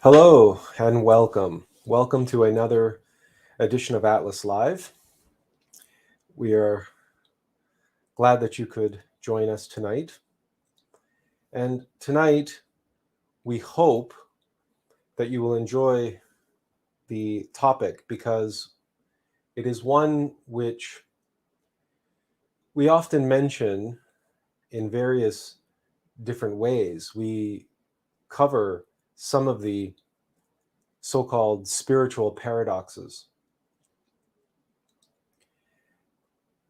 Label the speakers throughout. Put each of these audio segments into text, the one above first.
Speaker 1: Hello and welcome. Welcome to another edition of Atlas Live. We are glad that you could join us tonight. And tonight, we hope that you will enjoy the topic because it is one which we often mention in various different ways. We cover some of the so-called spiritual paradoxes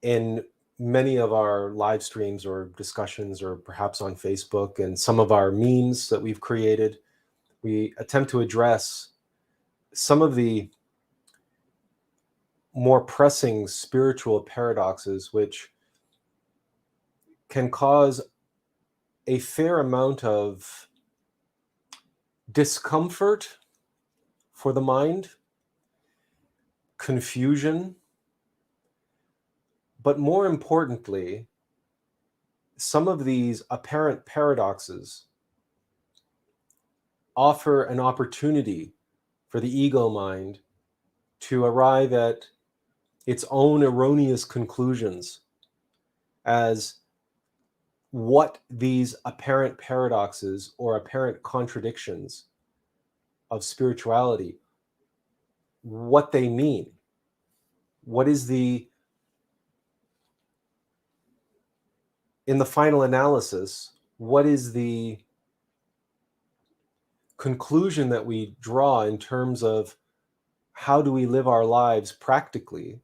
Speaker 1: in many of our live streams or discussions, or perhaps on Facebook, and some of our memes that we've created. We attempt to address some of the more pressing spiritual paradoxes which can cause a fair amount of discomfort for the mind, confusion, but more importantly, some of these apparent paradoxes offer an opportunity for the ego mind to arrive at its own erroneous conclusions as what these apparent paradoxes or apparent contradictions of spirituality, what they mean. What is in the final analysis, what is the conclusion that we draw in terms of how do we live our lives practically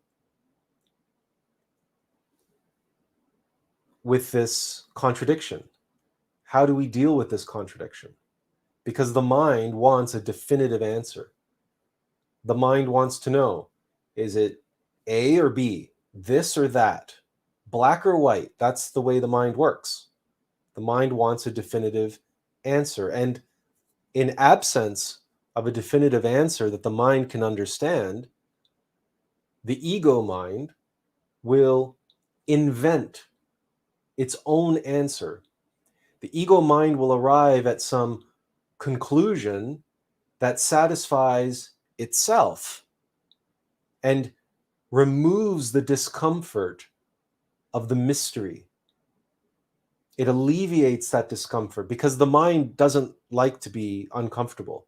Speaker 1: with this contradiction? How do we deal with this contradiction? Because the mind wants a definitive answer. The mind wants to know, is it A or B, this or that, black or white? That's the way the mind works. The mind wants a definitive answer. And in absence of a definitive answer that the mind can understand, the ego mind will invent its own answer. The ego mind will arrive at some conclusion that satisfies itself and removes the discomfort of the mystery. It alleviates that discomfort because the mind doesn't like to be uncomfortable.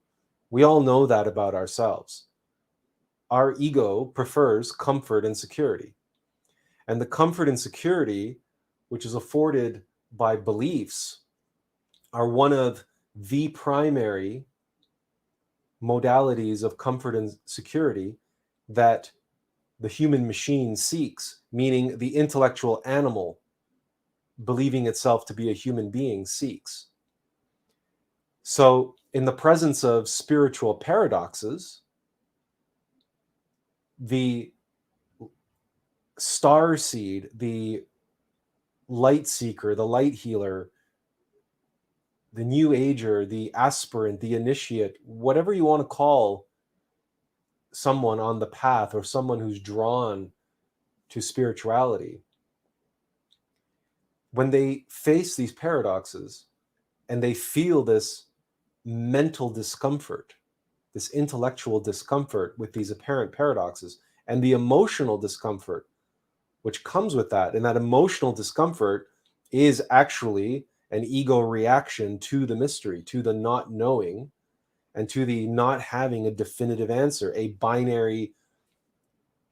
Speaker 1: We all know that about ourselves. Our ego prefers comfort and security. And the comfort and security, which is afforded by beliefs, are one of the primary modalities of comfort and security that the human machine seeks, meaning the intellectual animal believing itself to be a human being seeks. So in the presence of spiritual paradoxes, the starseed, the light seeker, the light healer, the new ager, the aspirant, the initiate, whatever you want to call someone on the path or someone who's drawn to spirituality, when they face these paradoxes and they feel this mental discomfort, this intellectual discomfort with these apparent paradoxes, and the emotional discomfort which comes with that, and that emotional discomfort is actually an ego reaction to the mystery, to the not knowing, and to the not having a definitive answer, a binary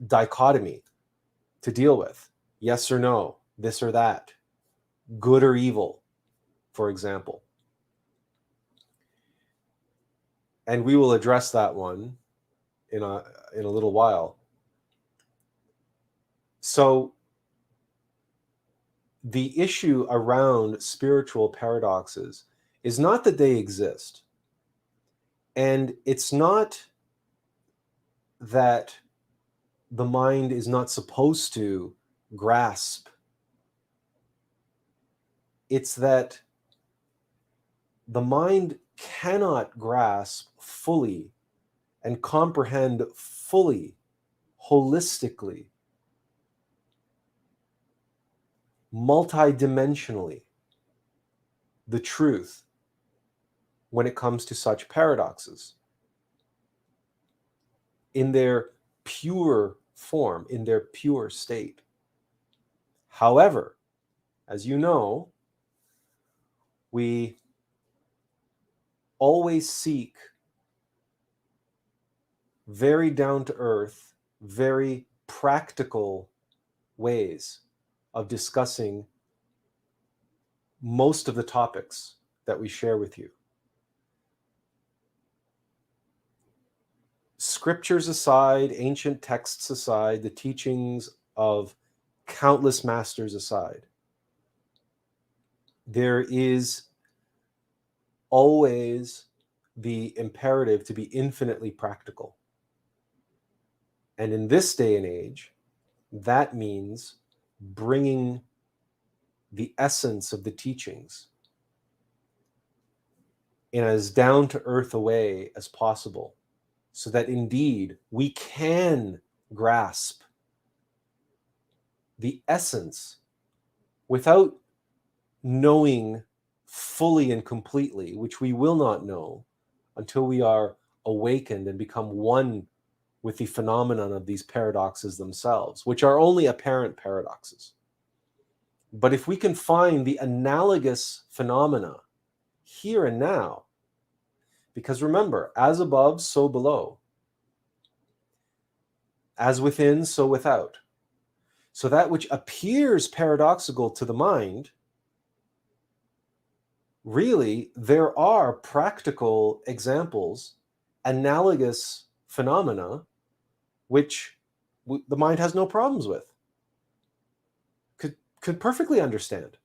Speaker 1: dichotomy to deal with. Yes or no, this or that, good or evil, for example. And we will address that one in a little while. So the issue around spiritual paradoxes is not that they exist. And it's not that the mind is not supposed to grasp. It's that the mind cannot grasp fully and comprehend fully, holistically, multidimensionally, the truth when it comes to such paradoxes. in their pure form, in their pure state. However, as you know, we always seek very down to earth, very practical ways of discussing most of the topics that we share with you. Scriptures aside, ancient texts aside, the teachings of countless masters aside, there is always the imperative to be infinitely practical. And in this day and age, that means bringing the essence of the teachings in as down to earth a way as possible, so that indeed we can grasp the essence without knowing fully and completely, which we will not know until we are awakened and become one with the phenomenon of these paradoxes themselves, which are only apparent paradoxes. But if we can find the analogous phenomena here and now, because remember, as above, so below, as within, so without. So that which appears paradoxical to the mind, really, there are practical examples, analogous phenomena, which the mind has no problems with, could perfectly understand.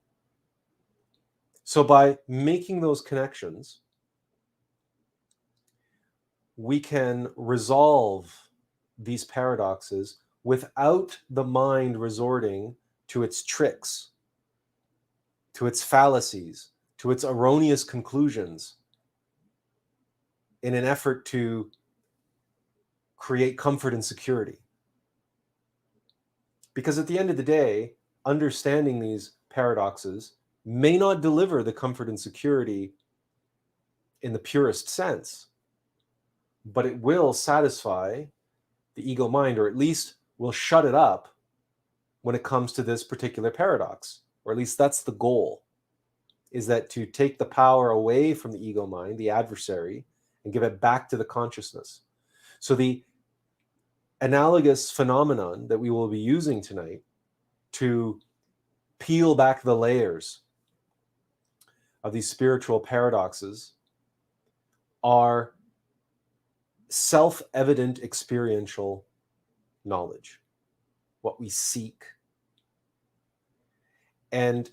Speaker 1: So by making those connections, we can resolve these paradoxes without the mind resorting to its tricks, to its fallacies, to its erroneous conclusions, in an effort to create comfort and security. Because at the end of the day, understanding these paradoxes may not deliver the comfort and security in the purest sense, but it will satisfy the ego mind, or at least will shut it up when it comes to this particular paradox, or at least that's the goal, is that to take the power away from the ego mind, the adversary, and give it back to the consciousness. So the analogous phenomenon that we will be using tonight to peel back the layers of these spiritual paradoxes are self-evident experiential knowledge, what we seek. And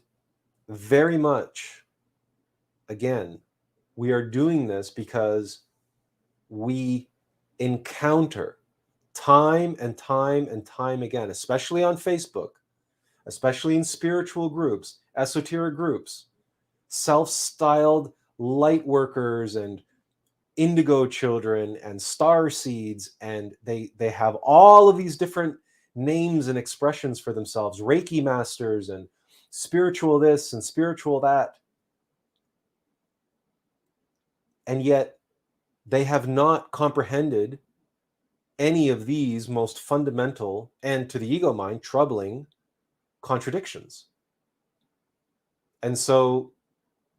Speaker 1: very much, again, we are doing this because we encounter time and time and time again, especially on Facebook, especially in spiritual groups, esoteric groups, self-styled light workers and indigo children and starseeds, and they have all of these different names and expressions for themselves, Reiki masters and spiritual this and spiritual that. And yet they have not comprehended any of these most fundamental and, to the ego mind, troubling contradictions. And so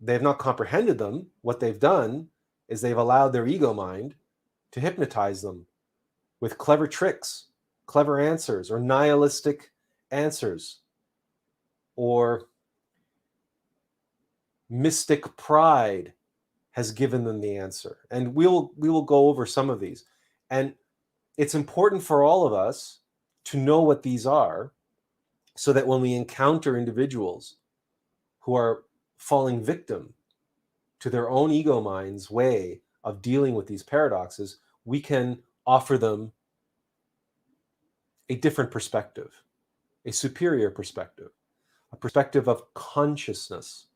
Speaker 1: they've not comprehended them. What they've done is they've allowed their ego mind to hypnotize them with clever tricks, clever answers, or nihilistic answers, or mystic pride has given them the answer. And we will go over some of these. And it's important for all of us to know what these are, so that when we encounter individuals who are falling victim to their own ego mind's way of dealing with these paradoxes, we can offer them a different perspective, a superior perspective, a perspective of consciousness,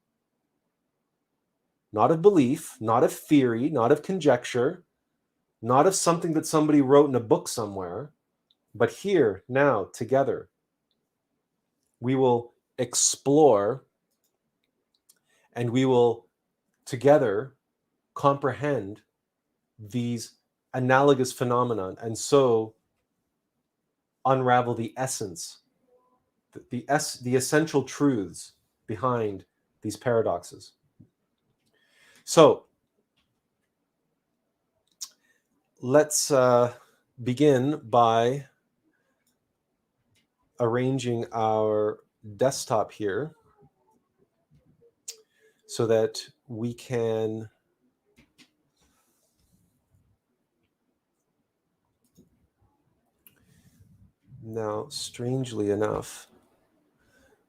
Speaker 1: not of belief, not of theory, not of conjecture, not of something that somebody wrote in a book somewhere, but here, now, together, we will explore and we will together comprehend these analogous phenomenon, and so unravel the essence, the essential truths behind these paradoxes. So let's begin by arranging our desktop here so that we can now, strangely enough,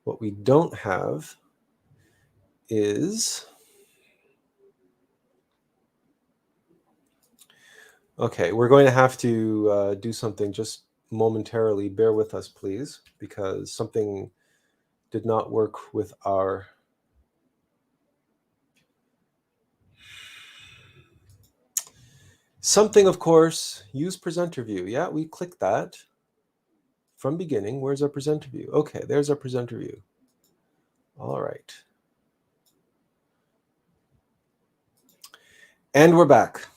Speaker 1: what we don't have is, okay, we're going to have to do something just momentarily. Bear with us, please, because something did not work with our something, of course. Use presenter view. Yeah, we clicked that from beginning. Where's our presenter view? Okay, there's our presenter view. All right. And we're back.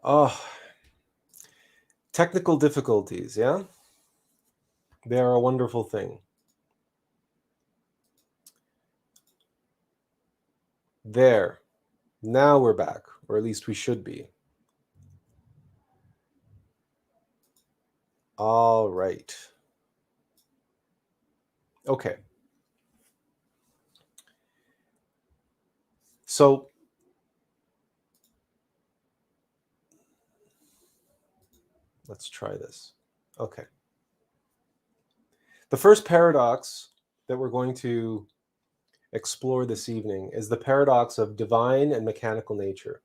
Speaker 1: Oh, technical difficulties, yeah? They are a wonderful thing. There. Now we're back, or at least we should be. All right. Okay. So let's try this. Okay. The first paradox that we're going to explore this evening is the paradox of divine and mechanical nature.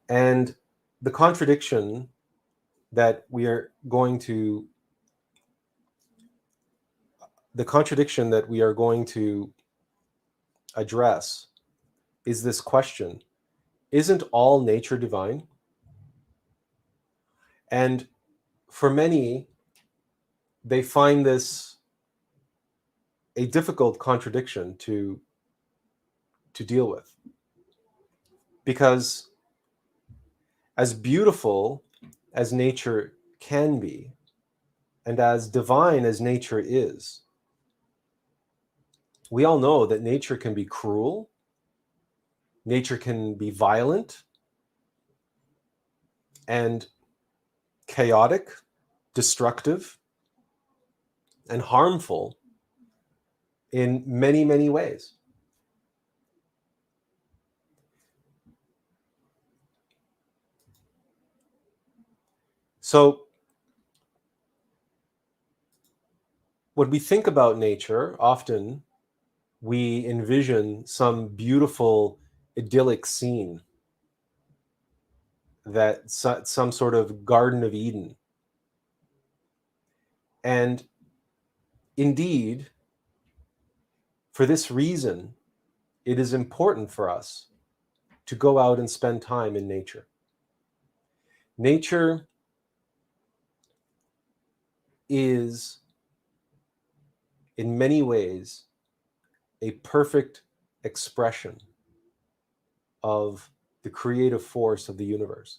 Speaker 1: And the contradiction that we are going to address is this question: isn't all nature divine? And for many, they find this a difficult contradiction to deal with, because as beautiful as nature can be, and as divine as nature is, we all know that nature can be cruel, nature can be violent and chaotic, destructive, and harmful in many, many ways. So when we think about nature, often we envision some beautiful idyllic scene, that some sort of Garden of Eden. And indeed, for this reason, it is important for us to go out and spend time in nature. Nature is, in many ways, a perfect expression of the creative force of the universe.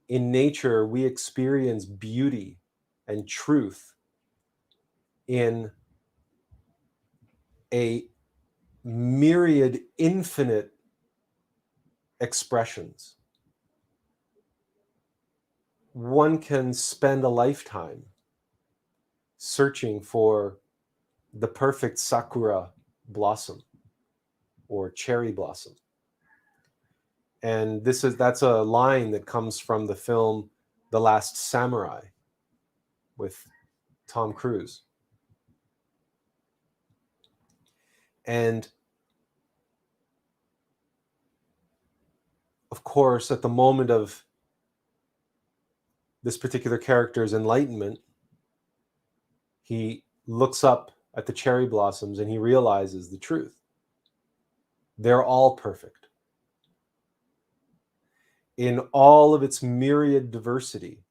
Speaker 1: In nature, we experience beauty and truth in a myriad, infinite expressions. One can spend a lifetime searching for the perfect sakura blossom or cherry blossom. And that's a line that comes from the film The Last Samurai with Tom Cruise. And of course, at the moment of this particular character's enlightenment, he looks up at the cherry blossoms and he realizes the truth. They're all perfect. in all of its myriad diversity,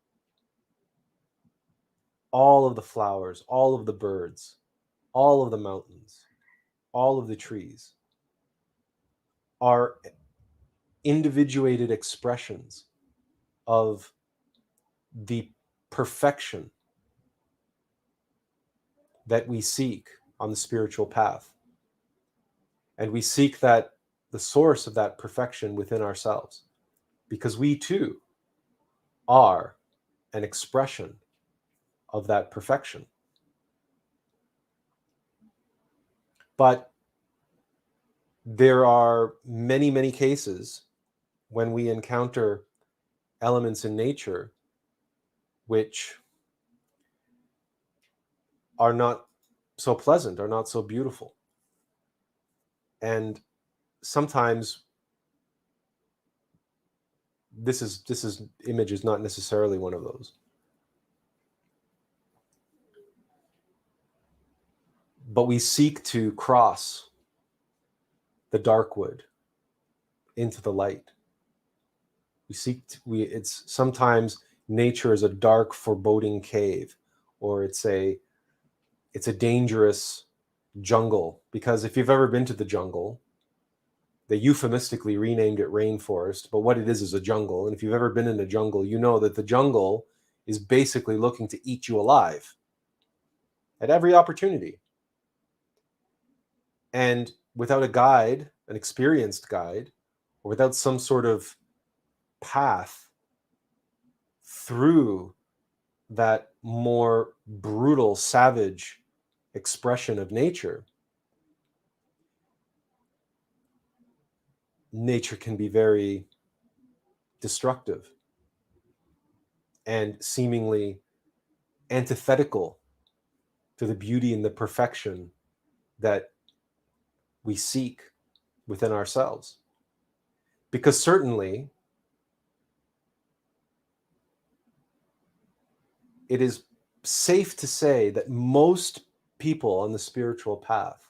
Speaker 1: all of the flowers, all of the birds, all of the mountains, all of the trees are individuated expressions of the perfection that we seek on the spiritual path. And we seek that, the source of that perfection within ourselves, because we too are an expression of that perfection. But there are many, many cases when we encounter elements in nature which are not so pleasant, are not so beautiful. And sometimes this image is not necessarily one of those. But we seek to cross the dark wood into the light. It's sometimes nature is a dark, foreboding cave, or it's a dangerous jungle. Because if you've ever been to the jungle, they euphemistically renamed it rainforest, but what it is a jungle. And if you've ever been in a jungle, you know that the jungle is basically looking to eat you alive at every opportunity. And without a guide, an experienced guide, or without some sort of path through that more brutal, savage expression of nature, nature can be very destructive and seemingly antithetical to the beauty and the perfection that we seek within ourselves. Because certainly it is safe to say that most people on the spiritual path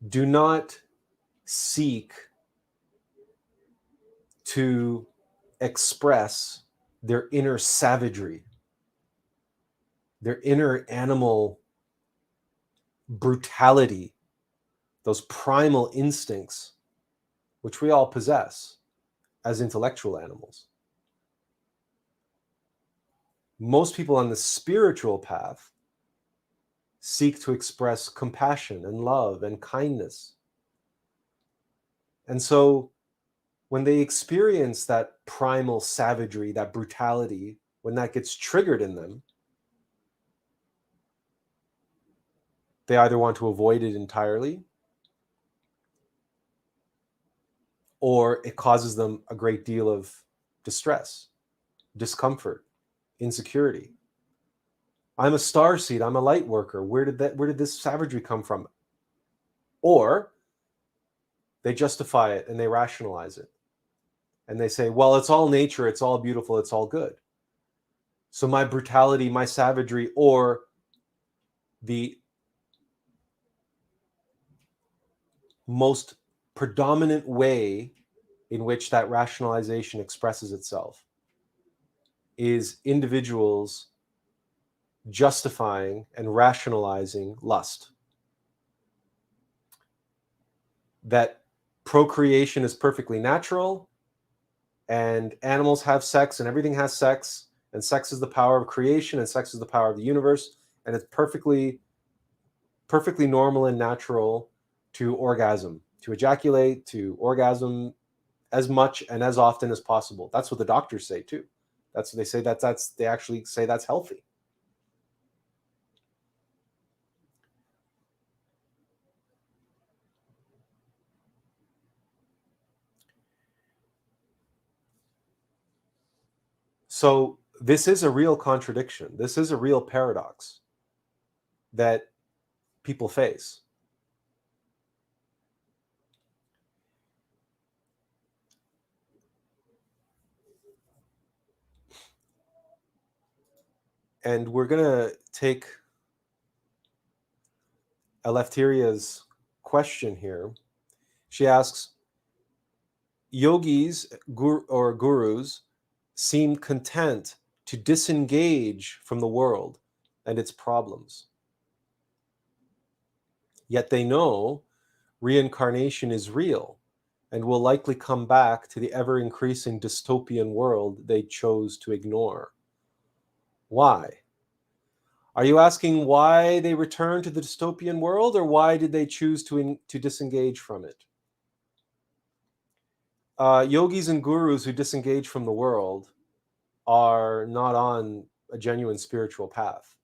Speaker 1: do not seek to express their inner savagery, their inner animal brutality, those primal instincts which we all possess as intellectual animals. Most people on the spiritual path seek to express compassion and love and kindness. And so when they experience that primal savagery, that brutality, when that gets triggered in them, they either want to avoid it entirely, or it causes them a great deal of distress, discomfort, insecurity. I'm a starseed, I'm a light worker. Where did this savagery come from? Or they justify it and they rationalize it. And they say, well, it's all nature, it's all beautiful, it's all good. So my brutality, my savagery, or the most predominant way in which that rationalization expresses itself is individuals justifying and rationalizing lust. That procreation is perfectly natural, and animals have sex, and everything has sex, and sex is the power of creation, and sex is the power of the universe, and it's perfectly normal and natural to orgasm, to ejaculate, to orgasm as much and as often as possible. That's what the doctors say too. That's what they say. They actually say that's healthy. So this is a real contradiction. This is a real paradox that people face. And we're going to take Eleftheria's question here. She asks, Yogis or gurus seem content to disengage from the world and its problems. Yet they know reincarnation is real and will likely come back to the ever-increasing dystopian world they chose to ignore. Why? Are you asking why they returned to the dystopian world, or why did they choose to disengage from it? Yogis and gurus who disengage from the world are not on a genuine spiritual path.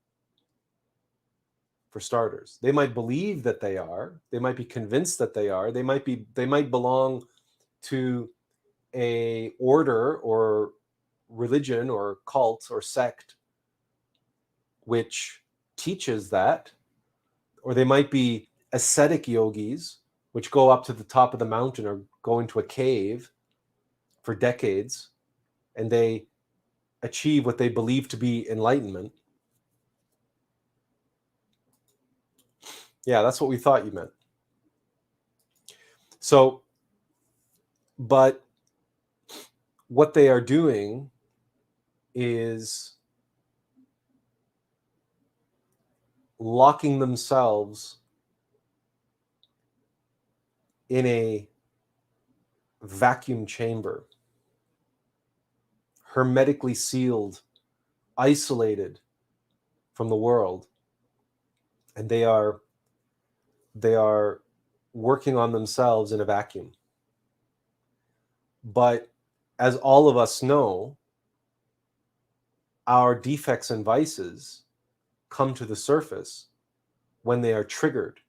Speaker 1: For starters, they might believe that they are. They might be convinced that they are. They might belong to a order or religion or cult or sect which teaches that, or they might be ascetic yogis which go up to the top of the mountain or go into a cave for decades and they achieve what they believe to be enlightenment. Yeah, that's what we thought you meant. So, but what they are doing is locking themselves in a vacuum chamber, hermetically sealed, isolated from the world, and they are working on themselves in a vacuum. But as all of us know, our defects and vices come to the surface when they are triggered,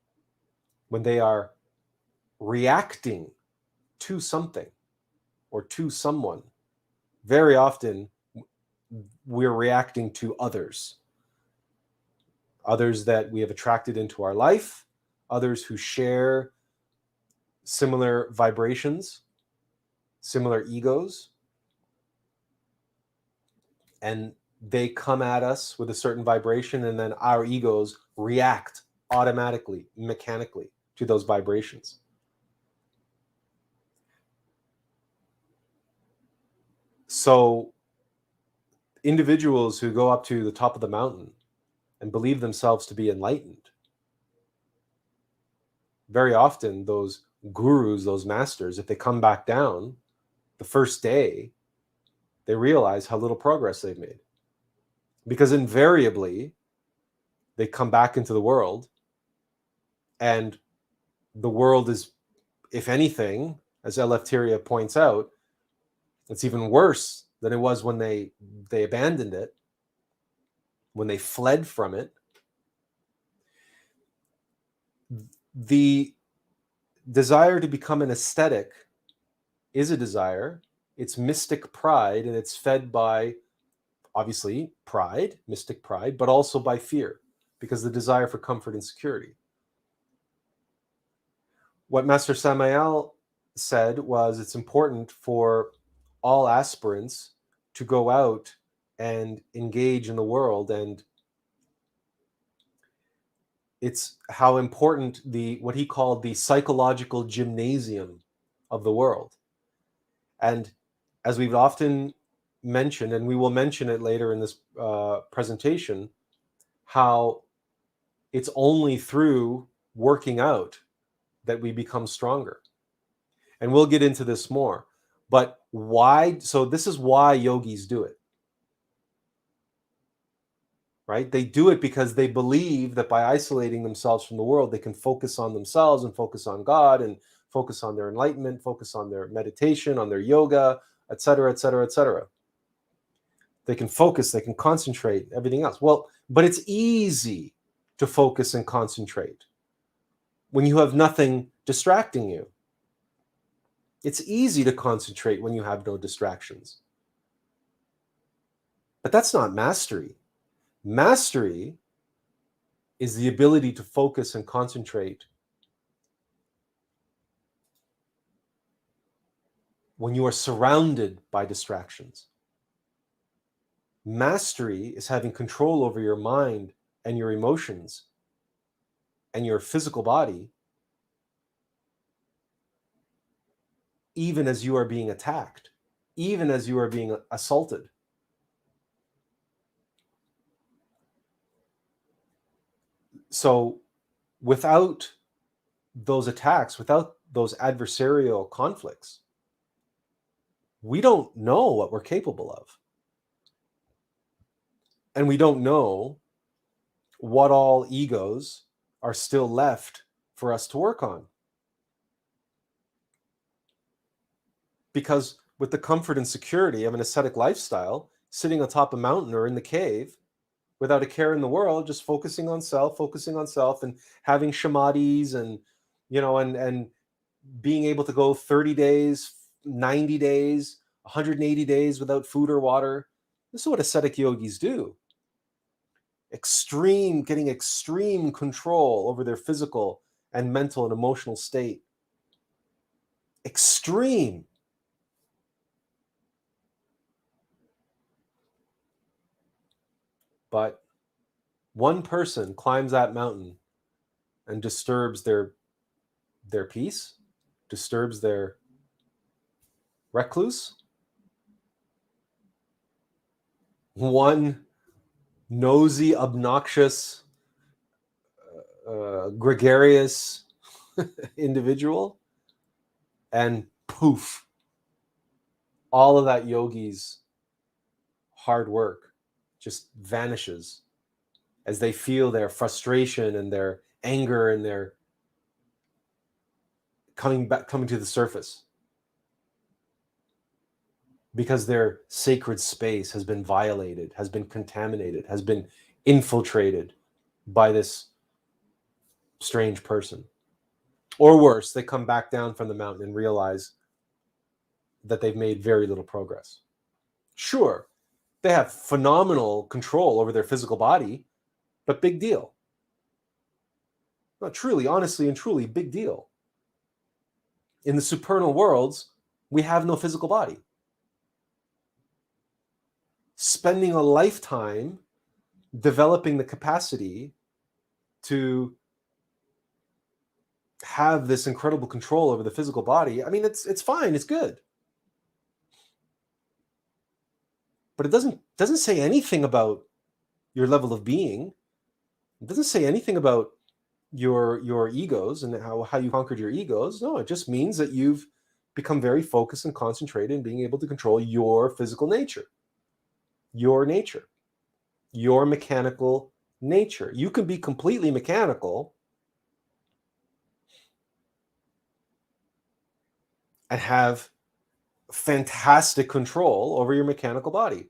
Speaker 1: when they are reacting to something or to someone. Very often we're reacting to others that we have attracted into our life, others who share similar vibrations, similar egos, and they come at us with a certain vibration, and then our egos react automatically, mechanically to those vibrations. So individuals who go up to the top of the mountain and believe themselves to be enlightened, very often those gurus, those masters, if they come back down the first day, they realize how little progress they've made. Because invariably, they come back into the world, and the world is, if anything, as Eleftheria points out, it's even worse than it was when they abandoned it, when they fled from it. The desire to become an ascetic is a desire. It's mystic pride, and it's fed by, obviously, pride, mystic pride, but also by fear, because the desire for comfort and security. What Master Samael said was it's important for all aspirants to go out and engage in the world, and it's how important what he called the psychological gymnasium of the world. And as we've often mentioned, and we will mention it later in this presentation, how it's only through working out that we become stronger. And we'll get into this more. But why? So this is why yogis do it. Right? They do it because they believe that by isolating themselves from the world, they can focus on themselves and focus on God and focus on their enlightenment, focus on their meditation, on their yoga, etc., etc., etc. They can focus, they can concentrate, everything else. Well, but it's easy to focus and concentrate when you have nothing distracting you. It's easy to concentrate when you have no distractions. But that's not mastery. Mastery is the ability to focus and concentrate when you are surrounded by distractions. Mastery is having control over your mind and your emotions and your physical body even as you are being attacked, even as you are being assaulted. So without those attacks, without those adversarial conflicts, we don't know what we're capable of. And we don't know what all egos are still left for us to work on. Because with the comfort and security of an ascetic lifestyle, sitting atop a mountain or in the cave, without a care in the world, just focusing on self, and having samadhis and, and being able to go 30 days, 90 days, 180 days without food or water. This is what ascetic yogis do. Getting extreme control over their physical and mental and emotional state. Extreme. But one person climbs that mountain and disturbs their peace, disturbs their recluse. One nosy, obnoxious, gregarious individual, and poof, all of that yogi's hard work just vanishes as they feel their frustration and their anger and their coming to the surface, because their sacred space has been violated, has been contaminated, has been infiltrated by this strange person. Or worse, they come back down from the mountain and realize that they've made very little progress. Sure, they have phenomenal control over their physical body, but big deal. Not truly, honestly and truly, big deal. In the supernal worlds, we have no physical body. Spending a lifetime developing the capacity to have this incredible control over the physical body, I mean, it's fine, it's good. But it doesn't say anything about your level of being. It doesn't say anything about your egos and how you conquered your egos. No, it just means that you've become very focused and concentrated in being able to control your physical nature, your mechanical nature. You can be completely mechanical and have fantastic control over your mechanical body.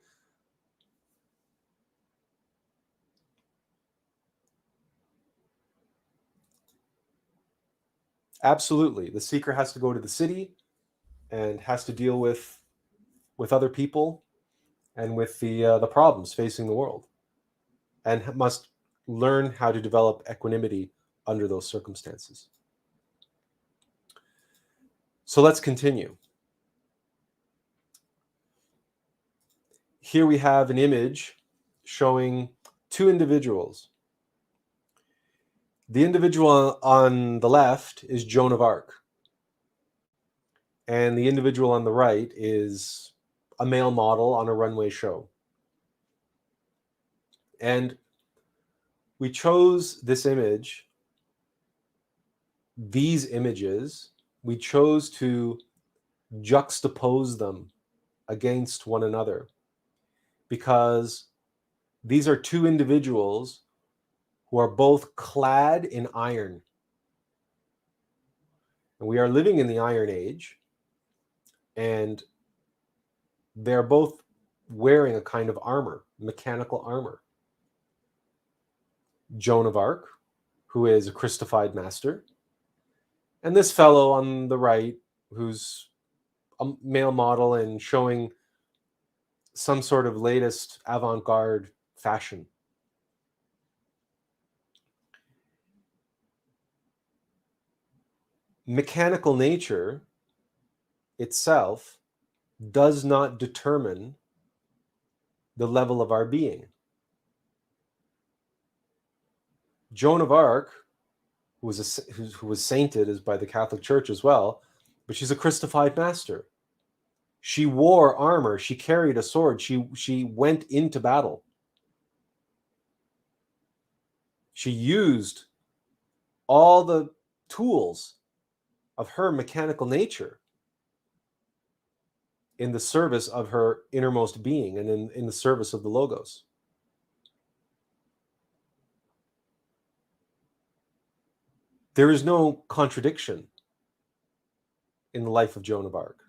Speaker 1: Absolutely. The seeker has to go to the city and has to deal with other people and with the problems facing the world, and must learn how to develop equanimity under those circumstances. So let's continue. Here we have an image showing two individuals. The individual on the left is Joan of Arc, and the individual on the right is a male model on a runway show. And we chose this image, these images, we chose to juxtapose them against one another, because these are two individuals who are both clad in iron. And we are living in the Iron Age, and they're both wearing a kind of armor, mechanical armor. Joan of Arc, who is a Christified master, and this fellow on the right, who's a male model and showing some sort of latest avant-garde fashion. Mechanical nature itself does not determine the level of our being. Joan of Arc, who was sainted as by the Catholic Church as well, but she's a Christified master. She wore armor. She carried a sword. She went into battle. She used all the tools of her mechanical nature in the service of her innermost being and in the service of the Logos. There is no contradiction in the life of Joan of Arc.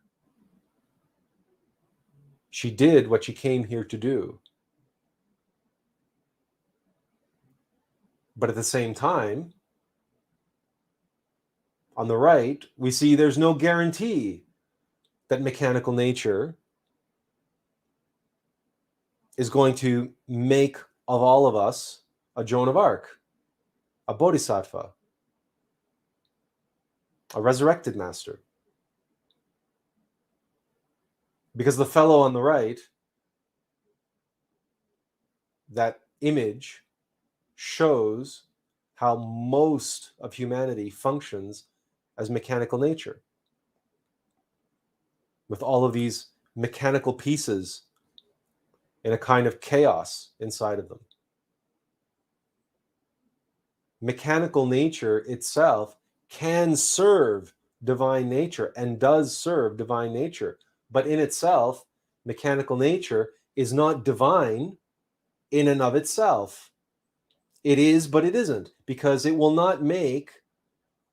Speaker 1: She did what she came here to do. But at the same time, on the right, we see there's no guarantee that mechanical nature is going to make of all of us a Joan of Arc, a Bodhisattva, a resurrected master. Because the fellow on the right, that image shows how most of humanity functions as mechanical nature, with all of these mechanical pieces in a kind of chaos inside of them. Mechanical nature itself can serve divine nature and does serve divine nature, but in itself, mechanical nature is not divine in and of itself. It is, but it isn't, because it will not make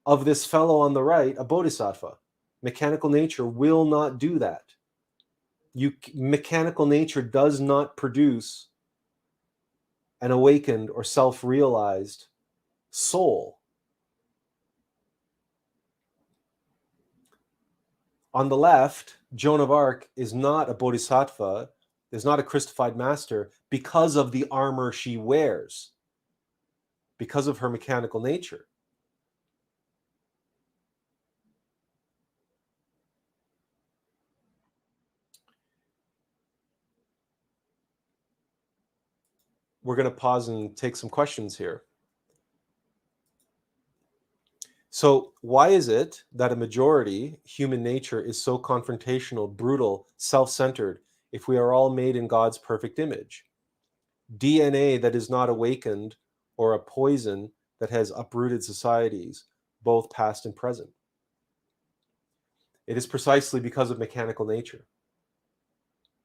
Speaker 1: of this fellow on the right a bodhisattva. Mechanical nature will not do that. Mechanical nature does not produce an awakened or self-realized soul. On the left, Joan of Arc is not a bodhisattva, is not a Christified master because of the armor she wears, because of her mechanical nature. We're going to pause and take some questions here. So why is it that a majority human nature is so confrontational, brutal, self-centered, if we are all made in God's perfect image? DNA that is not awakened, or a poison that has uprooted societies, both past and present. It is precisely because of mechanical nature.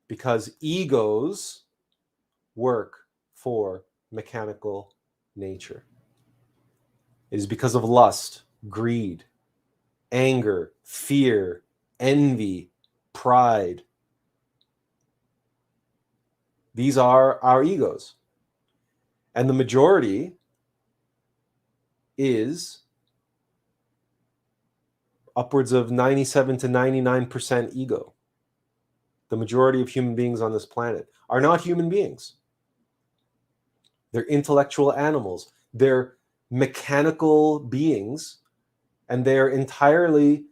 Speaker 1: Because egos work for mechanical nature. It is because of lust, greed, anger, fear, envy, pride. These are our egos. And the majority is upwards of 97 to 99% ego. The majority of human beings on this planet are not human beings. They're intellectual animals. They're mechanical beings, and they're entirely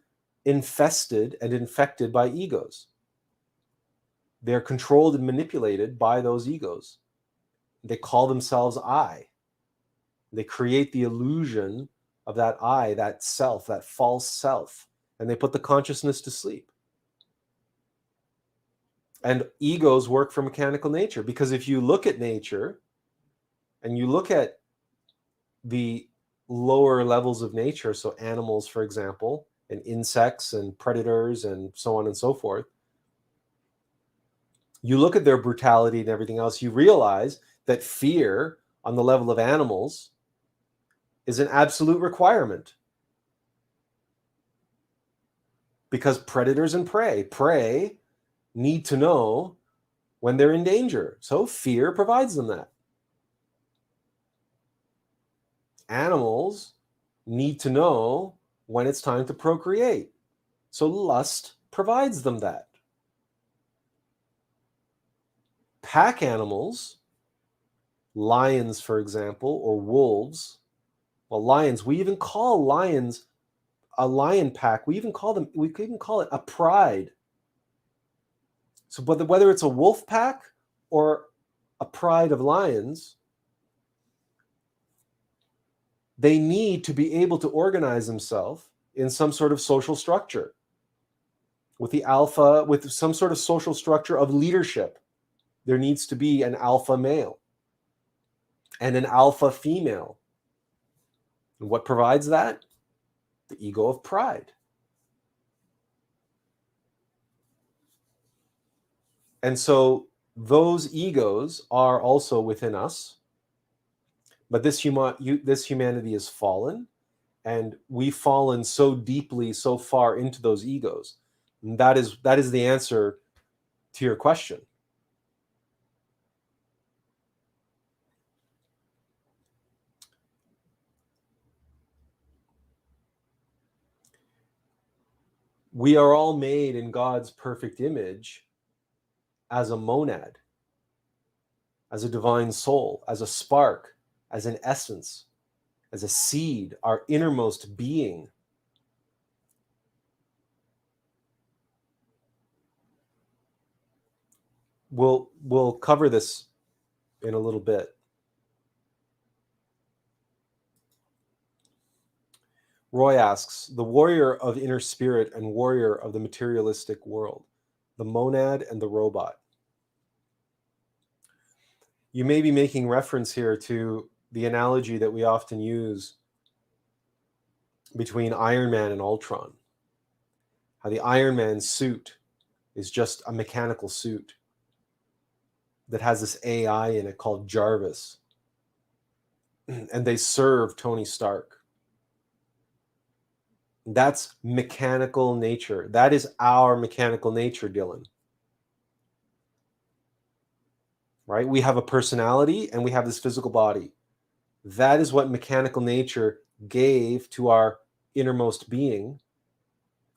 Speaker 1: infested and infected by egos. They're controlled and manipulated by those egos. They call themselves I. They create the illusion of that I, that self, that false self, and they put the consciousness to sleep. And egos work for mechanical nature, because if you look at nature and you look at the lower levels of nature, so animals, for example, and insects and predators and so on and so forth, you look at their brutality and everything else, you realize that fear on the level of animals is an absolute requirement. Because predators and prey need to know when they're in danger. So fear provides them that. Animals need to know when it's time to procreate. So lust provides them that. Pack animals, lions, for example, or wolves. Well, lions, we even call lions a lion pack. We could even call it a pride. So whether it's a wolf pack or a pride of lions, they need to be able to organize themselves in some sort of social structure. with the alpha, with some sort of social structure of leadership. There needs to be an alpha male and an alpha female. And what provides that? The ego of pride. And so those egos are also within us. But this humanity is fallen, and we've fallen so deeply, so far into those egos. And that is the answer to your question. We are all made in God's perfect image as a monad, as a divine soul, as a spark, as an essence, as a seed, our innermost being. We'll cover this in a little bit. Roy asks, the warrior of inner spirit and warrior of the materialistic world, the monad and the robot. You may be making reference here to the analogy that we often use between Iron Man and Ultron. How the Iron Man suit is just a mechanical suit that has this AI in it called Jarvis. And they serve Tony Stark. That's mechanical nature. That is our mechanical nature, Dylan. Right? We have a personality and we have this physical body. That is what mechanical nature gave to our innermost being,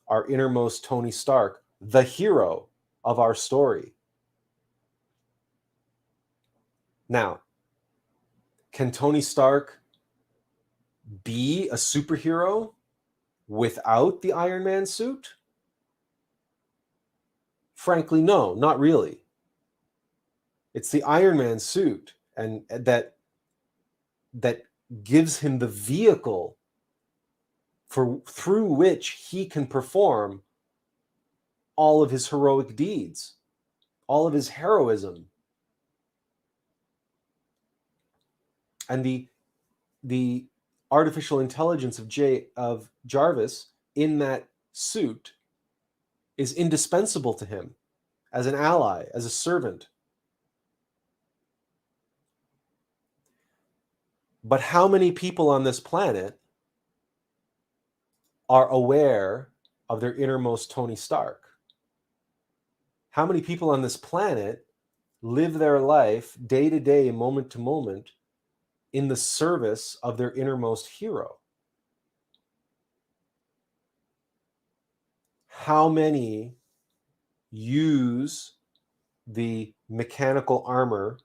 Speaker 1: our innermost Tony Stark, the hero of our story. Now, can Tony Stark be a superhero without the Iron Man suit? Frankly, no, not really. It's the Iron Man suit and that gives him the vehicle through which he can perform all of his heroic deeds, all of his heroism. And the artificial intelligence of Jarvis in that suit is indispensable to him as an ally, as a servant. But how many people on this planet are aware of their innermost Tony Stark? How many people on this planet live their life day to day, moment to moment, in the service of their innermost hero? How many use the mechanical armor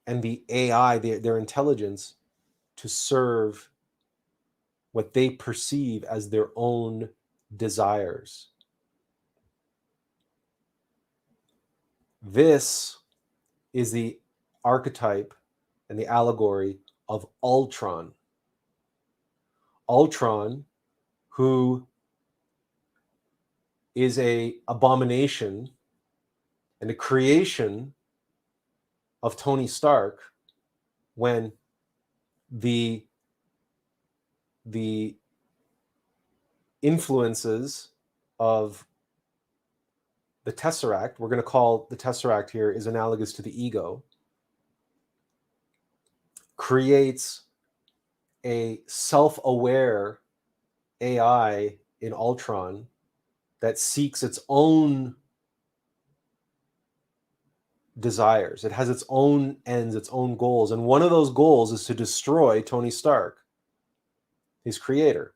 Speaker 1: and the AI, their intelligence, to serve what they perceive as their own desires? This is the archetype and the allegory of Ultron. Ultron, who is an abomination and a creation of Tony Stark, when the influences of the Tesseract, we're going to call the Tesseract here, is analogous to the ego, creates a self-aware AI in Ultron that seeks its own desires. It has its own ends, its own goals. And one of those goals is to destroy Tony Stark, his creator.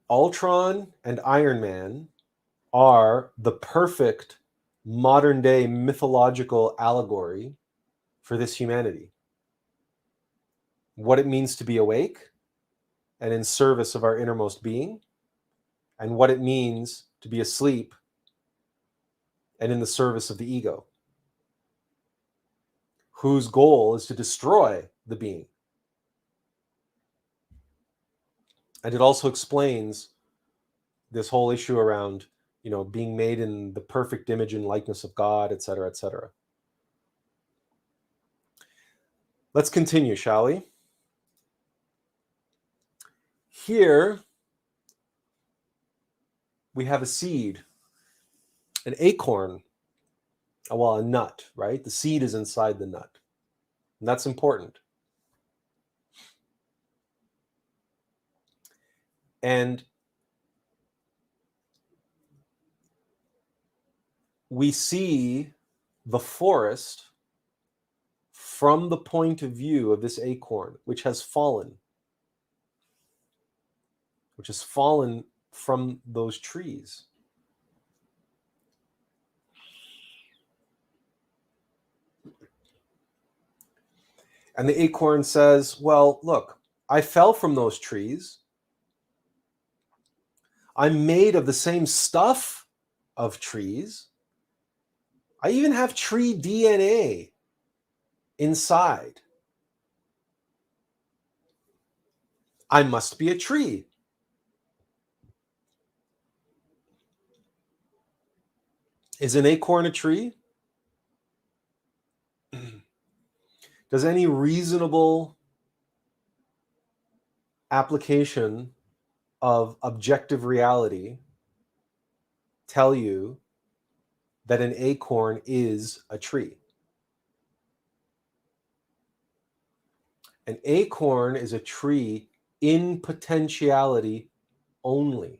Speaker 1: Ultron and Iron Man are the perfect modern day mythological allegory for this humanity. What it means to be awake and in service of our innermost being, and what it means to be asleep and in the service of the ego, whose goal is to destroy the being. And it also explains this whole issue around, being made in the perfect image and likeness of God, etc., etc. Let's continue, shall we? Here we have a seed, an acorn, well, a nut, right? The seed is inside the nut. And that's important. And we see the forest from the point of view of this acorn, which has fallen from those trees. And the acorn says, well, look, I fell from those trees. I'm made of the same stuff of trees. I even have tree DNA inside. I must be a tree. Is an acorn a tree? Does any reasonable application of objective reality tell you that an acorn is a tree? An acorn is a tree in potentiality only.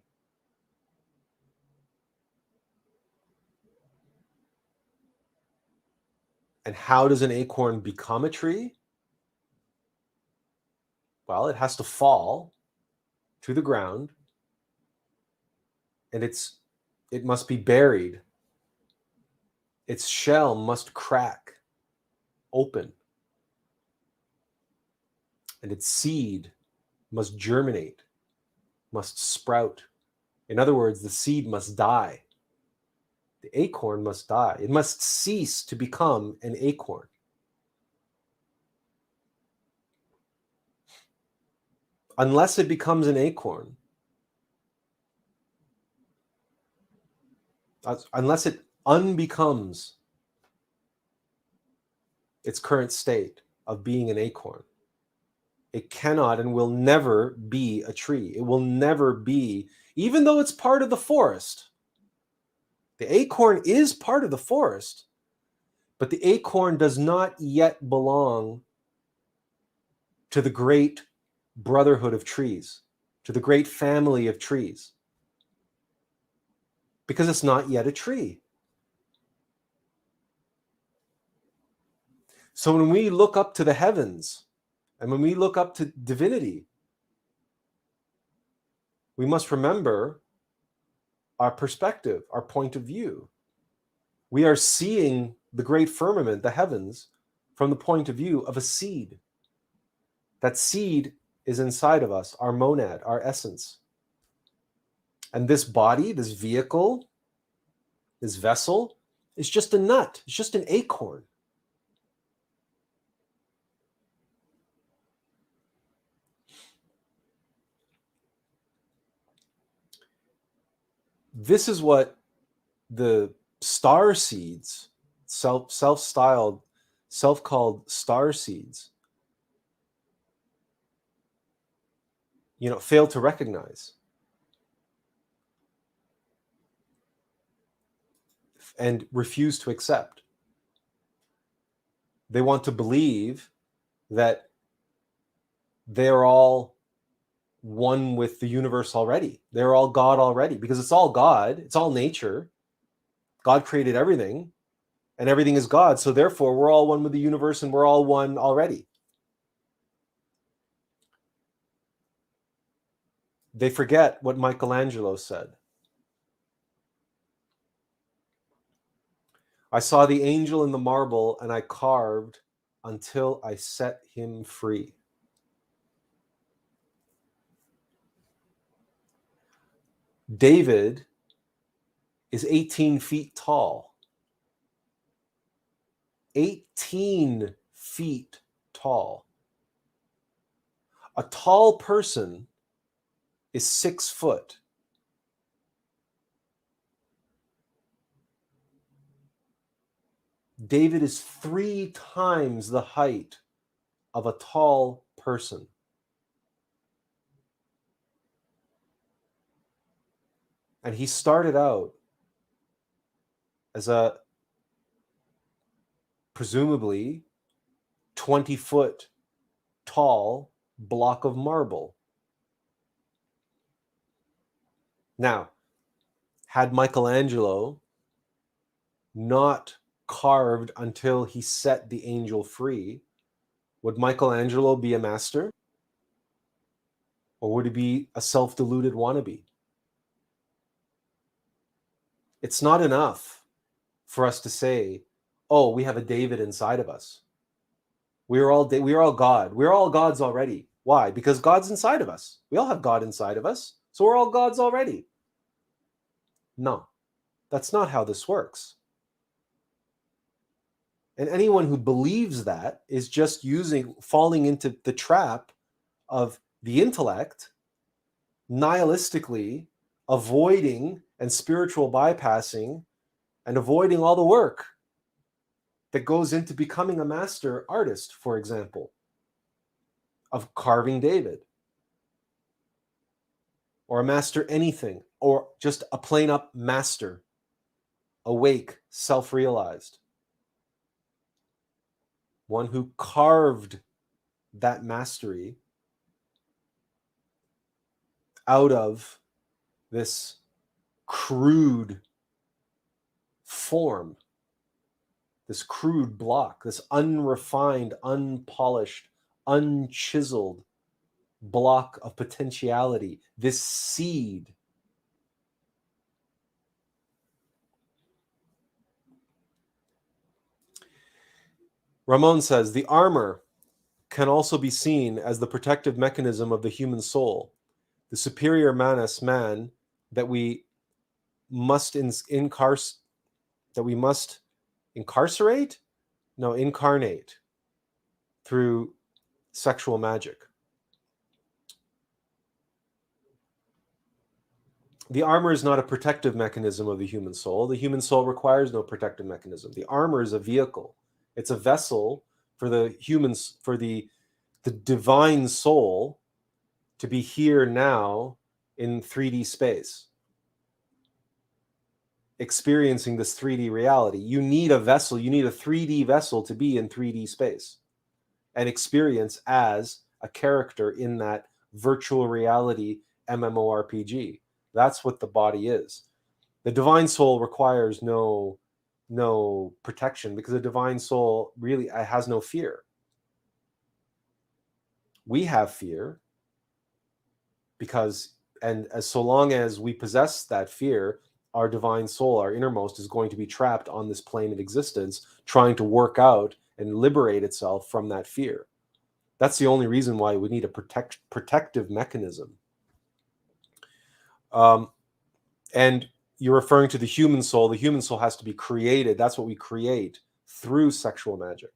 Speaker 1: And how does an acorn become a tree? Well, it has to fall to the ground, and it must be buried. Its shell must crack open, and its seed must germinate, must sprout. In other words, the seed must die. The acorn must die. It must cease to become an acorn. Unless it becomes an acorn, unless it unbecomes its current state of being an acorn, it cannot and will never be a tree. It will never be, even though it's part of the forest. The acorn is part of the forest, but the acorn does not yet belong to the great brotherhood of trees, to the great family of trees, because it's not yet a tree. So when we look up to the heavens and when we look up to divinity, we must remember our perspective, our point of view. We are seeing the great firmament, the heavens, from the point of view of a seed. That seed is inside of us, our monad, our essence. And this body, this vehicle, this vessel, is just a nut. It's just an acorn. This is what the starseeds, self-styled, self-called starseeds, fail to recognize and refuse to accept. They want to believe that they're all one with the universe already. They're all God already, because it's all God. It's all nature. God created everything, and everything is God. So therefore, we're all one with the universe, and we're all one already. They forget what Michelangelo said. I saw the angel in the marble, and I carved until I set him free. David is 18 feet tall. 18 feet tall. A tall person is 6 foot. David is 3 times the height of a tall person. And he started out as a presumably 20-foot tall block of marble. Now, had Michelangelo not carved until he set the angel free, would Michelangelo be a master? Or would he be a self-deluded wannabe? It's not enough for us to say, oh, we have a David inside of us. We are all God. We're all gods already. Why? Because God's inside of us. We all have God inside of us. So we're all gods already. No, that's not how this works. And anyone who believes that is just falling into the trap of the intellect, nihilistically avoiding and spiritual bypassing and avoiding all the work that goes into becoming a master artist, for example, of carving David, or a master anything, or just a plain up master, awake, self-realized, one who carved that mastery out of this crude form, this crude block, this unrefined, unpolished, unchiseled block of potentiality, this seed. Ramon says, the armor can also be seen as the protective mechanism of the human soul, the superior man that we must incarnate through sexual magic. The armor is not a protective mechanism of the human soul. The human soul requires no protective mechanism. The armor is a vehicle. It's a vessel for the humans, for the divine soul to be here now in 3D space, experiencing this 3D reality. You need a vessel, you need a 3D vessel to be in 3D space and experience as a character in that virtual reality MMORPG. That's what the body is. The divine soul requires no protection, because the divine soul really has no fear. We have fear because, and as so long as we possess that fear, our divine soul, our innermost, is going to be trapped on this plane of existence, trying to work out and liberate itself from that fear. That's the only reason why we need a protective mechanism. And you're referring to the human soul. The human soul has to be created. That's what we create through sexual magic.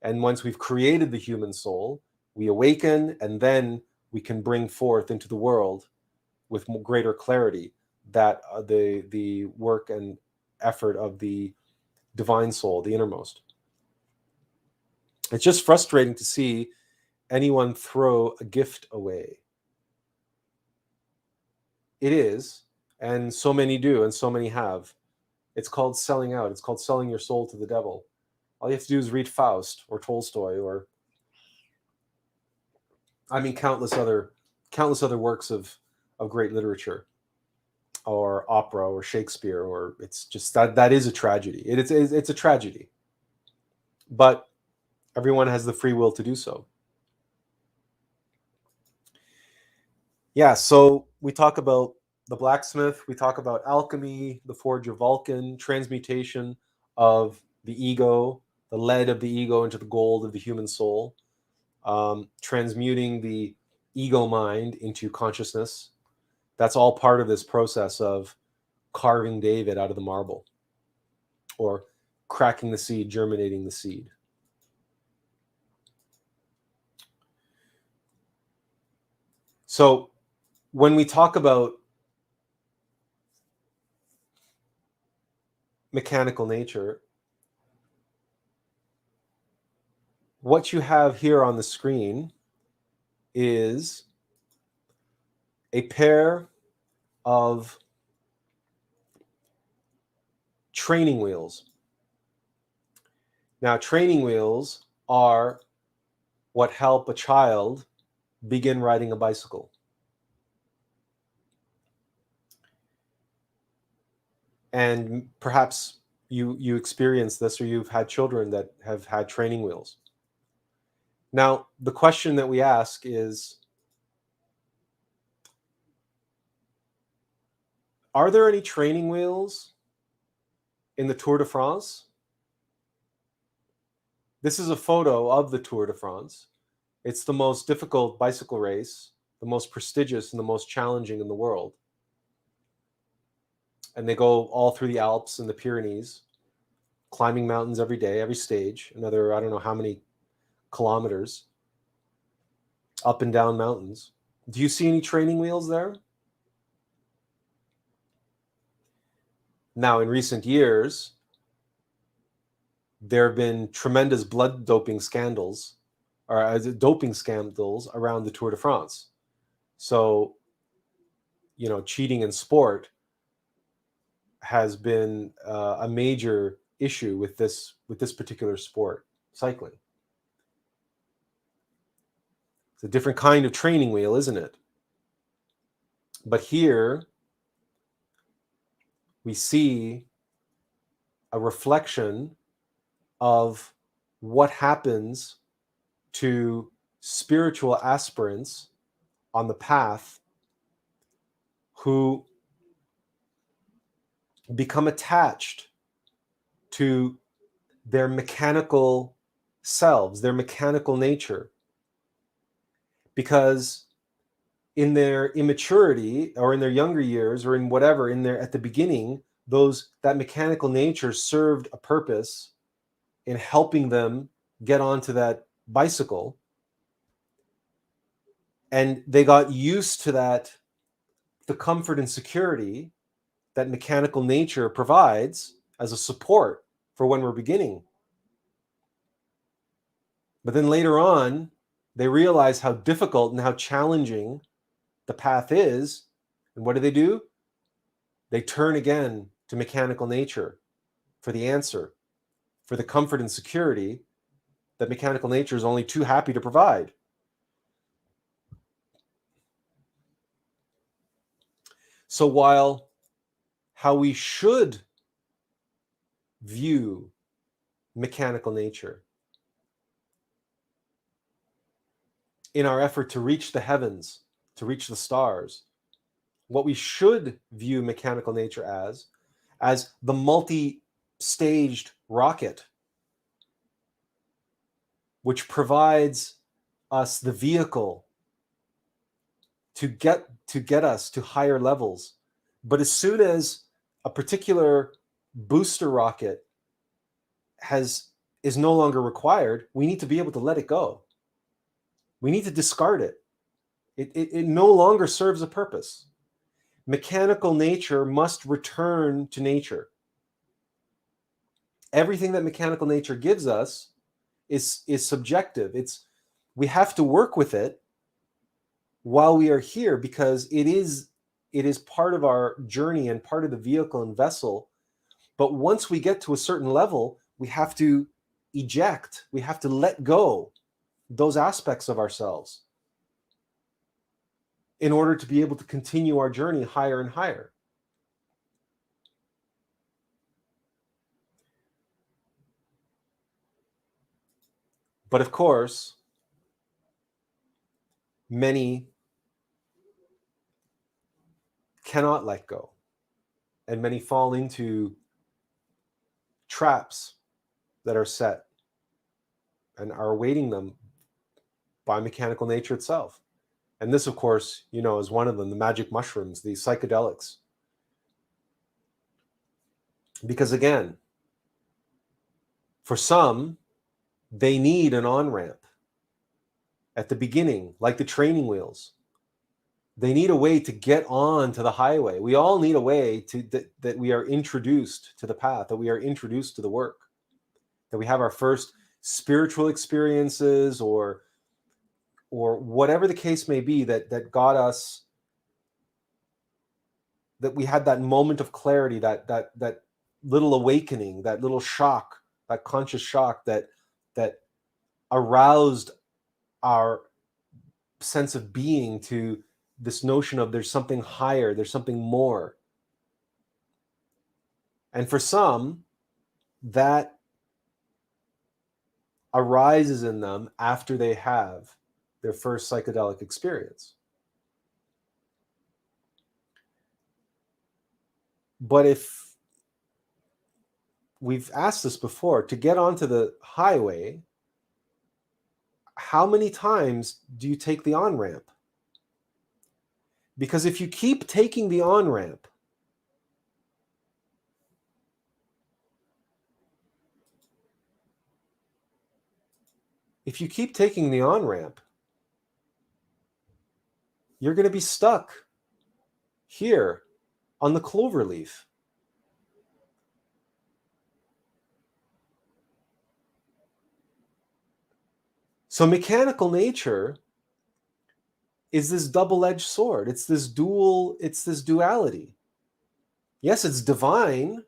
Speaker 1: And once we've created the human soul, we awaken, and then we can bring forth into the world with greater clarity that the work and effort of the divine soul, the innermost. It's just frustrating to see anyone throw a gift away. It is, and so many do, and so many have. It's called selling out. It's called selling your soul to the devil. All you have to do is read Faust or Tolstoy, or countless other works of great literature, or opera, or Shakespeare, or it's just that is a tragedy. It's a tragedy, but everyone has the free will to do so. Yeah, so we talk about the blacksmith, we talk about alchemy, the forge of Vulcan, transmutation of the ego, the lead of the ego into the gold of the human soul, transmuting the ego mind into consciousness. That's all part of this process of carving David out of the marble, or cracking the seed, germinating the seed. So when we talk about mechanical nature, what you have here on the screen is a pair of training wheels. Now, training wheels are what help a child begin riding a bicycle. And perhaps you experience this, or you've had children that have had training wheels. Now, the question that we ask is, are there any training wheels in the Tour de France? This is a photo of the Tour de France. It's the most difficult bicycle race, the most prestigious and the most challenging in the world. And they go all through the Alps and the Pyrenees, climbing mountains every day, every stage, another, I don't know how many kilometers, up and down mountains. Do you see any training wheels there? Now, in recent years, there have been tremendous blood doping scandals, or doping scandals around the Tour de France. So, cheating in sport has been a major issue with this particular sport, cycling. It's a different kind of training wheel, isn't it? But here we see a reflection of what happens to spiritual aspirants on the path who become attached to their mechanical selves, their mechanical nature. Because in their immaturity, or in their younger years, or in whatever, at the beginning, that mechanical nature served a purpose in helping them get onto that bicycle. And they got used to that, the comfort and security that mechanical nature provides as a support for when we're beginning. But then later on, they realize how difficult and how challenging the path is. And what do? They turn again to mechanical nature for the answer, for the comfort and security that mechanical nature is only too happy to provide. So while how we should view mechanical nature in our effort to reach the heavens, to reach the stars, what we should view mechanical nature as the multi-staged rocket, which provides us the vehicle to get us to higher levels. But as soon as a particular booster rocket is no longer required, we need to be able to let it go. We need to discard it. It no longer serves a purpose. Mechanical nature must return to nature. Everything that mechanical nature gives us is subjective. We have to work with it while we are here, because it is part of our journey and part of the vehicle and vessel. But once we get to a certain level, we have to eject, we have to let go those aspects of ourselves in order to be able to continue our journey higher and higher. But of course, many cannot let go, and many fall into traps that are set and are awaiting them by mechanical nature itself. And this, of course, is one of them, the magic mushrooms, the psychedelics. Because again, for some, they need an on-ramp at the beginning, like the training wheels. They need a way to get on to the highway. We all need a way that we are introduced to the path, that we are introduced to the work, that we have our first spiritual experiences, or whatever the case may be, that got us, that we had that moment of clarity, that little awakening, that little shock, that conscious shock that aroused our sense of being to this notion of there's something higher, there's something more. And for some, that arises in them after they have their first psychedelic experience. But if we've asked this before, to get onto the highway, how many times do you take the on-ramp? Because if you keep taking the on-ramp, you're going to be stuck here on the clover leaf. So mechanical nature is this double-edged sword. It's this duality. Yes, it's divine,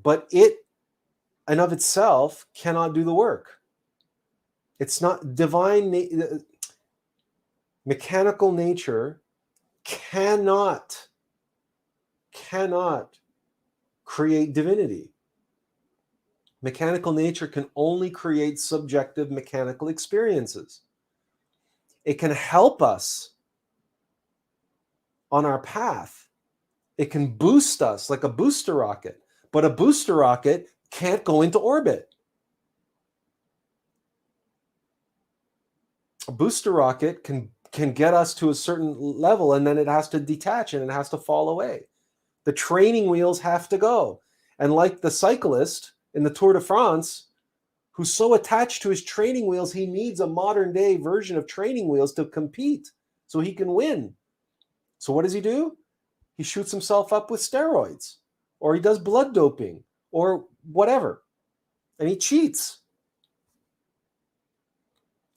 Speaker 1: but it and of itself cannot do the work. It's not divine. Mechanical nature cannot create divinity. Mechanical nature can only create subjective mechanical experiences. It can help us on our path. It can boost us like a booster rocket, but a booster rocket can't go into orbit. A booster rocket can get us to a certain level, and then it has to detach and it has to fall away. The training wheels have to go. And like the cyclist in the Tour de France, who's so attached to his training wheels, he needs a modern day version of training wheels to compete so he can win. So what does he do? He shoots himself up with steroids, or he does blood doping, or whatever, and he cheats.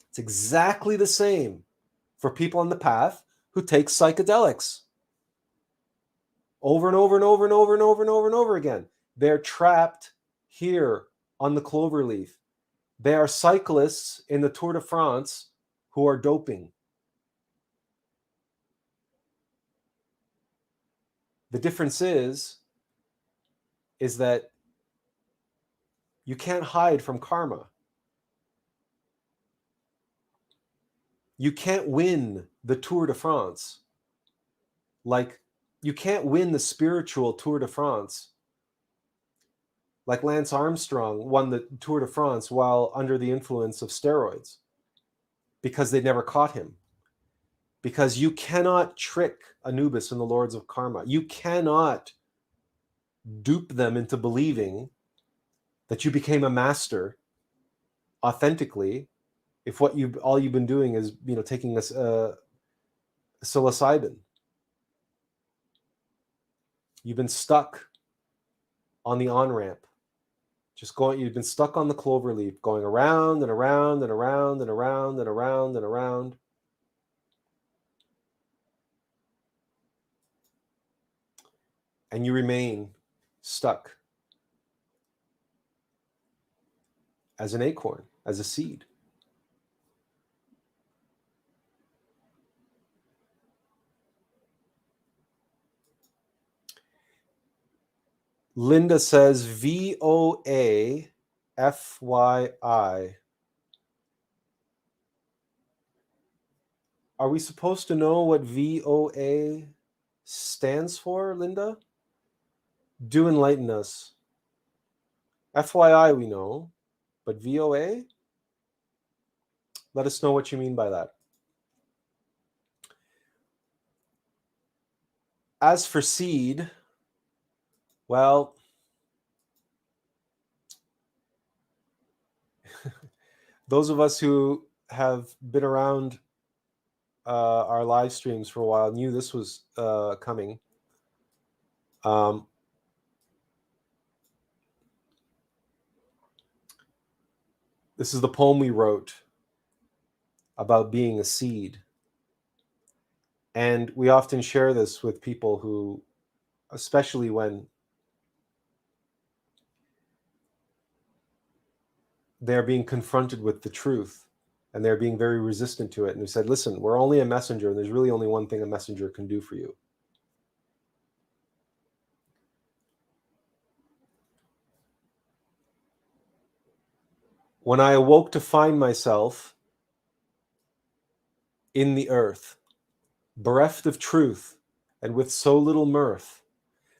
Speaker 1: It's exactly the same for people on the path who take psychedelics over and over and over and over and over and over and over again. They're trapped here on the clover leaf. They are cyclists in the Tour de France who are doping. The difference is that you can't hide from karma. You can't win the Tour de France. Like, you can't win the spiritual Tour de France. Like Lance Armstrong won the Tour de France while under the influence of steroids because they never caught him. Because you cannot trick Anubis and the Lords of Karma. You cannot dupe them into believing that you became a master authentically if all you've been doing is taking this psilocybin. You've been stuck on the on-ramp. You've been stuck on the clover leaf, going around and around and around and around and around and around. And you remain stuck as an acorn, as a seed. Linda says VOA FYI. Are we supposed to know what VOA stands for, Linda? Do enlighten us. FYI we know, but VOA? Let us know what you mean by that. As for seed, well, those of us who have been around our live streams for a while knew this was coming. This is the poem we wrote about being a seed. And we often share this with people who, especially when they're being confronted with the truth and they're being very resistant to it. And we said, listen, we're only a messenger, and there's really only one thing a messenger can do for you. When I awoke to find myself in the earth, bereft of truth and with so little mirth,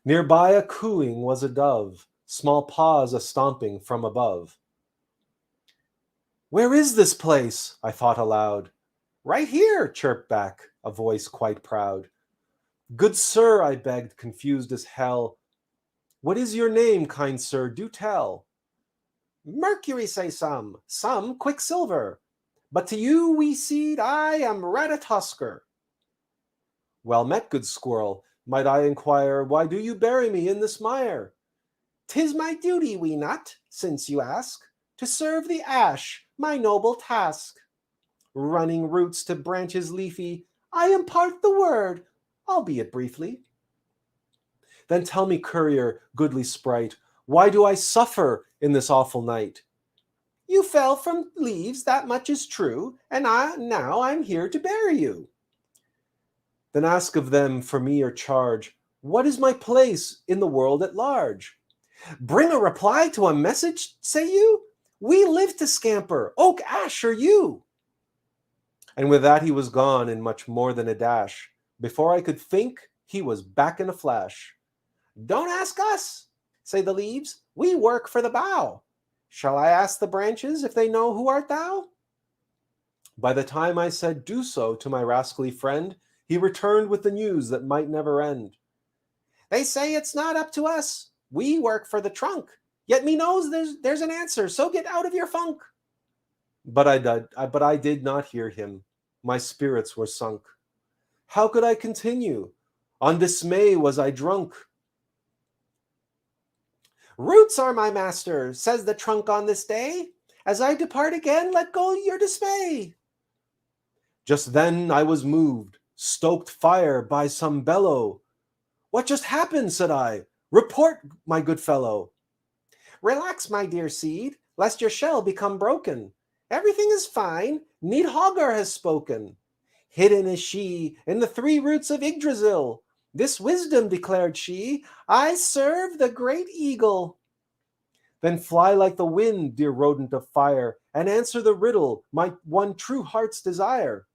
Speaker 1: nearby a cooing was a dove, small paws a stomping from above. Where is this place? I thought aloud. Right here, chirped back a voice quite proud. Good sir, I begged, confused as hell. What is your name, kind sir? Do tell. Mercury, say some quicksilver. But to you, wee seed, I am Ratatosker. Well met, good squirrel. Might I inquire, why do you bury me in this mire? 'Tis my duty, wee nut, since you ask, to serve the ash, my noble task. Running roots to branches leafy, I impart the word, albeit briefly. Then tell me, courier, goodly sprite, why do I suffer in this awful night? You fell from leaves, that much is true, and now I'm here to bury you. Then ask of them for me or charge, what is my place in the world at large? Bring a reply to a message, say you? We live to scamper, oak, ash, or you. And with that he was gone in much more than a dash. Before I could think, he was back in a flash. Don't ask us, say the leaves, we work for the bough. Shall I ask the branches if they know who art thou? By the time I said do so to my rascally friend, he returned with the news that might never end. They say it's not up to us, we work for the trunk, yet me knows there's an answer, so get out of your funk. But I did not hear him. My spirits were sunk. How could I continue? On dismay was I drunk. Roots are my master, says the trunk on this day. As I depart again, let go your dismay. Just then I was moved, stoked fire by some bellow. What just happened, said I. Report, my good fellow. Relax, my dear seed, lest your shell become broken. Everything is fine, Needhogger has spoken. Hidden is she in the 3 roots of Yggdrasil. This wisdom, declared she, I serve the great eagle. Then fly like the wind, dear rodent of fire, and answer the riddle, my one true heart's desire.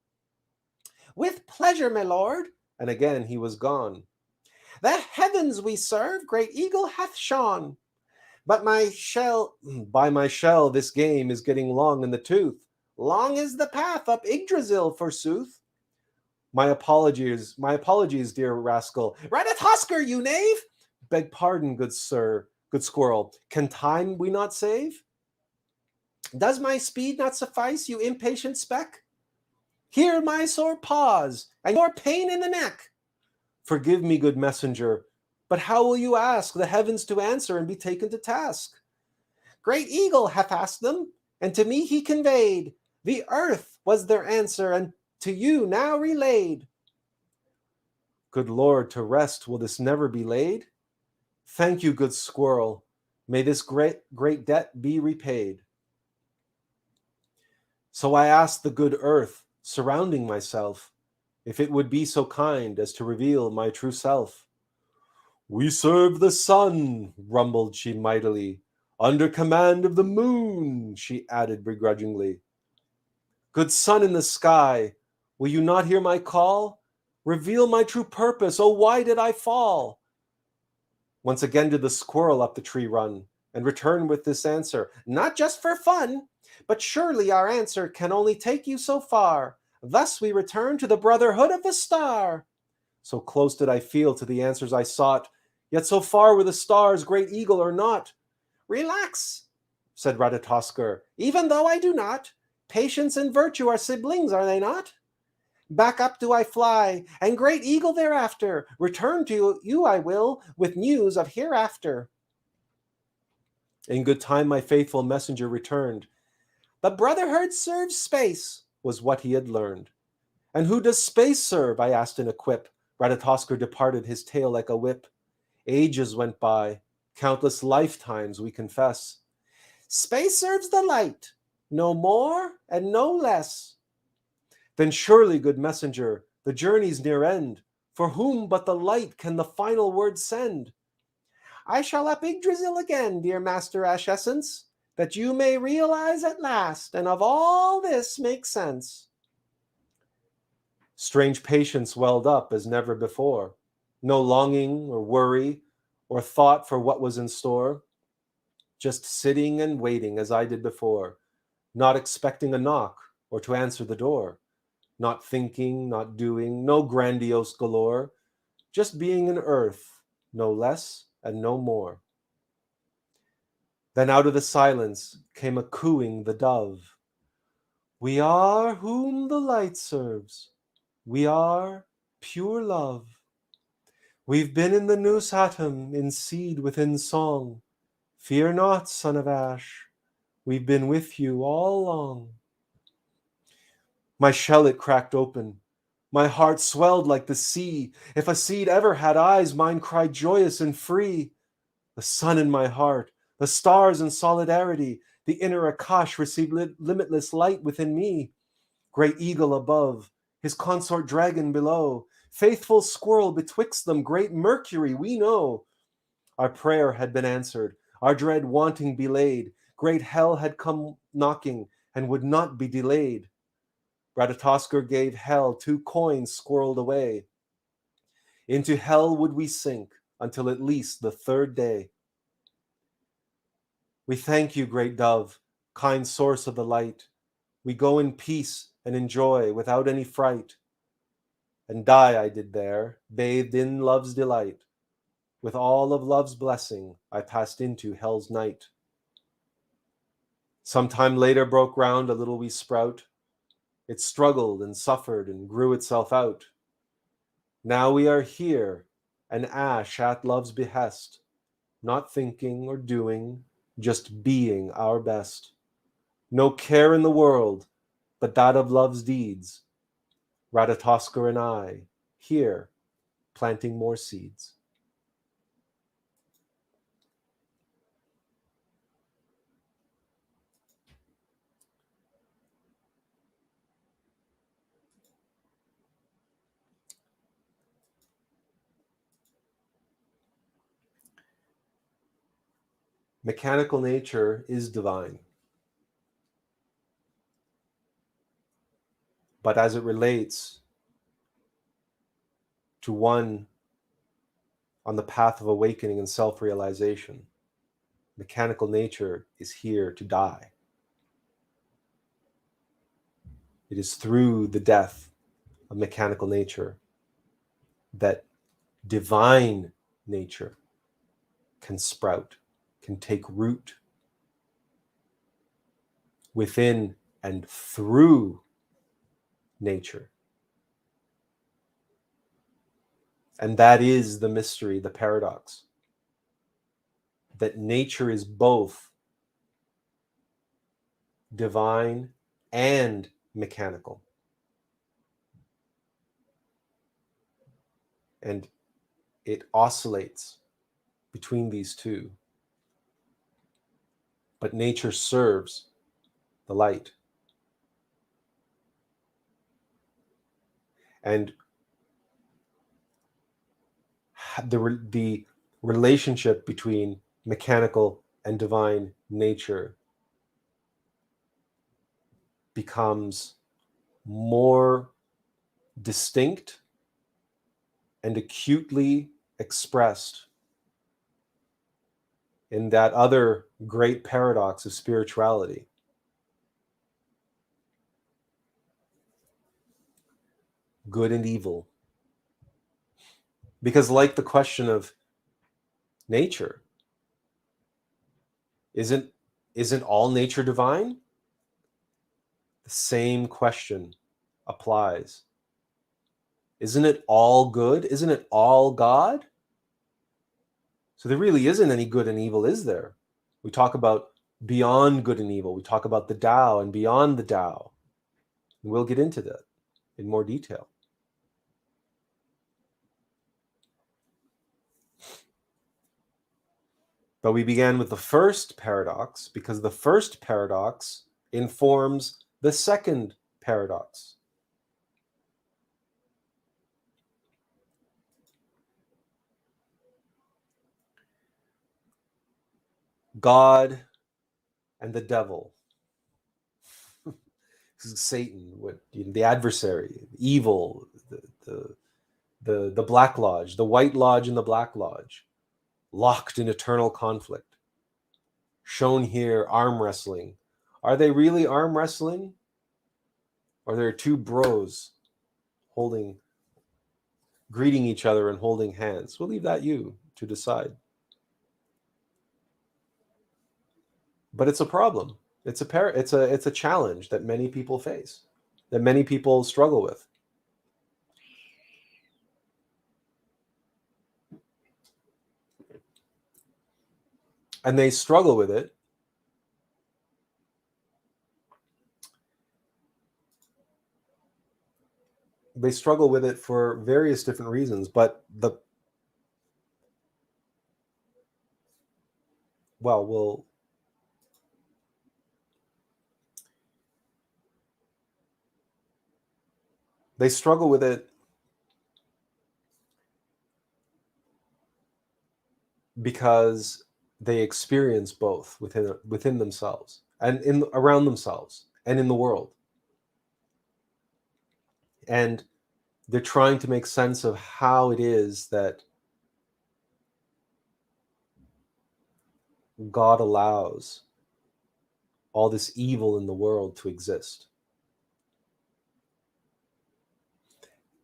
Speaker 1: With pleasure, my lord. And again he was gone. The heavens we serve, great eagle hath shone. But by my shell, this game is getting long in the tooth. Long is the path up Yggdrasil, forsooth. My apologies, dear rascal. Ratatosker, you knave! Beg pardon, good sir, good squirrel. Can time we not save? Does my speed not suffice, you impatient speck? Here my sore paws, and your pain in the neck. Forgive me, good messenger, but how will you ask the heavens to answer and be taken to task? Great eagle hath asked them, and to me he conveyed. The earth was their answer, and to you now relayed. Good Lord, to rest will this never be laid? Thank you, good squirrel. May this great debt be repaid. So I asked the good earth, surrounding myself, if it would be so kind as to reveal my true self. We serve the sun, rumbled she mightily. Under command of the moon, she added begrudgingly. Good sun in the sky, will you not hear my call? Reveal my true purpose, oh, why did I fall? Once again did the squirrel up the tree run, and return with this answer, not just for fun, but surely our answer can only take you so far. Thus we return to the brotherhood of the star. So close did I feel to the answers I sought, yet so far were the stars, great eagle or not. Relax, said Ratatosker, even though I do not. Patience and virtue are siblings, are they not? Back up do I fly, and great eagle thereafter, return to you I will, with news of hereafter. In good time my faithful messenger returned. The brotherhood serves space, was what he had learned. And who does space serve? I asked in a quip. Ratatoskr departed, his tail like a whip. Ages went by, countless lifetimes, we confess. Space serves the light, no more and no less. Then surely, good messenger, the journey's near end. For whom but the light can the final word send? I shall up Yggdrasil again, dear Master Ash Essence, that you may realize at last, and of all this make sense. Strange patience welled up as never before. No longing or worry or thought for what was in store. Just sitting and waiting as I did before, not expecting a knock or to answer the door. Not thinking, not doing, no grandiose galore. Just being in earth, no less and no more. Then out of the silence came a cooing the dove. We are whom the light serves. We are pure love. We've been in the nous atom, in seed within song. Fear not, son of Ash. We've been with you all along. My shell it cracked open. My heart swelled like the sea. If a seed ever had eyes, mine cried joyous and free. The sun in my heart, the stars in solidarity, the inner Akash received limitless light within me. Great eagle above, his consort dragon below, faithful squirrel betwixt them, great Mercury, we know. Our prayer had been answered, our dread wanting belayed. Great hell had come knocking and would not be delayed. Ratatoskr gave hell 2 coins squirreled away. Into hell would we sink until at least the 3rd day. We thank you, great dove, kind source of the light. We go in peace and enjoy without any fright. And die I did there, bathed in love's delight. With all of love's blessing, I passed into hell's night. Some time later broke round a little wee sprout. It struggled and suffered and grew itself out. Now we are here, an ash at love's behest, not thinking or doing, just being our best. No care in the world but that of love's deeds. Ratatoskr and I, here, planting more seeds. Mechanical nature is divine. But as it relates to one on the path of awakening and self-realization, mechanical nature is here to die. It is through the death of mechanical nature that divine nature can sprout, can take root within and through nature. And that is the mystery, the paradox, that nature is both divine and mechanical. And it oscillates between these two. But nature serves the light. And the relationship between mechanical and divine nature becomes more distinct and acutely expressed in that other great paradox of spirituality. Good and evil. Because like the question of nature, isn't all nature divine? The same question applies Isn't it all good? Isn't it all God? So there really isn't any good and evil, is there? We talk about beyond good and evil. We talk about the Tao and beyond the Tao. And we'll get into that in more detail. But we began with the first paradox because the first paradox informs the second paradox. God and the devil. Satan, the adversary, evil, the Black Lodge, the White Lodge and the Black Lodge, locked in eternal conflict. Shown here, arm wrestling. Are they really arm wrestling? Or there are two bros greeting each other and holding hands? We'll leave that you to decide. But it's a problem. It's a challenge that many people face, that many people struggle with. And they struggle with it for various different reasons, but they struggle with it because they experience both within themselves and around themselves and in the world. And they're trying to make sense of how it is that God allows all this evil in the world to exist.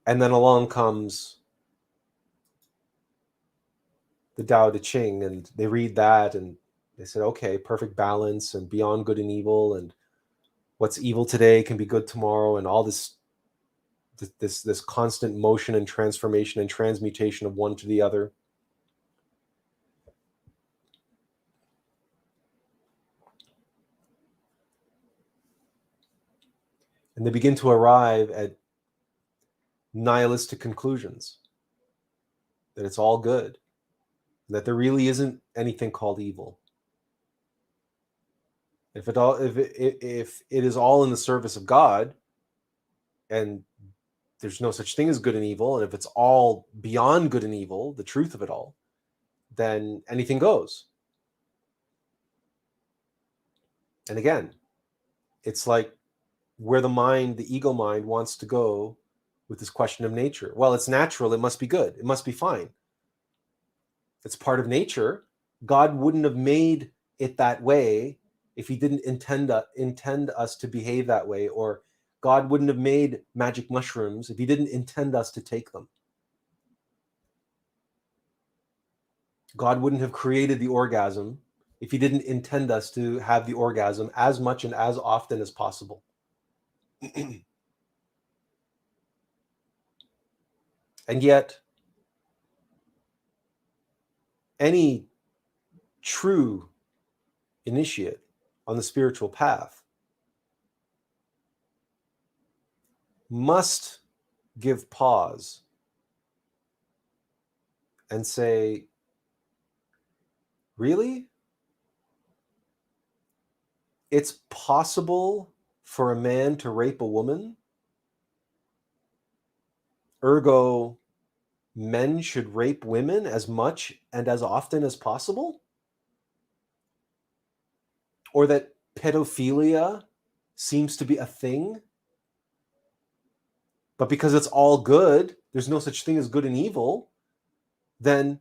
Speaker 1: And then along comes the Tao Te Ching, and they read that and they said, okay, perfect balance and beyond good and evil, and what's evil today can be good tomorrow, and all this constant motion and transformation and transmutation of one to the other. And they begin to arrive at nihilistic conclusions, that it's all good, that there really isn't anything called evil. If it is all in the service of God, and there's no such thing as good and evil, and if it's all beyond good and evil, the truth of it all, then anything goes. And again, it's like where the ego mind wants to go with this question of nature. Well, it's natural, it must be good, it must be fine. It's part of nature. God wouldn't have made it that way if he didn't intend us to behave that way, or God wouldn't have made magic mushrooms if he didn't intend us to take them. God wouldn't have created the orgasm if he didn't intend us to have the orgasm as much and as often as possible. And yet, any true initiate on the spiritual path must give pause and say, really? It's possible for a man to rape a woman? Ergo, men should rape women as much and as often as possible? Or that pedophilia seems to be a thing? But because it's all good, there's no such thing as good and evil, then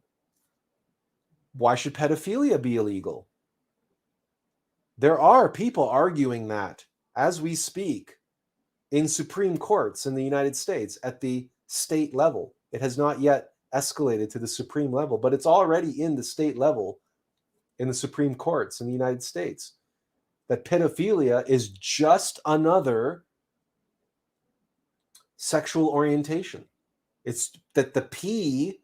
Speaker 1: why should pedophilia be illegal? There are people arguing that as we speak in Supreme Courts in the United States at the state level. It has not yet escalated to the Supreme level, but it's already in the state level in the Supreme Courts in the United States, that pedophilia is just another sexual orientation. It's that the P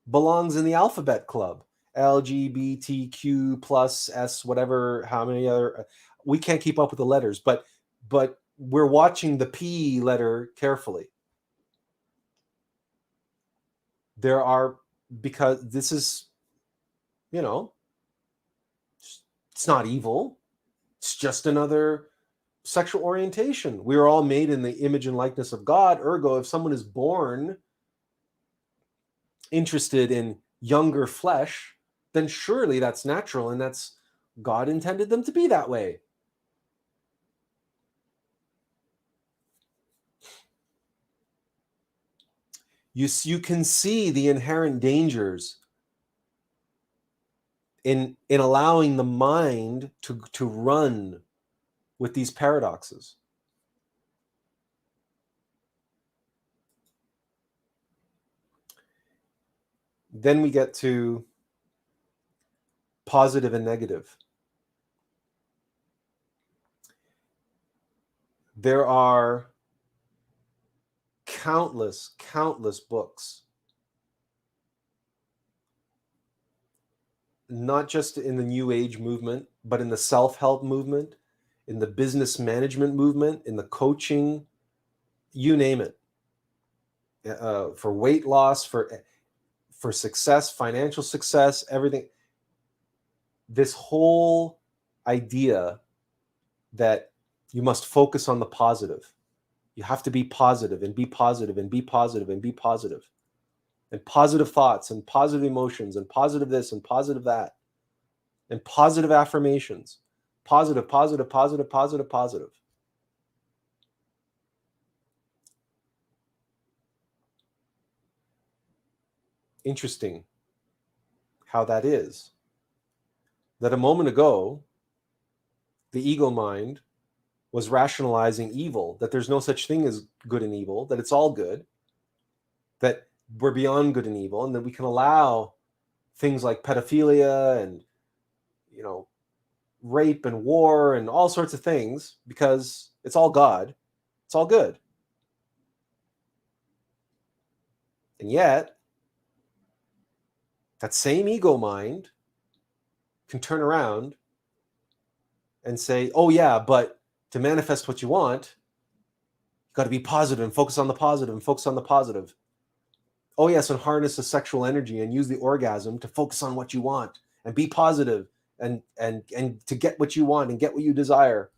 Speaker 1: belongs in the alphabet club. LGBTQ plus S, whatever, how many other, we can't keep up with the letters, but we're watching the P letter carefully. There are, because this is, you know, it's not evil. It's just another sexual orientation. We are all made in the image and likeness of God. Ergo, if someone is born interested in younger flesh, then surely that's natural, and that's God intended them to be that way. You can see the inherent dangers in allowing the mind to run with these paradoxes. Then we get to positive and negative. There are countless books, not just in the New Age movement, but in the self-help movement, in the business management movement, in the coaching, you name it, for weight loss, for success, financial success, everything. This whole idea that you must focus on the positive. You have to be positive and be positive and be positive and be positive. And positive thoughts and positive emotions and positive this and positive that. And positive affirmations. Positive, positive, positive, positive, positive. Interesting how that is. That a moment ago, the ego mind was rationalizing evil, that there's no such thing as good and evil, that it's all good, that we're beyond good and evil, and that we can allow things like pedophilia and, you know, rape and war and all sorts of things because it's all God, it's all good. And yet, that same ego mind can turn around and say, oh yeah, but to manifest what you want, you've got to be positive and focus on the positive and focus on the positive. Oh yes, and harness the sexual energy and use the orgasm to focus on what you want and be positive and to get what you want and get what you desire.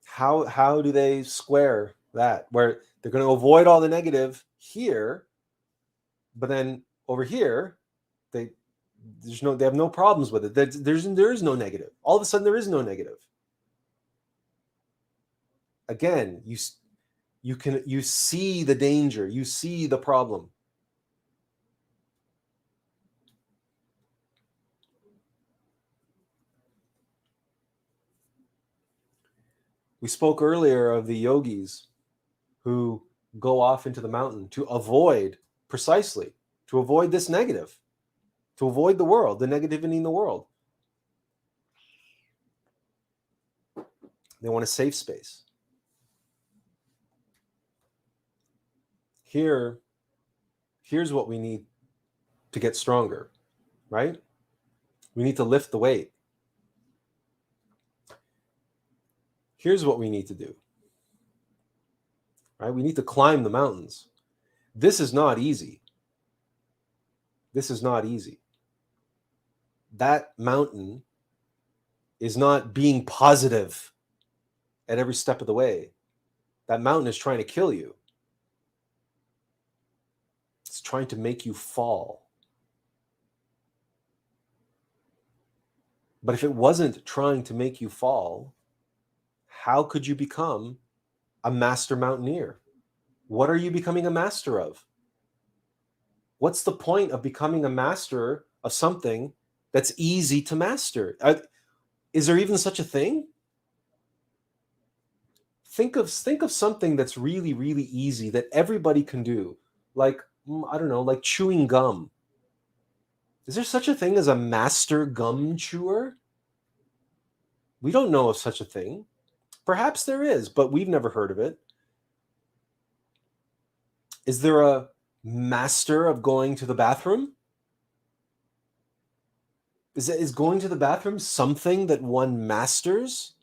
Speaker 1: How do they square that, where they're going to avoid all the negative here, but then over here they have no problems with it. There is no negative. All of a sudden there is no negative. Again, you see the danger, you see the problem. We spoke earlier of the yogis who go off into the mountain to avoid this negative, to avoid the world, the negativity in the world. They want a safe space. Here's what we need to get stronger, right? We need to lift the weight. Here's what we need to do, right? We need to climb the mountains. This is not easy. This is not easy. That mountain is not being positive at every step of the way. That mountain is trying to kill you. It's trying to make you fall. But if it wasn't trying to make you fall, how could you become a master mountaineer? What are you becoming a master of? What's the point of becoming a master of something that's easy to master? Is there even such a thing? Think of something that's really, really easy that everybody can do. Like, I don't know, like chewing gum. Is there such a thing as a master gum chewer? We don't know of such a thing. Perhaps there is, but we've never heard of it. Is there a master of going to the bathroom? Is going to the bathroom something that one masters?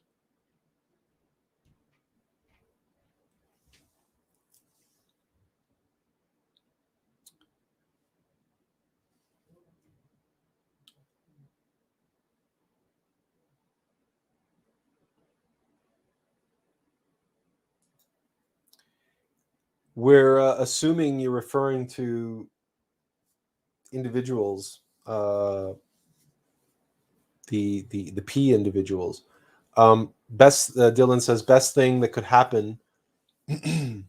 Speaker 1: We're assuming you're referring to individuals, the P individuals. Best Dylan says best thing that could happen to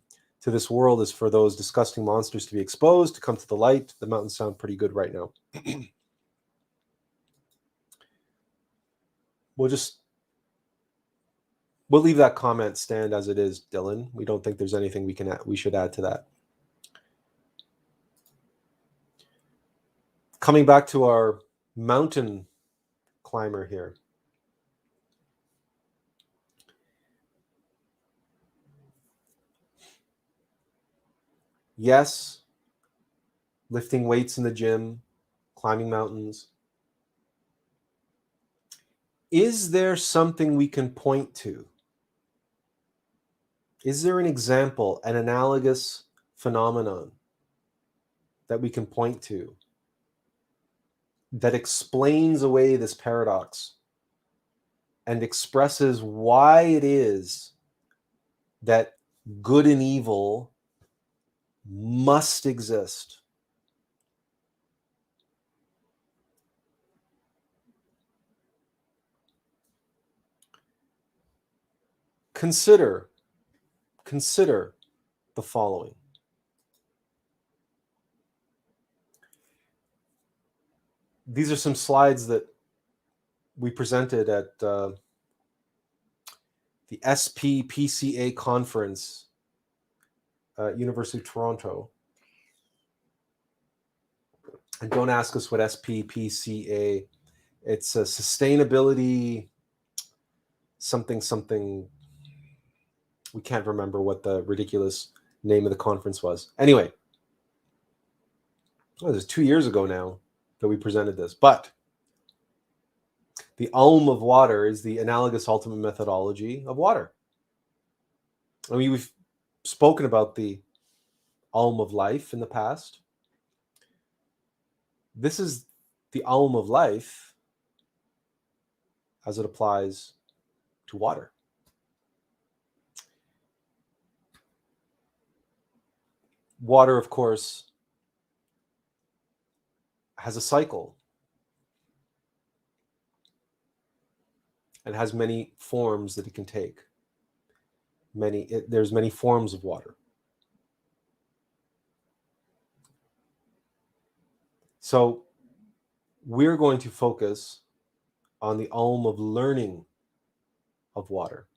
Speaker 1: this world is for those disgusting monsters to be exposed, to come to the light. The mountains sound pretty good right now. We'll leave that comment stand as it is, Dylan. We don't think there's anything we should add to that. Coming back to our mountain climber here. Yes, lifting weights in the gym, climbing mountains. Is there something we can point to? Is there an example, an analogous phenomenon that we can point to that explains away this paradox and expresses why it is that good and evil must exist? Consider the following. These are some slides that we presented at the SPPCA conference at University of Toronto. And don't ask us what SPPCA, it's a sustainability something. We can't remember what the ridiculous name of the conference was. Anyway, this is 2 years ago now that we presented this. But the alm of water is the analogous ultimate methodology of water. I mean, we've spoken about the alm of life in the past. This is the alm of life as it applies to water. Water, of course, has a cycle and has many forms that it can take. There's many forms of water. So we're going to focus on the alm of learning of water.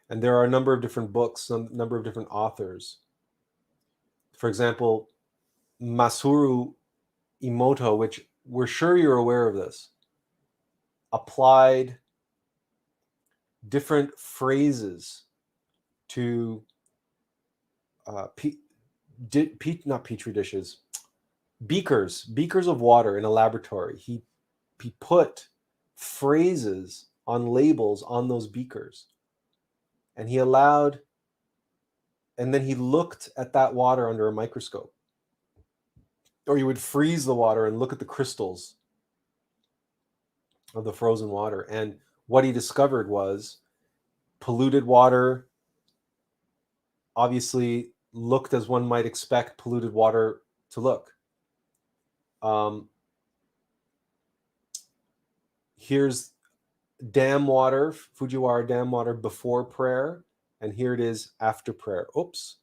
Speaker 1: And there are a number of different books, a number of different authors. For example, Masaru Emoto, which we're sure you're aware of this, applied different phrases to not petri dishes, beakers of water in a laboratory. He put phrases on labels on those beakers, and then he looked at that water under a microscope. Or you would freeze the water and look at the crystals of the frozen water. And what he discovered was polluted water obviously looked as one might expect polluted water to look. Here's dam water, Fujiwara dam water before prayer, and here it is after prayer. Oops,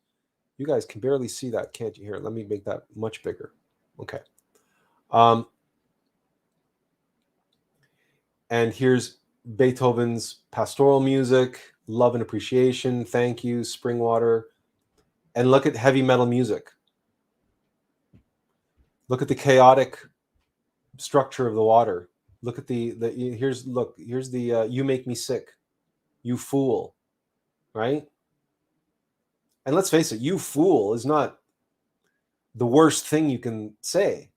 Speaker 1: you guys can barely see that, can't you? Here, let me make that much bigger. Okay. And here's Beethoven's pastoral music, love and appreciation, thank you, spring water. And look at heavy metal music. Look at the chaotic structure of the water. Look at here's the you make me sick, you fool, right? And let's face it, you fool is not the worst thing you can say.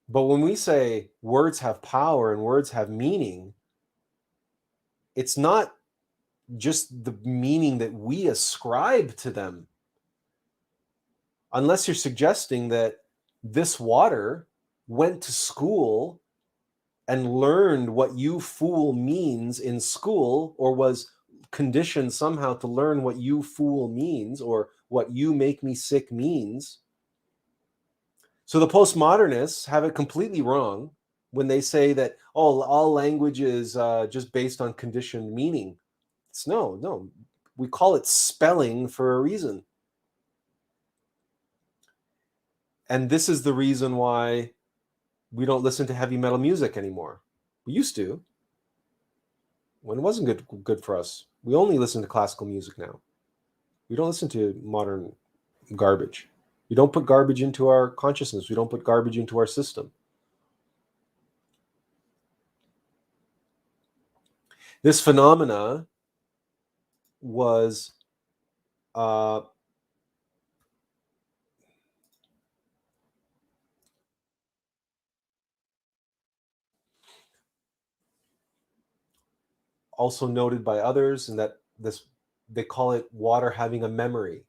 Speaker 1: But when we say words have power and words have meaning, it's not just the meaning that we ascribe to them. Unless you're suggesting that this water went to school and learned what you fool means in school, or was conditioned somehow to learn what you fool means, or what you make me sick means. So the postmodernists have it completely wrong when they say that, oh, all language is just based on conditioned meaning. It's no. We call it spelling for a reason. And this is the reason why we don't listen to heavy metal music anymore. We used to, when it wasn't good for us. We only listen to classical music now. We don't listen to modern garbage. We don't put garbage into our consciousness. We don't put garbage into our system. This phenomena was also noted by others, and that they call it water having a memory.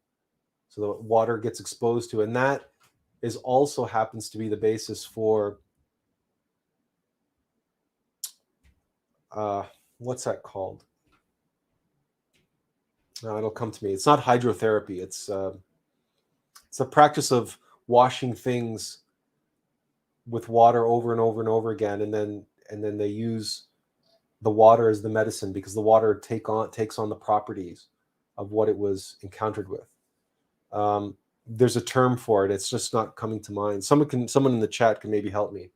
Speaker 1: So the water gets exposed to, and that is also happens to be the basis for what's that called? No, it'll come to me. It's not hydrotherapy. It's a practice of washing things with water over and over and over again, and then they use the water as the medicine, because the water takes on the properties of what it was encountered with. There's a term for it. It's just not coming to mind. Someone in the chat can maybe help me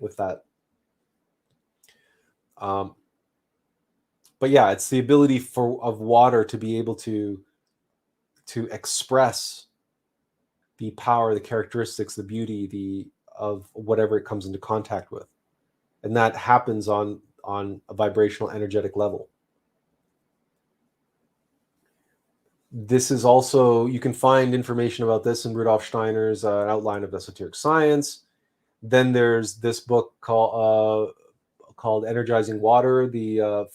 Speaker 1: with that. But yeah, it's the ability of water to be able to express the power, the characteristics, the beauty, of whatever it comes into contact with, and that happens on a vibrational, energetic level. This is also, you can find information about this in Rudolf Steiner's Outline of Esoteric Science. Then there's this book called Energizing Water, the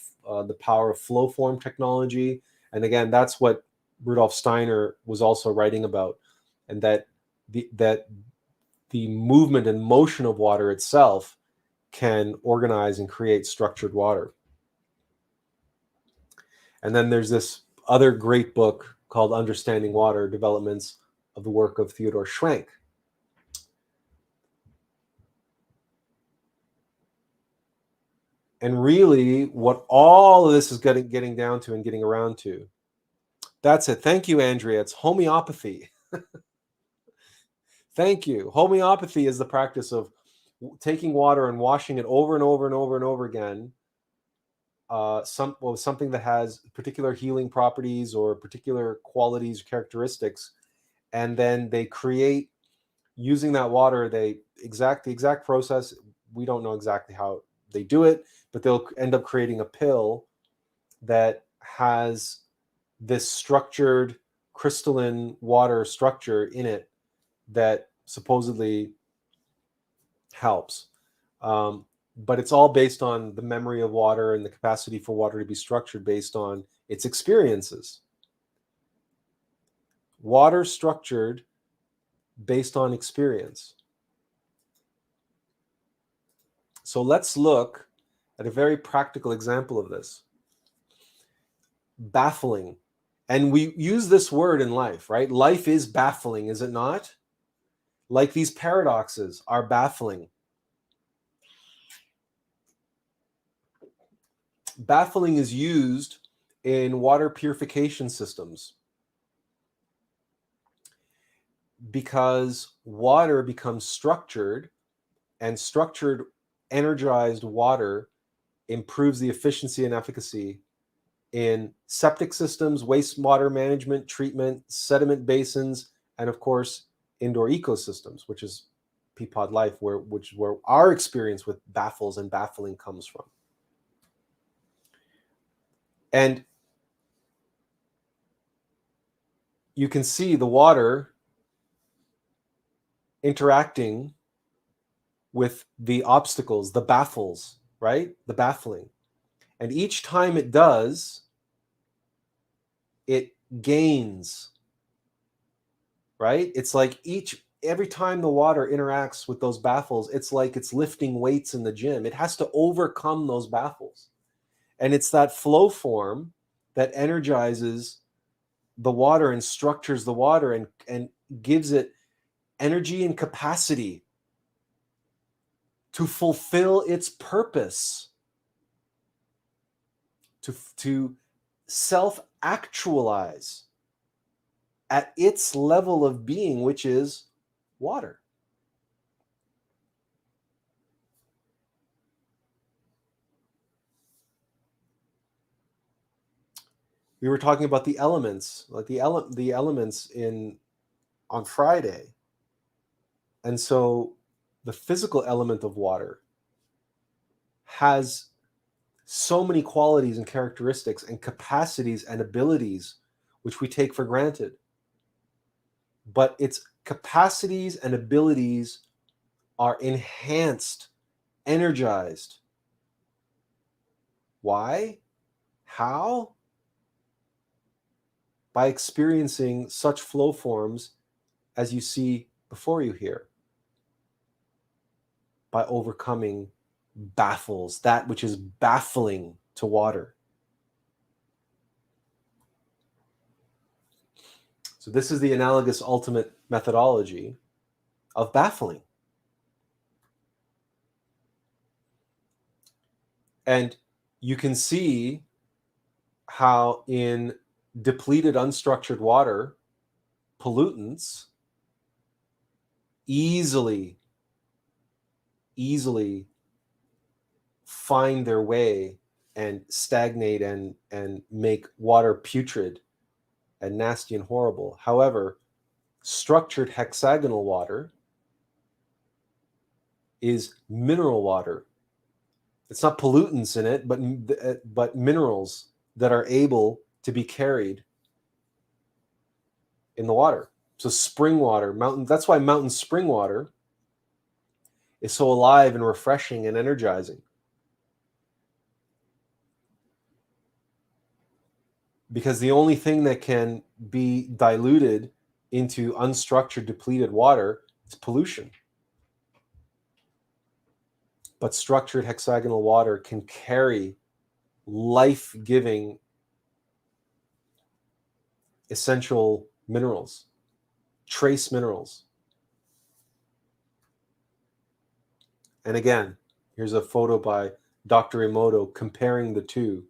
Speaker 1: power of flow form technology. And again, that's what Rudolf Steiner was also writing about, and that the movement and motion of water itself can organize and create structured water. And then there's this other great book called Understanding Water, Developments of the Work of Theodor Schwenk. And really, what all of this is getting down to and getting around to, that's it. Thank you, Andrea. It's homeopathy. Thank you. Homeopathy is the practice of taking water and washing it over and over and over and over again. Something that has particular healing properties or particular qualities or characteristics, and then they create, using that water, the exact process, we don't know exactly how they do it, but they'll end up creating a pill that has this structured crystalline water structure in it that supposedly helps. But it's all based on the memory of water and the capacity for water to be structured based on its experiences. Water structured based on experience. So let's look at a very practical example of this. Baffling. And we use this word in life, right? Life is baffling, is it not? Like these paradoxes are baffling. Baffling is used in water purification systems because water becomes structured, and structured, energized water improves the efficiency and efficacy in septic systems, wastewater management, treatment, sediment basins, and of course, indoor ecosystems, which is Peapod life, where our experience with baffles and baffling comes from. And you can see the water interacting with the obstacles, the baffles, right? The baffling. And each time it does, it gains, right? It's like every time the water interacts with those baffles, it's like it's lifting weights in the gym. It has to overcome those baffles. And it's that flow form that energizes the water and structures the water and gives it energy and capacity to fulfill its purpose, to self-actualize at its level of being, which is water. We were talking about the elements, like the elements on Friday. And so the physical element of water has so many qualities and characteristics and capacities and abilities which we take for granted. But its capacities and abilities are enhanced, energized. Why? How? By experiencing such flow forms as you see before you here. By overcoming baffles, that which is baffling to water. So this is the analogous ultimate methodology of baffling. And you can see how in depleted, unstructured water, pollutants easily find their way and stagnate and make water putrid and nasty and horrible. However, structured hexagonal water is mineral water. It's not pollutants in it, but minerals that are able to be carried in the water. So spring water, that's why mountain spring water is so alive and refreshing and energizing. Because the only thing that can be diluted into unstructured, depleted water is pollution. But structured hexagonal water can carry life-giving essential minerals, trace minerals. And again, here's a photo by Dr. Emoto comparing the two.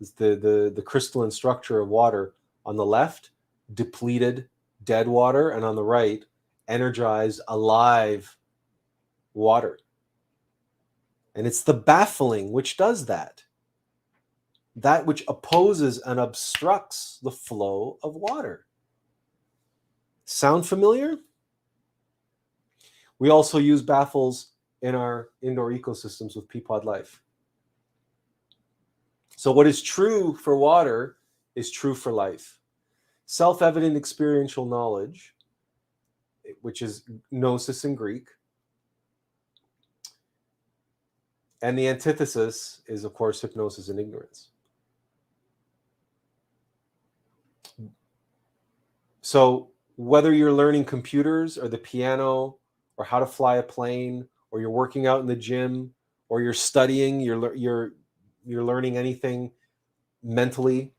Speaker 1: The crystalline structure of water on the left, depleted, dead water, and on the right, energized, alive water. And it's the baffling which does that. That which opposes and obstructs the flow of water. Sound familiar? We also use baffles in our indoor ecosystems with Peapod life. So what is true for water is true for life. Self-evident experiential knowledge, which is gnosis in Greek, and the antithesis is, of course, hypnosis and ignorance. So whether you're learning computers or the piano or how to fly a plane, or you're working out in the gym, or you're studying, you're learning anything mentally,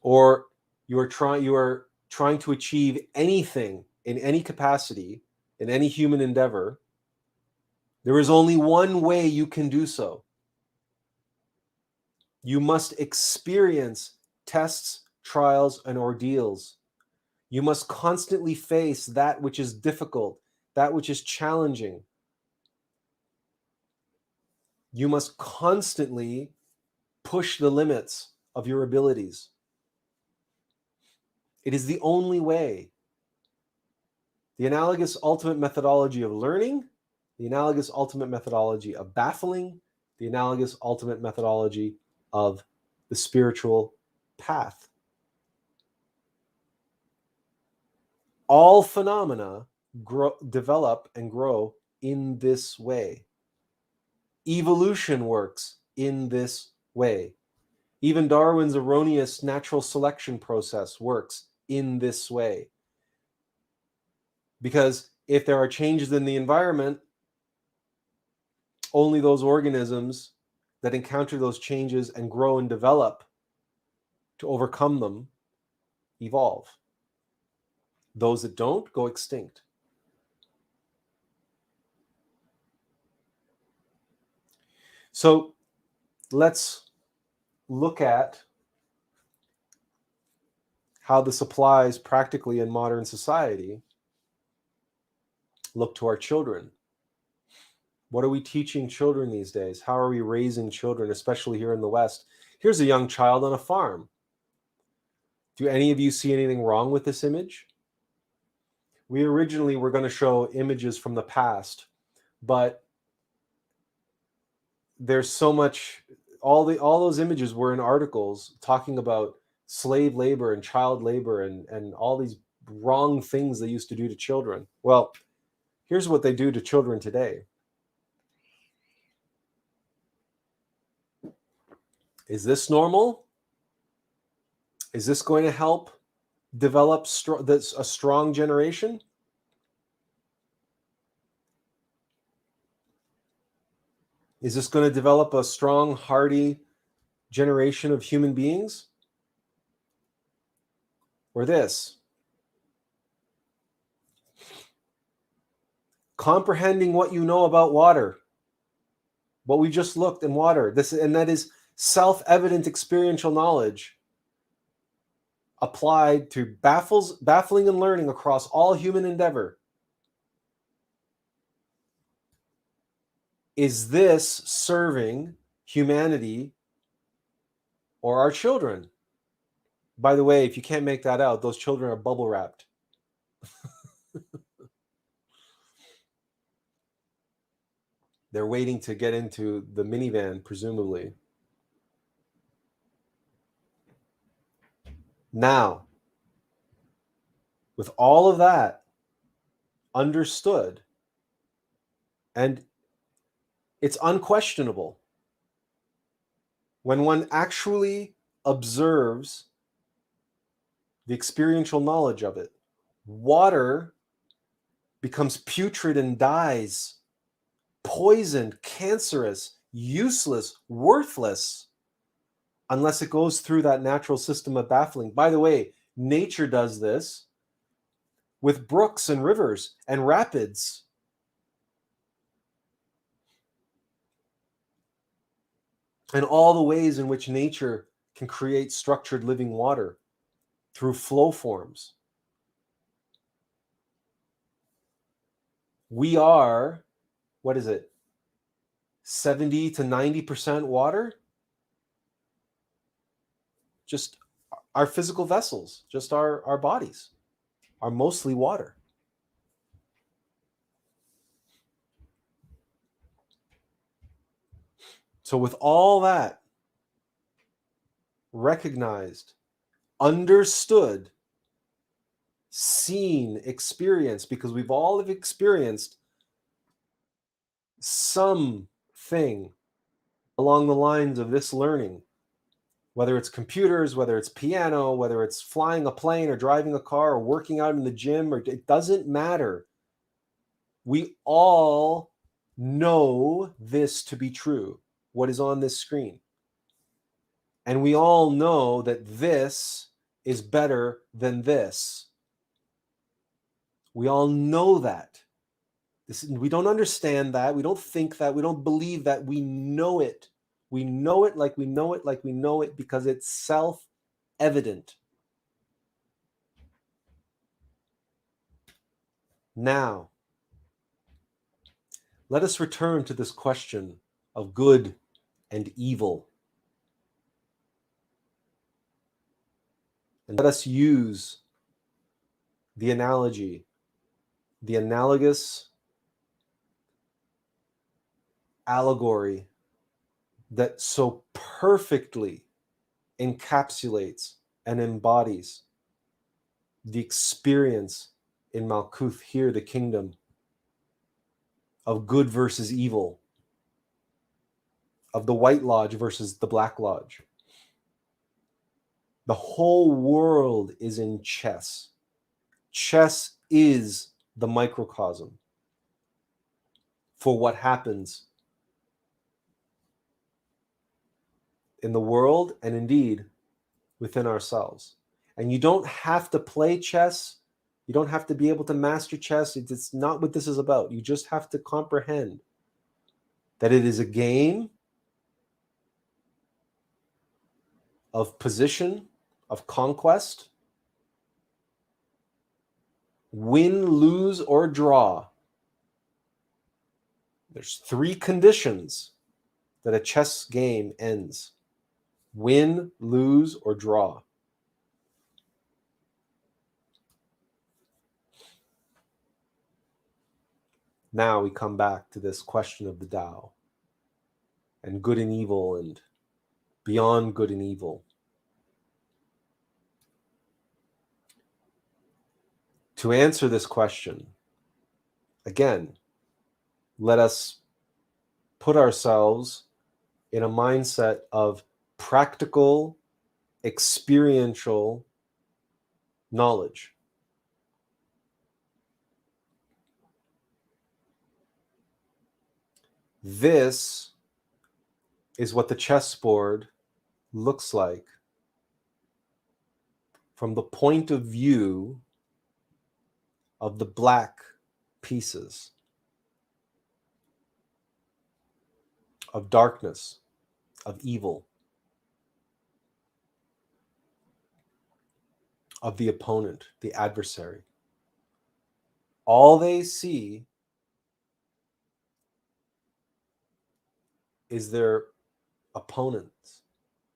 Speaker 1: or you are trying to achieve anything in any capacity, in any human endeavor, there is only one way you can do so. You must experience tests, trials, and ordeals. You must constantly face that which is difficult, that which is challenging. You must constantly push the limits of your abilities. It is the only way. the analogous ultimate methodology of learning, the analogous ultimate methodology of baffling, the analogous ultimate methodology of the spiritual path. All phenomena develop and grow in this way. Evolution works in this way. Even Darwin's erroneous natural selection process works in this way. Because if there are changes in the environment, only those organisms that encounter those changes and grow and develop to overcome them evolve. Those that don't go extinct. So let's look at how this applies practically in modern society. Look to our children. What are we teaching children these days? How are we raising children, especially here in the West? Here's a young child on a farm. Do any of you see anything wrong with this image? We originally were going to show images from the past, but there's so much, all those images were in articles talking about slave labor and child labor and all these wrong things they used to do to children. Well, here's what they do to children today. Is this normal? Is this going to help develop a strong generation? Is this going to develop a strong, hardy generation of human beings? Or this? Comprehending what you know about water. What we just looked in water. And that is self-evident experiential knowledge applied to baffling and learning across all human endeavor. Is this serving humanity or our children? By the way, if you can't make that out, those children are bubble wrapped. They're waiting to get into the minivan, presumably. Now, with all of that understood, and it's unquestionable, when one actually observes the experiential knowledge of it, water becomes putrid and dies, poisoned, cancerous, useless, worthless, unless it goes through that natural system of baffling. By the way, nature does this with brooks and rivers and rapids. And all the ways in which nature can create structured living water through flow forms. We are, what is it, 70 to 90% water? Just our physical vessels, just our bodies are mostly water. So with all that recognized, understood, seen, experienced, because we've all experienced something along the lines of this learning, whether it's computers, whether it's piano, whether it's flying a plane or driving a car or working out in the gym, or it doesn't matter. We all know this to be true, what is on this screen. And we all know that this is better than this. We all know that. We don't understand that. We don't think that. We don't believe that. We know it. We know it like we know it like we know it because it's self-evident. Now, let us return to this question of good and evil. And let us use the analogy the analogous allegory that so perfectly encapsulates and embodies the experience in Malkuth, here the kingdom of good versus evil, of the White Lodge versus the Black Lodge. The whole world is in chess. Chess is the microcosm for what happens in the world and indeed within ourselves. And you don't have to play chess. You don't have to be able to master chess. It's not what this is about. You just have to comprehend that it is a game of position, of conquest, win, lose, or draw. There's 3 conditions that a chess game ends: win, lose, or draw. Now we come back to this question of the Tao and good and evil and beyond good and evil. To answer this question, again, let us put ourselves in a mindset of practical, experiential knowledge. This is what the chessboard looks like from the point of view of the black pieces of darkness, of evil, of the opponent, the adversary. All they see is their opponent's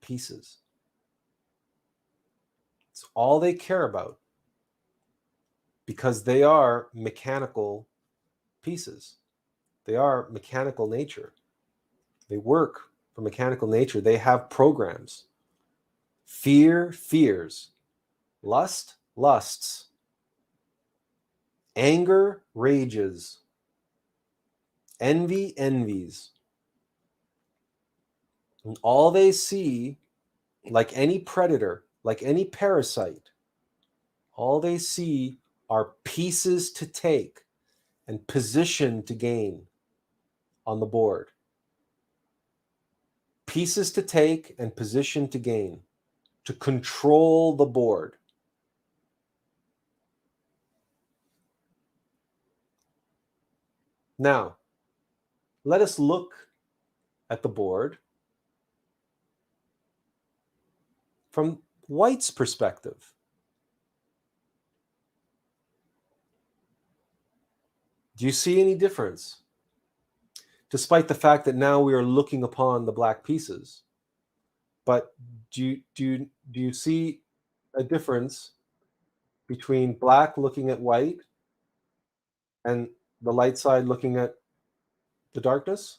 Speaker 1: pieces. It's all they care about, because they are mechanical pieces. They are mechanical nature. They work for mechanical nature. They have programs. Fear, fears. Lust, lusts. Anger, rages. Envy, envies. And all they see, like any predator, like any parasite, all they see are pieces to take and position to gain on the board. Pieces to take and position to gain, to control the board. Now, let us look at the board from White's perspective. Do you see any difference? Despite the fact that now we are looking upon the black pieces. But do you see a difference between black looking at white and the light side looking at the darkness?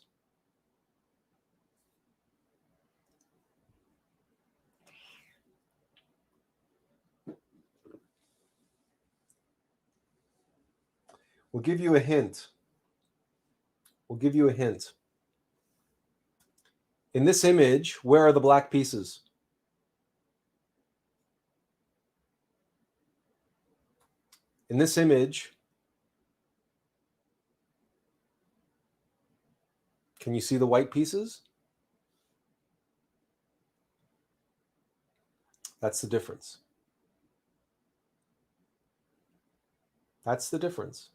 Speaker 1: We'll give you a hint. We'll give you a hint. In this image, where are the black pieces? In this image, can you see the white pieces? That's the difference. That's the difference.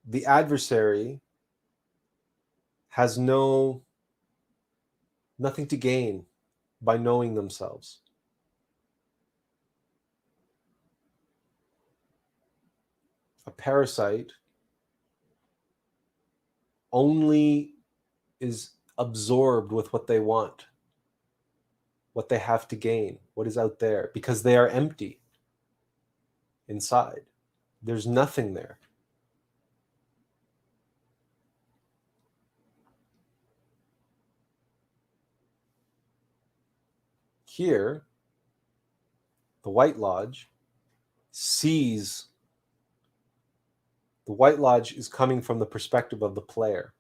Speaker 1: The adversary has nothing to gain by knowing themselves. A parasite only is absorbed with what they want. what they have to gain, what is out there, because they are empty inside. There's nothing there. Here, the White Lodge sees, the White Lodge is coming from the perspective of the player.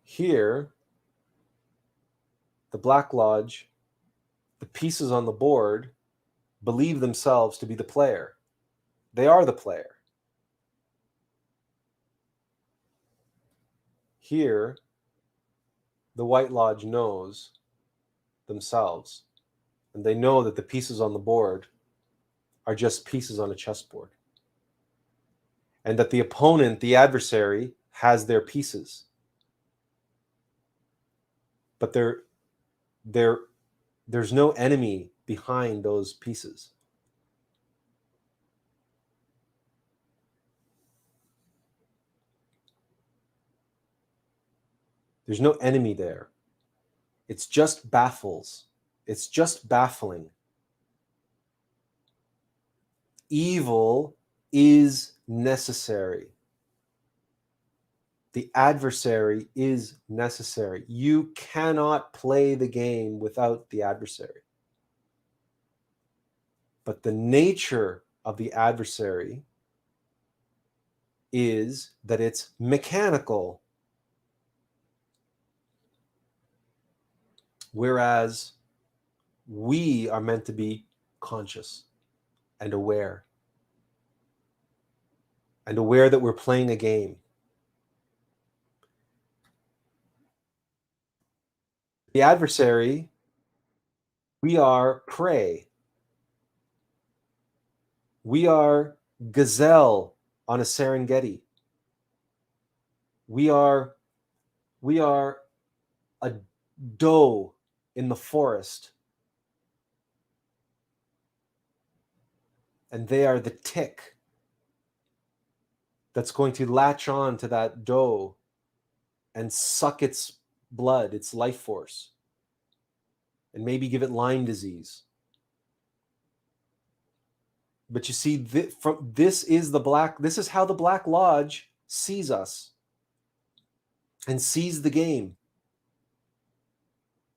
Speaker 1: Here, the Black Lodge, the pieces on the board, believe themselves to be the player. They are the player. Here, the White Lodge knows themselves, and they know that the pieces on the board are just pieces on a chessboard, and that the opponent, the adversary, has their pieces, but there's no enemy behind those pieces. There's no enemy there. It's just baffles. It's just baffling. Evil is necessary. The adversary is necessary. You cannot play the game without the adversary. But the nature of the adversary is that it's mechanical. Whereas we are meant to be conscious and aware that we're playing a game. The adversary, we are prey. We are gazelle on a Serengeti. We are a doe in the forest. And they are the tick that's going to latch on to that doe and suck its blood, its life force, and maybe give it Lyme disease. But you see, this is how the Black Lodge sees us and sees the game.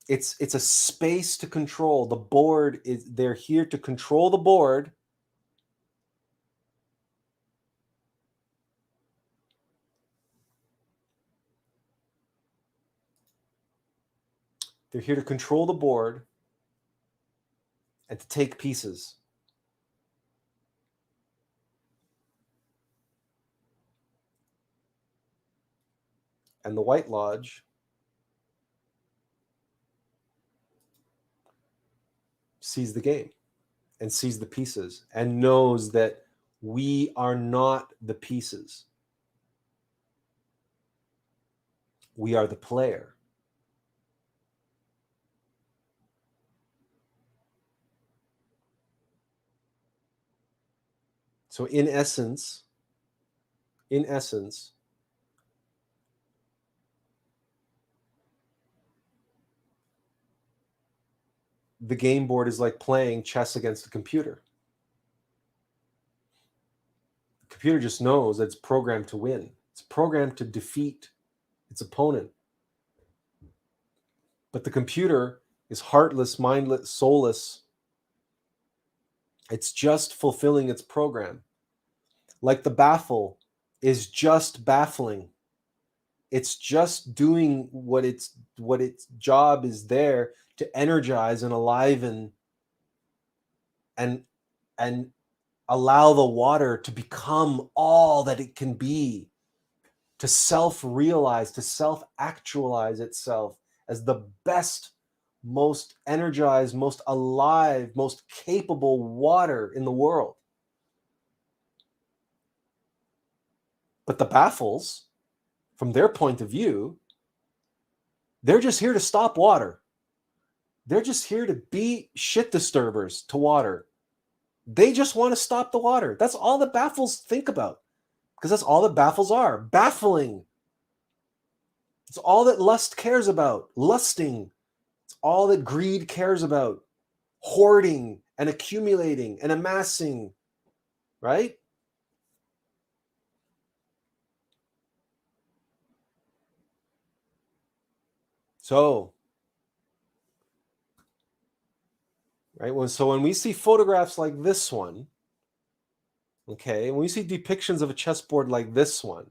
Speaker 1: It's a space to control. The board they're here to control the board. They're here to control the board and to take pieces. And the White Lodge sees the game and sees the pieces and knows that we are not the pieces. We are the player. So in essence, the game board is like playing chess against the computer. The computer just knows that it's programmed to win. It's programmed to defeat its opponent. But the computer is heartless, mindless, soulless. It's just fulfilling its program. Like the baffle is just baffling. It's just doing what its job is there to energize and enliven and allow the water to become all that it can be, to self-realize, to self-actualize itself as the best, most energized, most alive, most capable water in the world. But the baffles, from their point of view, they're just here to stop water. They're just here to be shit disturbers to water. They just want to stop the water. That's all the baffles think about, because that's all that baffles are, baffling. It's all that lust cares about. Lusting. It's all that greed cares about. Hoarding and accumulating and amassing, right? So, right? So when we see photographs like this one, okay, when we see depictions of a chessboard like this one,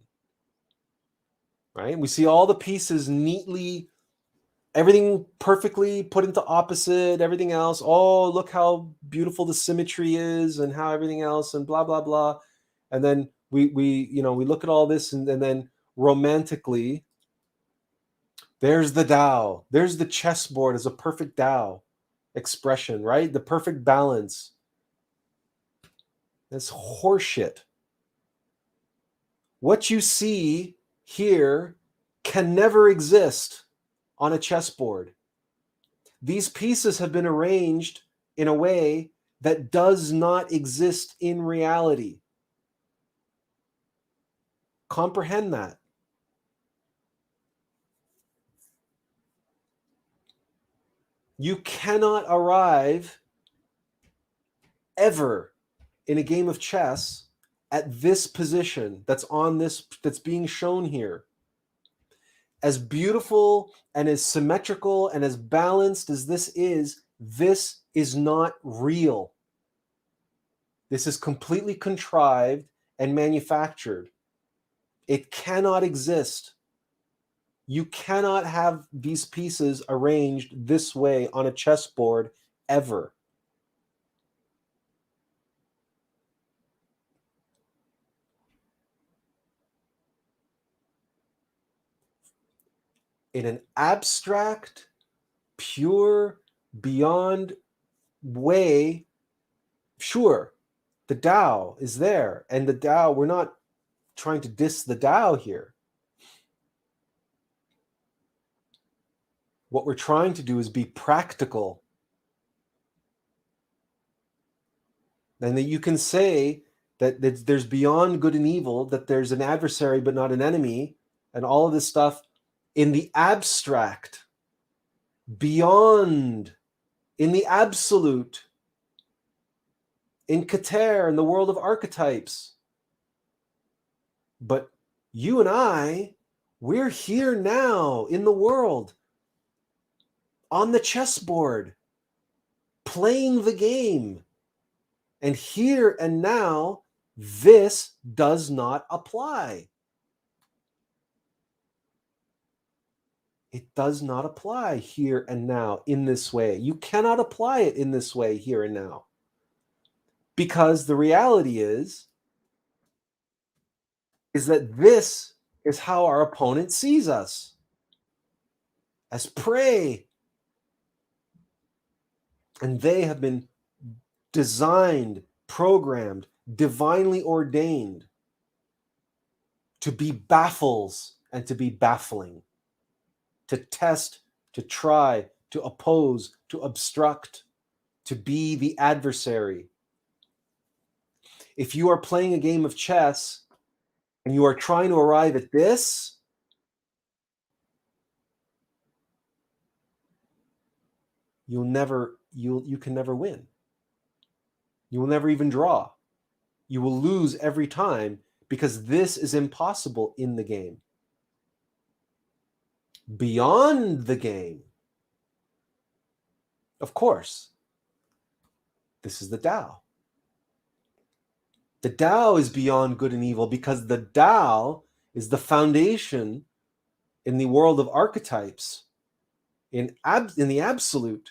Speaker 1: right? We see all the pieces neatly, everything perfectly put into opposite, everything else. Oh, look how beautiful the symmetry is and how everything else and blah, blah, blah. And then we look at all this and then romantically, there's the Tao. There's the chessboard as a perfect Tao expression, right? The perfect balance. That's horseshit. What you see here can never exist on a chessboard. These pieces have been arranged in a way that does not exist in reality. Comprehend that. You cannot arrive ever in a game of chess at this position that's being shown here. As beautiful and as symmetrical and as balanced as this is not real. This is completely contrived and manufactured. It cannot exist. You cannot have these pieces arranged this way on a chessboard ever. In an abstract, pure, beyond way, sure, the Tao is there. And the Tao, we're not trying to diss the Tao here. What we're trying to do is be practical. And that you can say that there's beyond good and evil, that there's an adversary but not an enemy, and all of this stuff in the abstract, beyond, in the absolute, in Kater, in the world of archetypes. But you and I, we're here now in the world, on the chessboard, playing the game. And here and now, this does not apply. It does not apply here and now in this way. You cannot apply it in this way here and now. Because the reality is that this is how our opponent sees us, as prey. And they have been designed, programmed, divinely ordained to be baffles and to be baffling, to test, to try, to oppose, to obstruct, to be the adversary. If you are playing a game of chess and you are trying to arrive at this, you can never win. You will never even draw. You will lose every time because this is impossible in the game. Beyond the game, of course, this is the Tao. The Tao is beyond good and evil because the Tao is the foundation in the world of archetypes, in the absolute.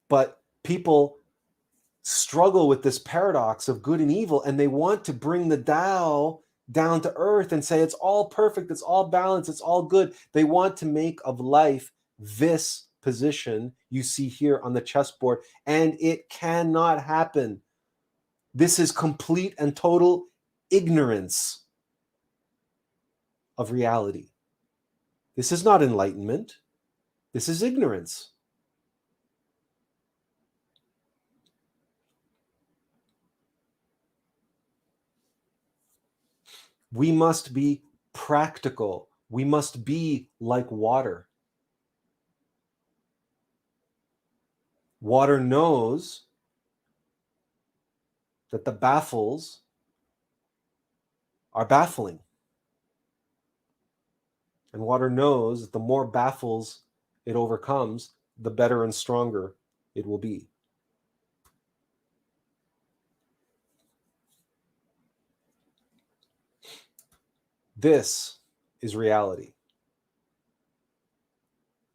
Speaker 1: But people struggle with this paradox of good and evil, and they want to bring the Tao down to earth and say it's all perfect, it's all balanced, it's all good. They want to make of life this position you see here on the chessboard, and it cannot happen. This is complete and total ignorance of reality. This is not enlightenment. This is ignorance. We must be practical. We must be like water. Water knows that the baffles are baffling. And water knows that the more baffles it overcomes, the better and stronger it will be. This is reality.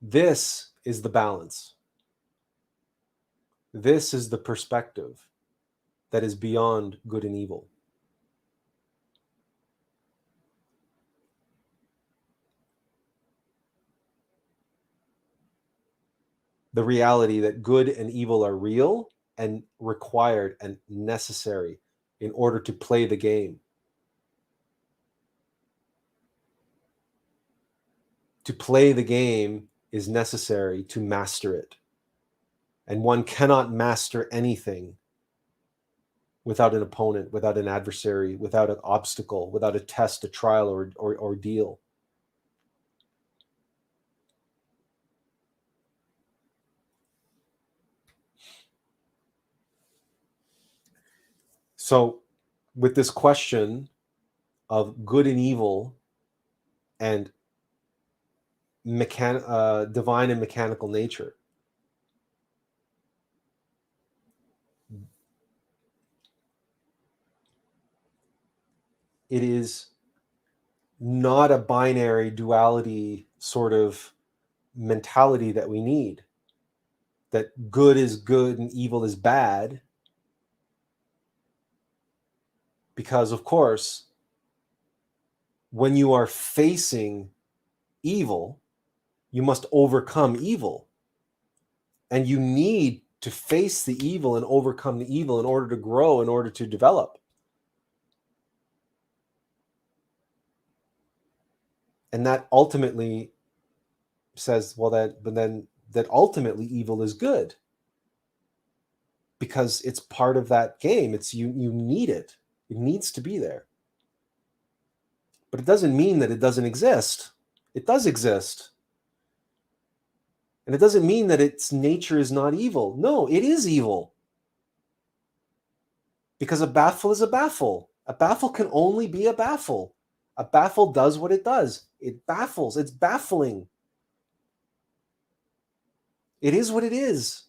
Speaker 1: This is the balance. This is the perspective that is beyond good and evil. The reality that good and evil are real and required and necessary in order to play the game. To play the game is necessary to master it. And one cannot master anything without an opponent, without an adversary, without an obstacle, without a test, a trial, or ordeal. So, with this question of good and evil and divine and mechanical nature, it is not a binary duality sort of mentality that we need, that good is good and evil is bad, because of course when you are facing evil, you must overcome evil, and you need to face the evil and overcome the evil in order to grow, in order to develop. And that ultimately says, well, that ultimately evil is good, because it's part of that game. It's you need it. It needs to be there. But it doesn't mean that it doesn't exist. It does exist. And it doesn't mean that its nature is not evil. No, it is evil. Because a baffle is a baffle. A baffle can only be a baffle. A baffle does what it does. It baffles. It's baffling. It is what it is.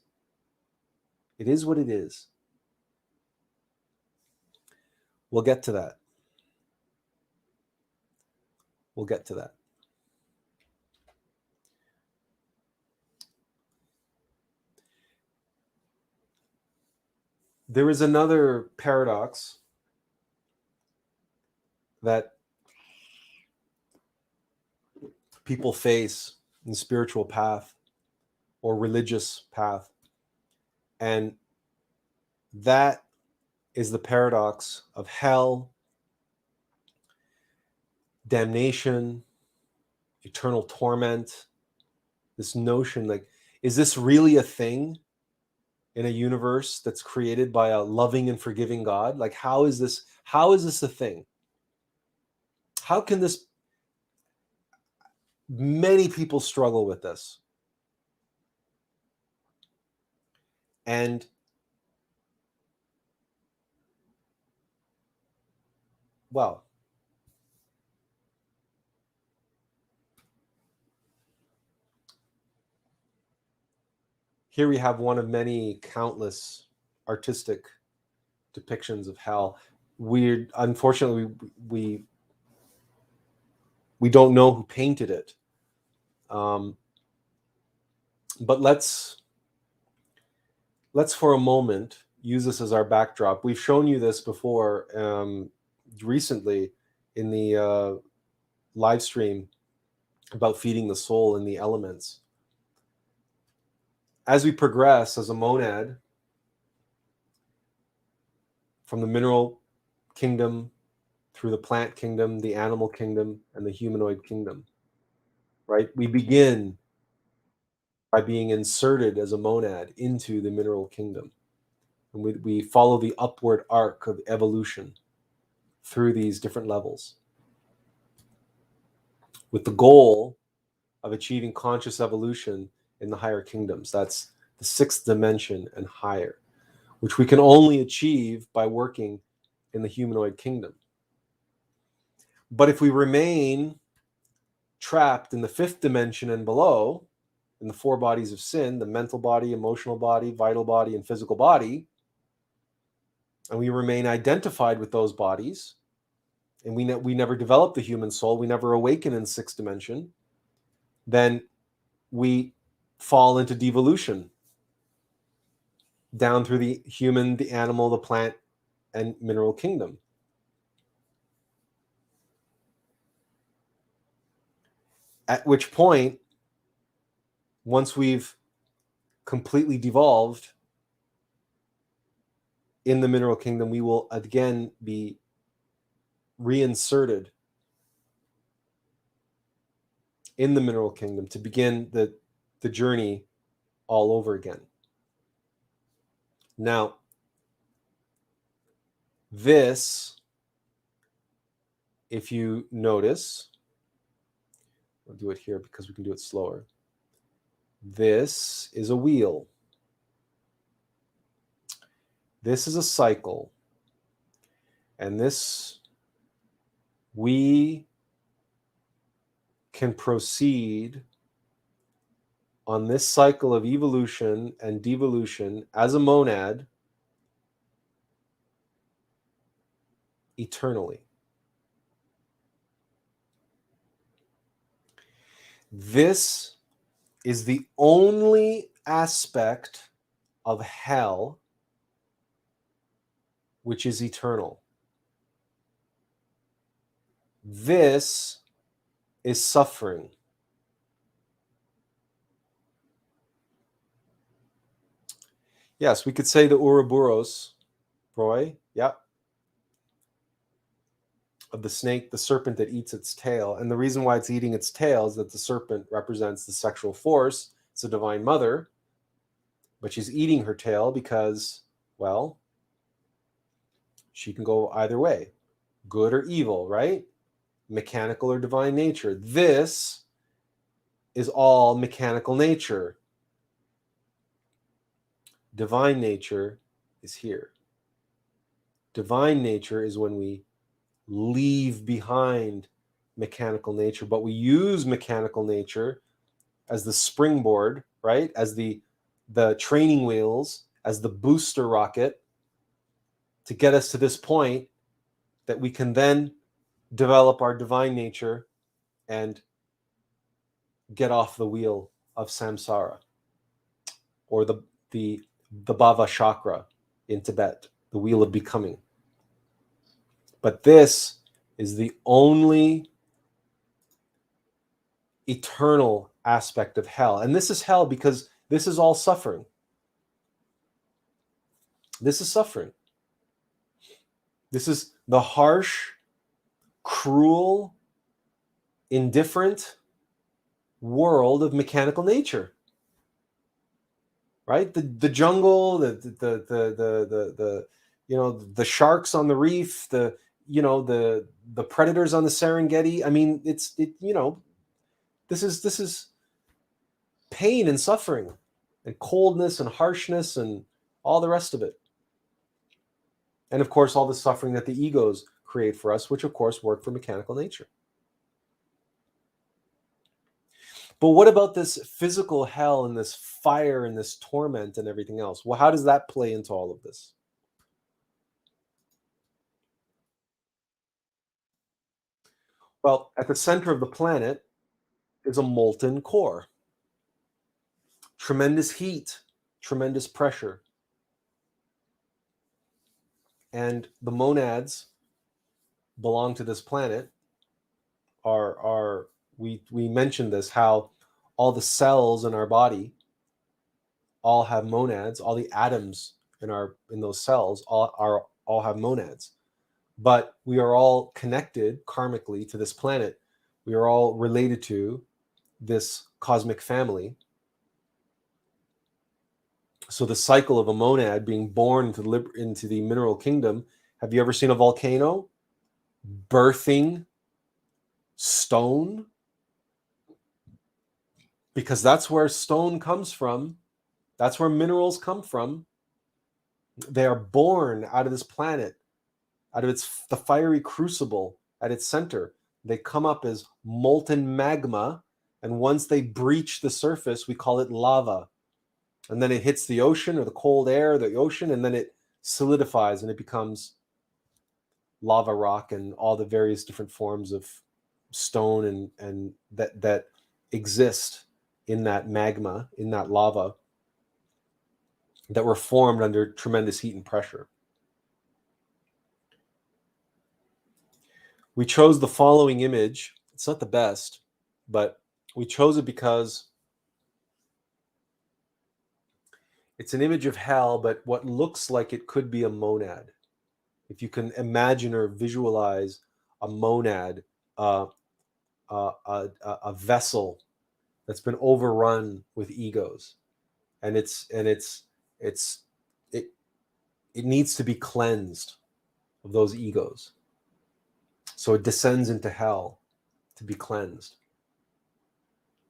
Speaker 1: It is what it is. We'll get to that. We'll get to that. There is another paradox that people face in the spiritual path or religious path, and that is the paradox of hell, damnation, eternal torment. This notion, like, is this really a thing in a universe that's created by a loving and forgiving God? Like, how is this a thing? How can this? Many people struggle with this. And well, here we have one of many countless artistic depictions of hell. Unfortunately, we don't know who painted it. But let's for a moment use this as our backdrop. We've shown you this before recently in the live stream about feeding the soul in the elements. As we progress as a monad from the mineral kingdom through the plant kingdom, the animal kingdom, and the humanoid kingdom, right? We begin by being inserted as a monad into the mineral kingdom. And we follow the upward arc of evolution through these different levels. with the goal of achieving conscious evolution in the higher kingdoms. That's the 6th dimension and higher, which we can only achieve by working in the humanoid kingdom. But if we remain trapped in the 5th dimension and below, in the 4 bodies of sin, the mental body, emotional body, vital body, and physical body, and we remain identified with those bodies, and we never develop the human soul, we never awaken in 6th dimension, then we fall into devolution down through the human, the animal, the plant, and mineral kingdom. At which point, once we've completely devolved in the mineral kingdom, we will again be reinserted in the mineral kingdom to begin the journey all over again. Now, this, if you notice, I'll do it here because we can do it slower. This is a wheel. This is a cycle. And this, we can proceed on this cycle of evolution and devolution as a monad eternally. This is the only aspect of hell which is eternal. This is suffering. Yes, we could say the Ouroboros, Roy, yeah, of the snake, the serpent that eats its tail. And the reason why it's eating its tail is that the serpent represents the sexual force. It's a divine mother, but she's eating her tail because, well, she can go either way, good or evil, right? Mechanical or divine nature. This is all mechanical nature. Divine nature is here. Divine nature is when we leave behind mechanical nature, but we use mechanical nature as the springboard, right? As the training wheels, as the booster rocket to get us to this point that we can then develop our divine nature and get off the wheel of samsara, or the bhava chakra in Tibet, the wheel of becoming. But this is the only eternal aspect of hell. And this is hell because this is all suffering. This is suffering. This is the harsh, cruel, indifferent world of mechanical nature. Right? The jungle, the the sharks on the reef, the predators on the Serengeti. I mean, this is pain and suffering and coldness and harshness and all the rest of it. And of course, all the suffering that the egos create for us, which of course work for mechanical nature. But what about this physical hell and this fire and this torment and everything else? Well, how does that play into all of this? Well, at the center of the planet is a molten core. Tremendous heat, tremendous pressure. And the monads belong to this planet. We mentioned this, how all the cells in our body all have monads, all the atoms in those cells all have monads. But we are all connected karmically to this planet. We are all related to this cosmic family. So the cycle of a monad being born into the mineral kingdom. Have you ever seen a volcano birthing stone? because that's where stone comes from. That's where minerals come from. They are born out of this planet, out of the fiery crucible at its center. They come up as molten magma, and once they breach the surface, we call it lava. And then it hits the ocean, or the cold air of the ocean, and then it solidifies and it becomes lava rock and all the various different forms of stone and that exist in that magma, in that lava, that were formed under tremendous heat and pressure. We chose the following image. It's not the best, but we chose it because it's an image of hell, but what looks like it could be a monad. If you can imagine or visualize a monad, a vessel that's been overrun with egos, and it needs to be cleansed of those egos. So it descends into hell to be cleansed.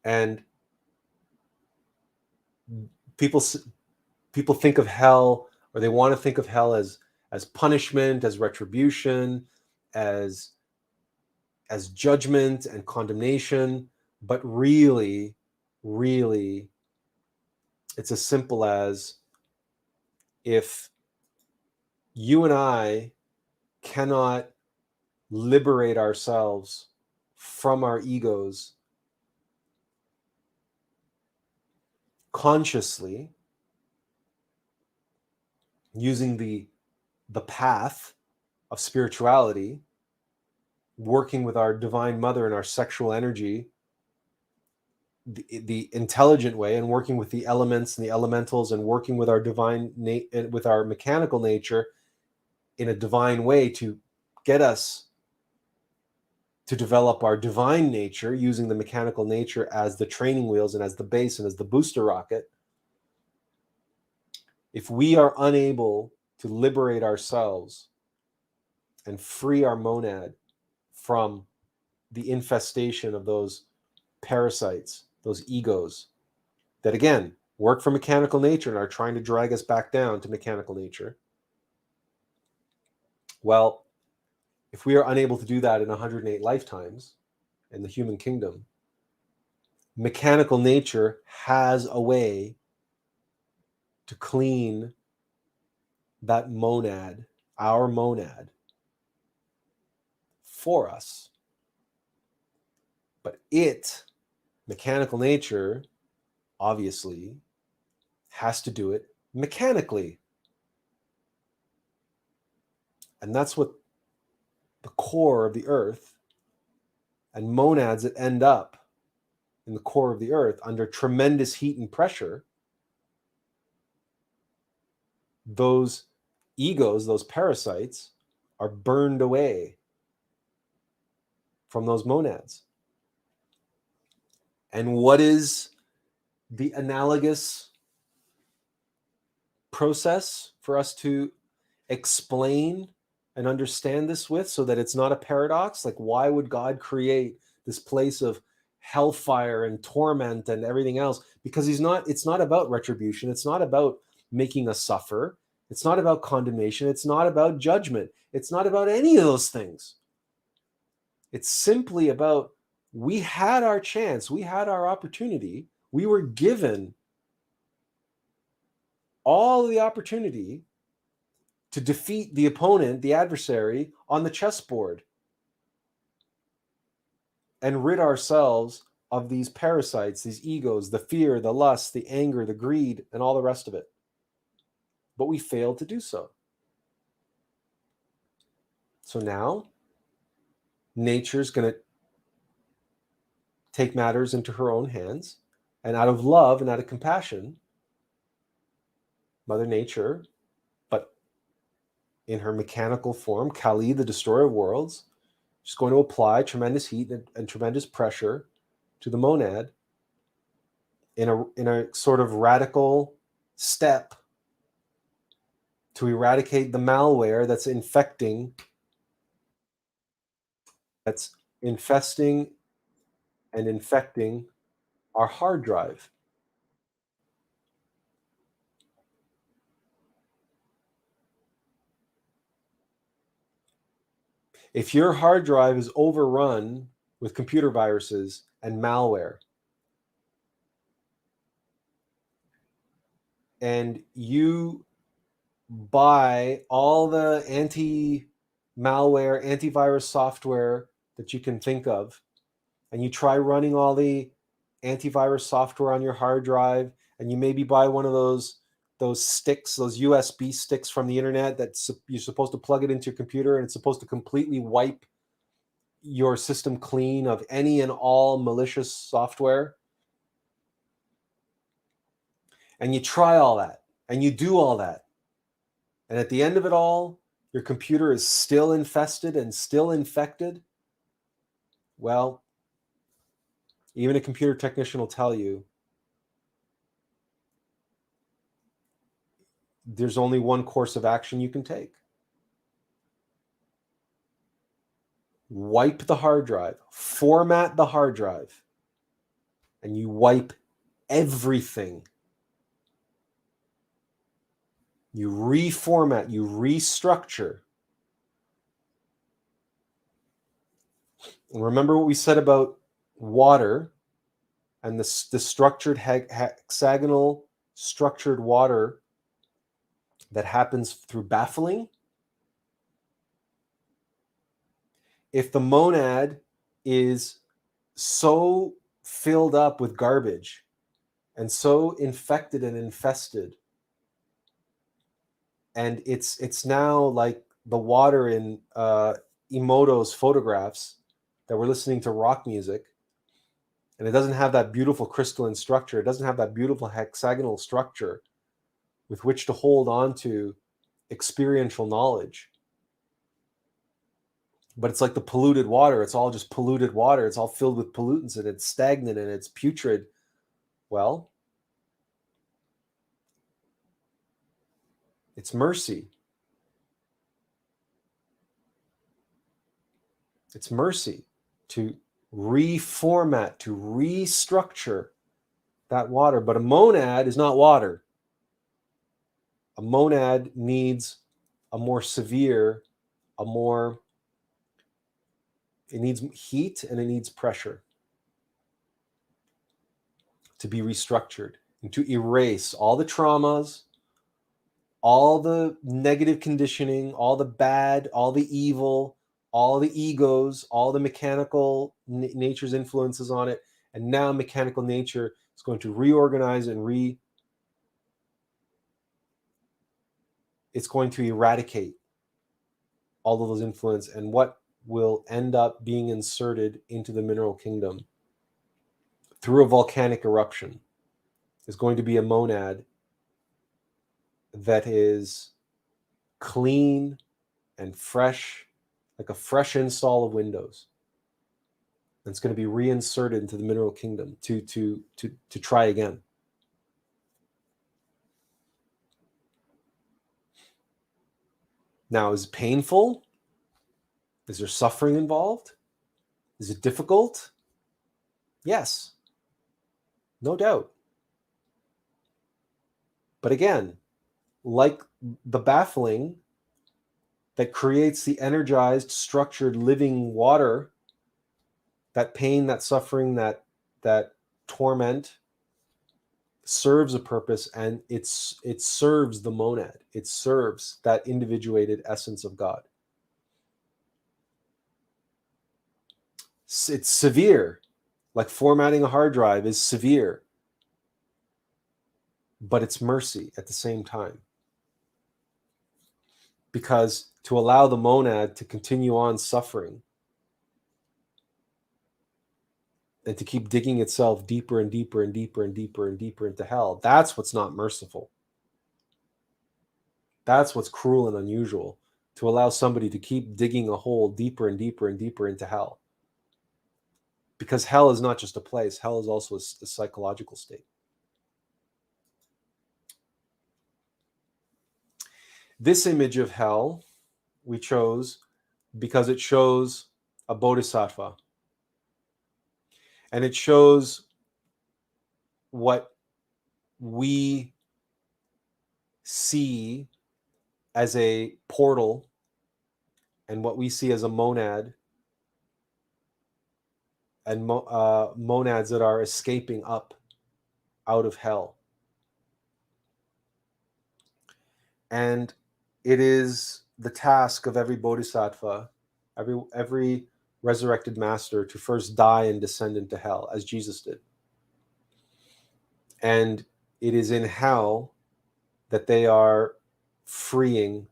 Speaker 1: And people think of hell, or they want to think of hell as punishment, as retribution, as judgment and condemnation. But really, it's as simple as, if you and I cannot liberate ourselves from our egos consciously, using the path of spirituality, working with our divine mother and our sexual energy, the intelligent way, and working with the elements and the elementals, and working with our with our mechanical nature in a divine way to get us to develop our divine nature, using the mechanical nature as the training wheels and as the base and as the booster rocket. If we are unable to liberate ourselves and free our monad from the infestation of those parasites, those egos, that again work for mechanical nature and are trying to drag us back down to mechanical nature, well, if we are unable to do that in 108 lifetimes in the human kingdom, mechanical nature has a way to clean that monad, our monad, for us. But mechanical nature, obviously, has to do it mechanically. And that's what the core of the earth, and monads that end up in the core of the earth under tremendous heat and pressure, those egos, those parasites, are burned away from those monads. And what is the analogous process for us to explain and understand this with, so that it's not a paradox? Like, why would God create this place of hellfire and torment and everything else? Because it's not about retribution. It's not about making us suffer. It's not about condemnation. It's not about judgment. It's not about any of those things. It's simply about, we had our chance. We had our opportunity. We were given all of the opportunity to defeat the opponent, the adversary, on the chessboard, and rid ourselves of these parasites, these egos, the fear, the lust, the anger, the greed, and all the rest of it. But we failed to do so. So now, nature's going to take matters into her own hands, and out of love and out of compassion, Mother Nature, but in her mechanical form, Kali, the destroyer of worlds, she's going to apply tremendous heat and tremendous pressure to the monad in a sort of radical step to eradicate the malware that's infesting and infecting our hard drive. If your hard drive is overrun with computer viruses and malware, and you buy all the anti-malware, antivirus software that you can think of, and you try running all the antivirus software on your hard drive, and you maybe buy one of those sticks, those USB sticks from the internet that you're supposed to plug it into your computer, and it's supposed to completely wipe your system clean of any and all malicious software. And you try all that, and you do all that. And at the end of it all, your computer is still infested and still infected. Well, even a computer technician will tell you there's only one course of action you can take. Wipe the hard drive, format the hard drive, and you wipe everything. You reformat, you restructure. And remember what we said about water and the structured hexagonal structured water that happens through baffling? If the monad is so filled up with garbage and so infected and infested, and it's now like the water in Emoto's photographs that we're listening to rock music, and it doesn't have that beautiful crystalline structure, it doesn't have that beautiful hexagonal structure with which to hold on to experiential knowledge. But it's like the polluted water. It's all just polluted water. It's all filled with pollutants, and it's stagnant and it's putrid. Well, it's mercy. It's mercy to reformat, to restructure that water. But a monad is not water. A monad needs a more severe, it needs heat and it needs pressure to be restructured and to erase all the traumas, all the negative conditioning, all the bad, all the evil, all the egos, all the mechanical nature's influences on it. And now mechanical nature is going to reorganize and it's going to eradicate all of those influences. And what will end up being inserted into the mineral kingdom through a volcanic eruption is going to be a monad that is clean and fresh, like a fresh install of Windows. And it's going to be reinserted into the mineral kingdom to try again. Now, is it painful? Is there suffering involved? Is it difficult? Yes, no doubt. But again, like the baffling that creates the energized, structured, living water, that pain, that suffering, that torment serves a purpose, and it serves the monad. It serves that individuated essence of God. It's severe, like formatting a hard drive is severe, but it's mercy at the same time. Because to allow the monad to continue on suffering and to keep digging itself deeper and deeper and deeper and deeper and deeper into hell, that's what's not merciful. That's what's cruel and unusual, to allow somebody to keep digging a hole deeper and deeper and deeper into hell. Because hell is not just a place, hell is also a psychological state. This image of hell we chose because it shows a bodhisattva. And it shows what we see as a portal and what we see as a monad, and monads that are escaping up out of hell. And it is the task of every bodhisattva, every resurrected master, to first die and descend into hell, as Jesus did. And it is in hell that they are freeing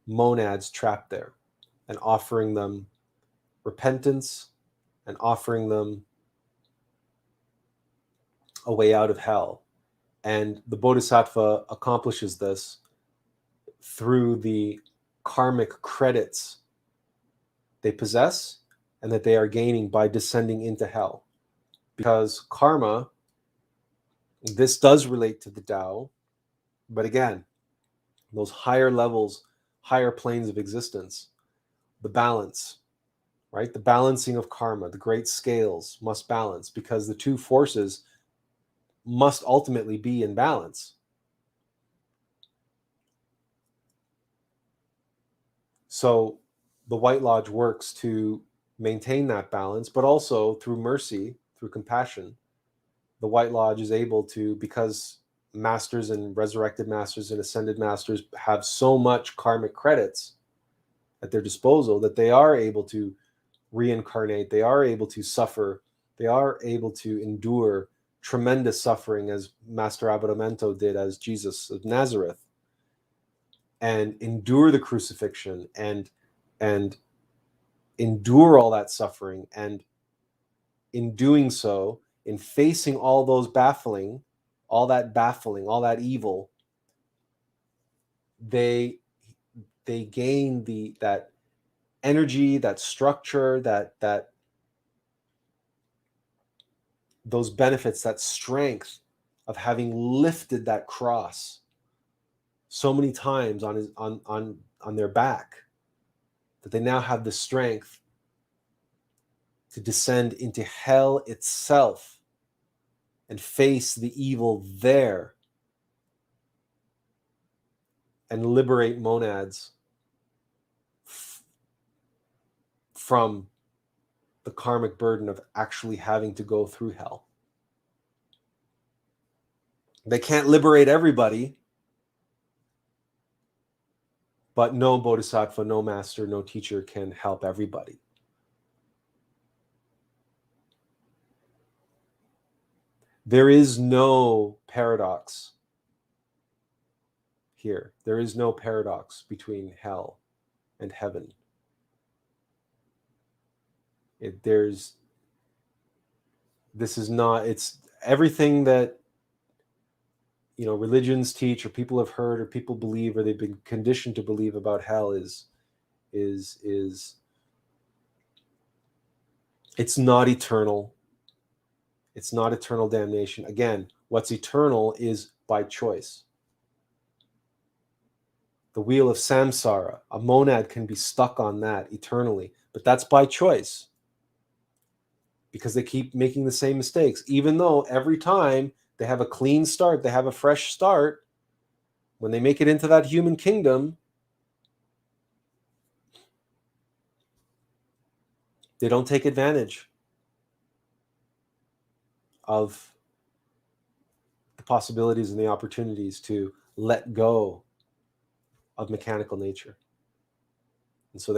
Speaker 1: monads trapped there and offering them repentance and offering them a way out of hell. And the bodhisattva accomplishes this through the karmic credits they possess and that they are gaining by descending into hell. Because karma, this does relate to the Tao, but again, those higher levels, higher planes of existence, the balance, right? The balancing of karma, the great scales must balance, because the two forces must ultimately be in balance. So the White Lodge works to maintain that balance, but also through mercy, through compassion, the White Lodge is able to, because masters and resurrected masters and ascended masters have so much karmic credits at their disposal, that they are able to reincarnate, they are able to suffer, they are able to endure tremendous suffering, as Master Abbottamento did as Jesus of Nazareth, and endure the crucifixion and endure all that suffering. And in doing so, in facing all those baffling, all that evil, they gain that energy, that structure, that those benefits, that strength of having lifted that cross so many times on their back, that they now have the strength to descend into hell itself and face the evil there and liberate monads from the karmic burden of actually having to go through hell. They can't liberate everybody, but no bodhisattva, no master, no teacher can help everybody. There is no paradox here. There is no paradox between hell and heaven. This is not, it's everything that, you know, religions teach, or people have heard, or people believe, or they've been conditioned to believe about hell is it's not eternal. It's not eternal damnation. Again, what's eternal is by choice. The wheel of samsara, a monad can be stuck on that eternally, but that's by choice, because they keep making the same mistakes. Even though every time they have a clean start, they have a fresh start, when they make it into that human kingdom, they don't take advantage of the possibilities and the opportunities to let go of mechanical nature. And so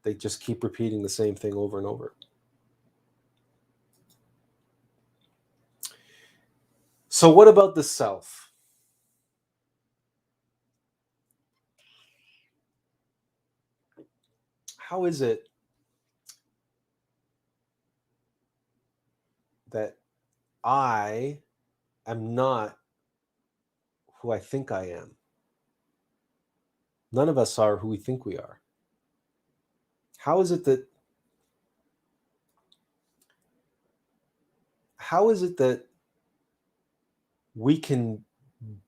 Speaker 1: they just keep repeating the same thing over and over. So what about the self? How is it that I am not who I think I am? None of us are who we think we are. How is it that we can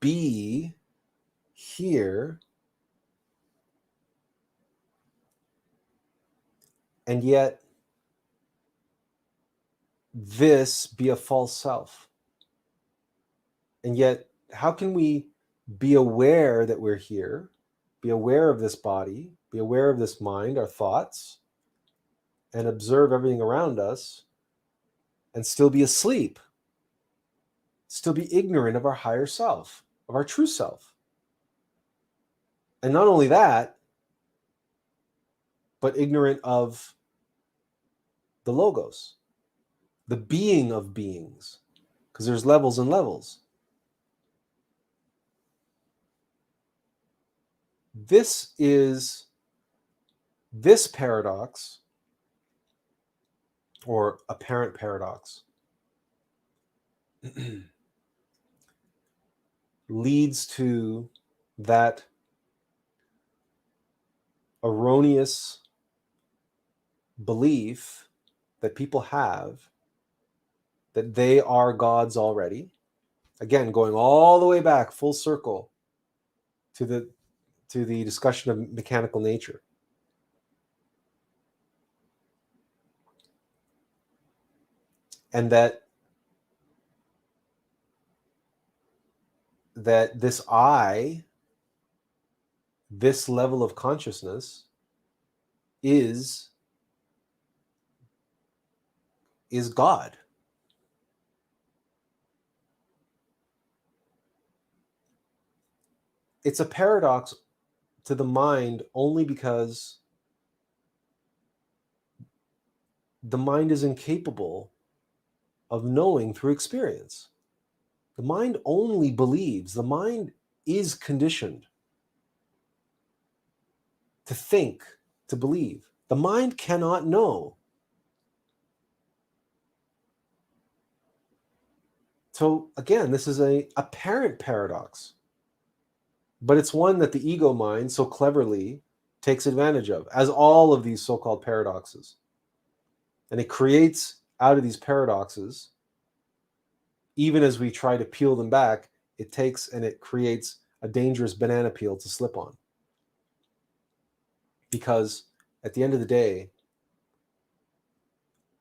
Speaker 1: be here and yet this be a false self? And yet, how can we be aware that we're here, be aware of this body, be aware of this mind, our thoughts, and observe everything around us, and still be asleep, still be ignorant of our higher self, of our true self? And not only that, but ignorant of the logos, the being of beings, because there's levels and levels. This paradox, or apparent paradox, leads to that erroneous belief that people have that they are gods already. Again, going all the way back, full circle, to the discussion of mechanical nature. And that this I, this level of consciousness, is God. It's a paradox to the mind only because the mind is incapable of knowing through experience. The mind only believes. The mind is conditioned to think, to believe. The mind cannot know. So again, this is an apparent paradox, but it's one that the ego mind so cleverly takes advantage of, as all of these so-called paradoxes. And it creates out of these paradoxes, even as we try to peel them back, it takes and it creates a dangerous banana peel to slip on. Because at the end of the day,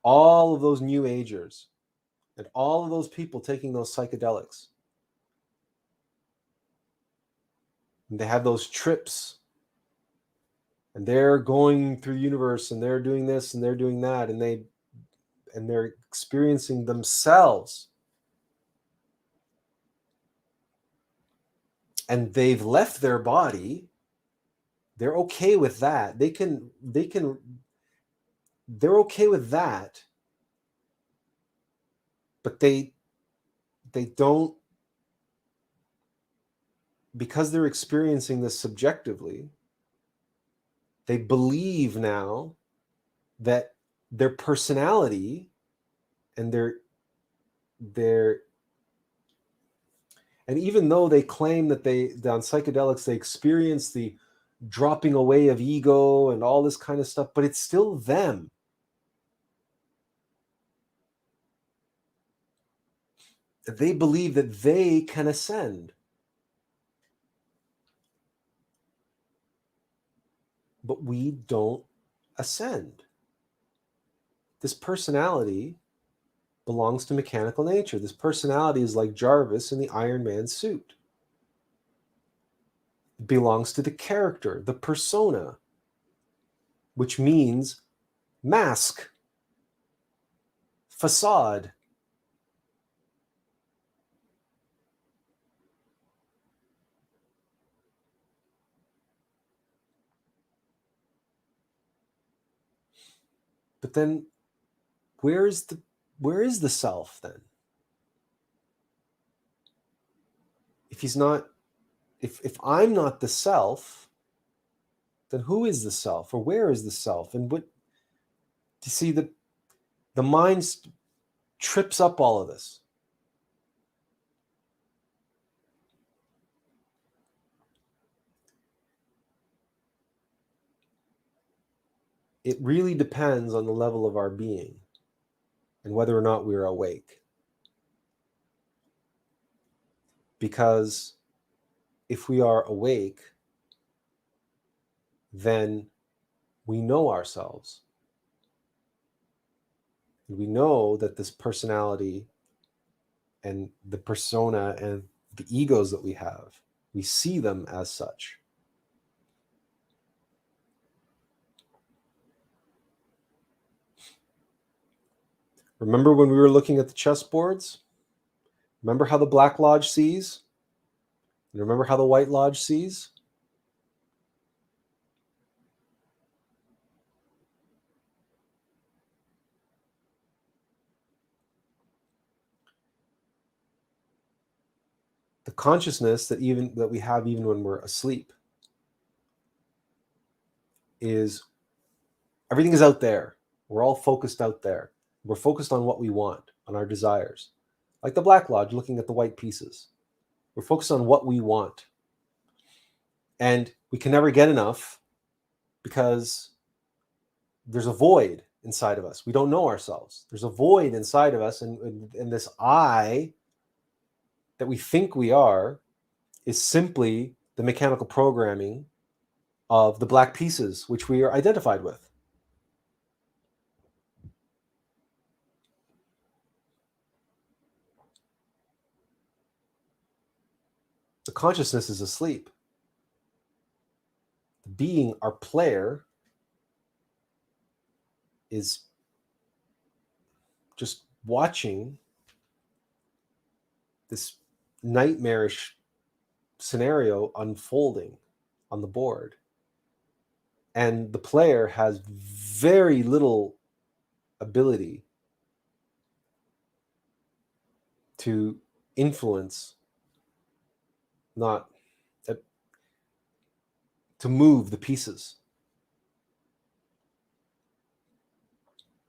Speaker 1: all of those new agers and all of those people taking those psychedelics, and they have those trips, and they're going through the universe, and they're doing this and they're doing that, and they're experiencing themselves, and they've left their body. They're okay with that. They're okay with that, but they don't, because they're experiencing this subjectively, they believe now that their personality and their and even though they claim that on psychedelics they experience the dropping away of ego and all this kind of stuff, but it's still them. They believe that they can ascend. But we don't ascend. This personality belongs to mechanical nature. This personality is like Jarvis in the Iron Man suit. It belongs to the character, the persona, which means mask, facade. But then where is the self then? If I'm not the self, then who is the self, or where is the self? And what, you see, the mind trips up all of this. It really depends on the level of our being and whether or not we're awake. Because if we are awake, then we know ourselves. And we know that this personality and the persona and the egos that we have, we see them as such. Remember when we were looking at the chessboards? Remember how the Black Lodge sees? And remember how the White Lodge sees? The consciousness that we have even when we're asleep is everything is out there. We're all focused out there. We're focused on what we want, on our desires. Like the Black Lodge looking at the white pieces. We're focused on what we want. And we can never get enough because there's a void inside of us. We don't know ourselves. There's a void inside of us, and this I that we think we are is simply the mechanical programming of the black pieces which we are identified with. The consciousness is asleep. The being, our player, is just watching this nightmarish scenario unfolding on the board. And the player has very little ability to influence, not to move the pieces.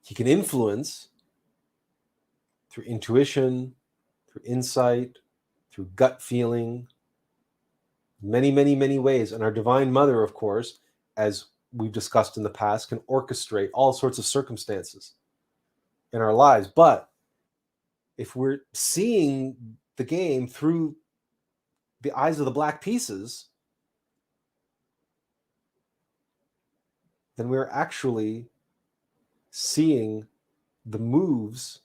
Speaker 1: He can influence through intuition, through insight, through gut feeling, many, many, many ways. And our Divine Mother, of course, as we've discussed in the past, can orchestrate all sorts of circumstances in our lives. But if we're seeing the game through the eyes of the black pieces, then we're actually seeing the moves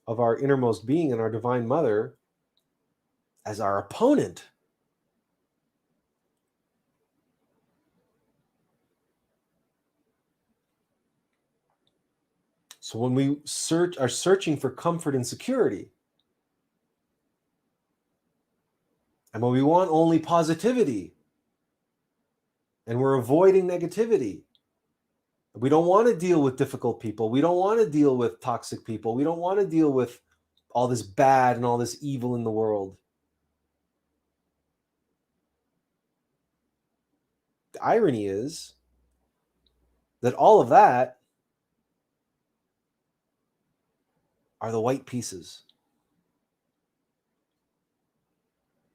Speaker 1: of our innermost being and our Divine Mother as our opponent. So when we are searching for comfort and security, and when we want only positivity, and we're avoiding negativity, we don't want to deal with difficult people. We don't want to deal with toxic people. We don't want to deal with all this bad and all this evil in the world. The irony is that all of that are the white pieces.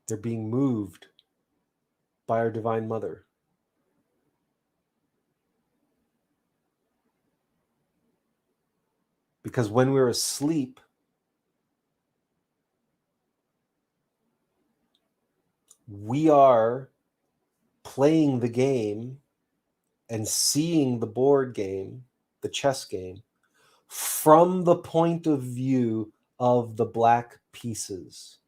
Speaker 1: They're being moved by our Divine Mother. Because when we're asleep, we are playing the game and seeing the board game, the chess game, from the point of view of the black pieces.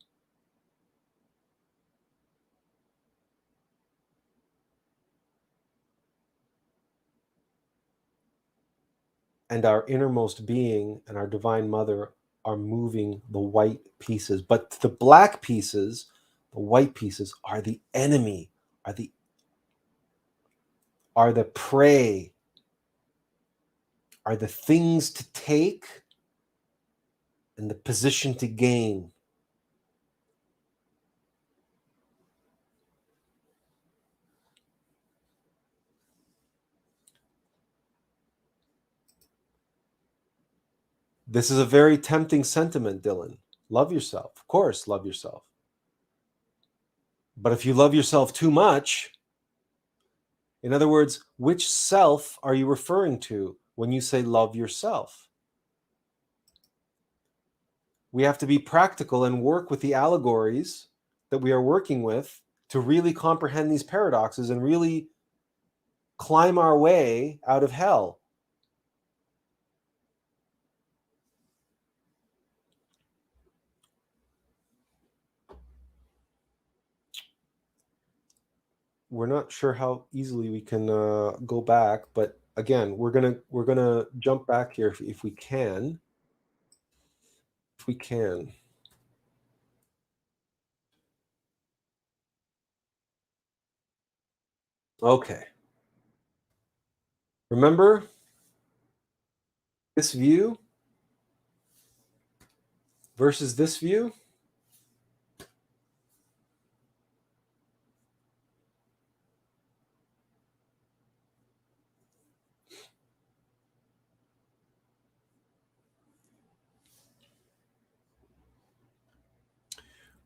Speaker 1: And our innermost being and our Divine Mother are moving the white pieces. But the black pieces, the white pieces, are the enemy, are the prey, are the things to take and the position to gain. This is a very tempting sentiment, Dylan. Love yourself. Of course, love yourself. But if you love yourself too much, in other words, which self are you referring to when you say love yourself? We have to be practical and work with the allegories that we are working with to really comprehend these paradoxes and really climb our way out of hell. we're not sure how easily we can go back, but again, we're gonna jump back here if we can. If we can. Okay. Remember this view versus this view?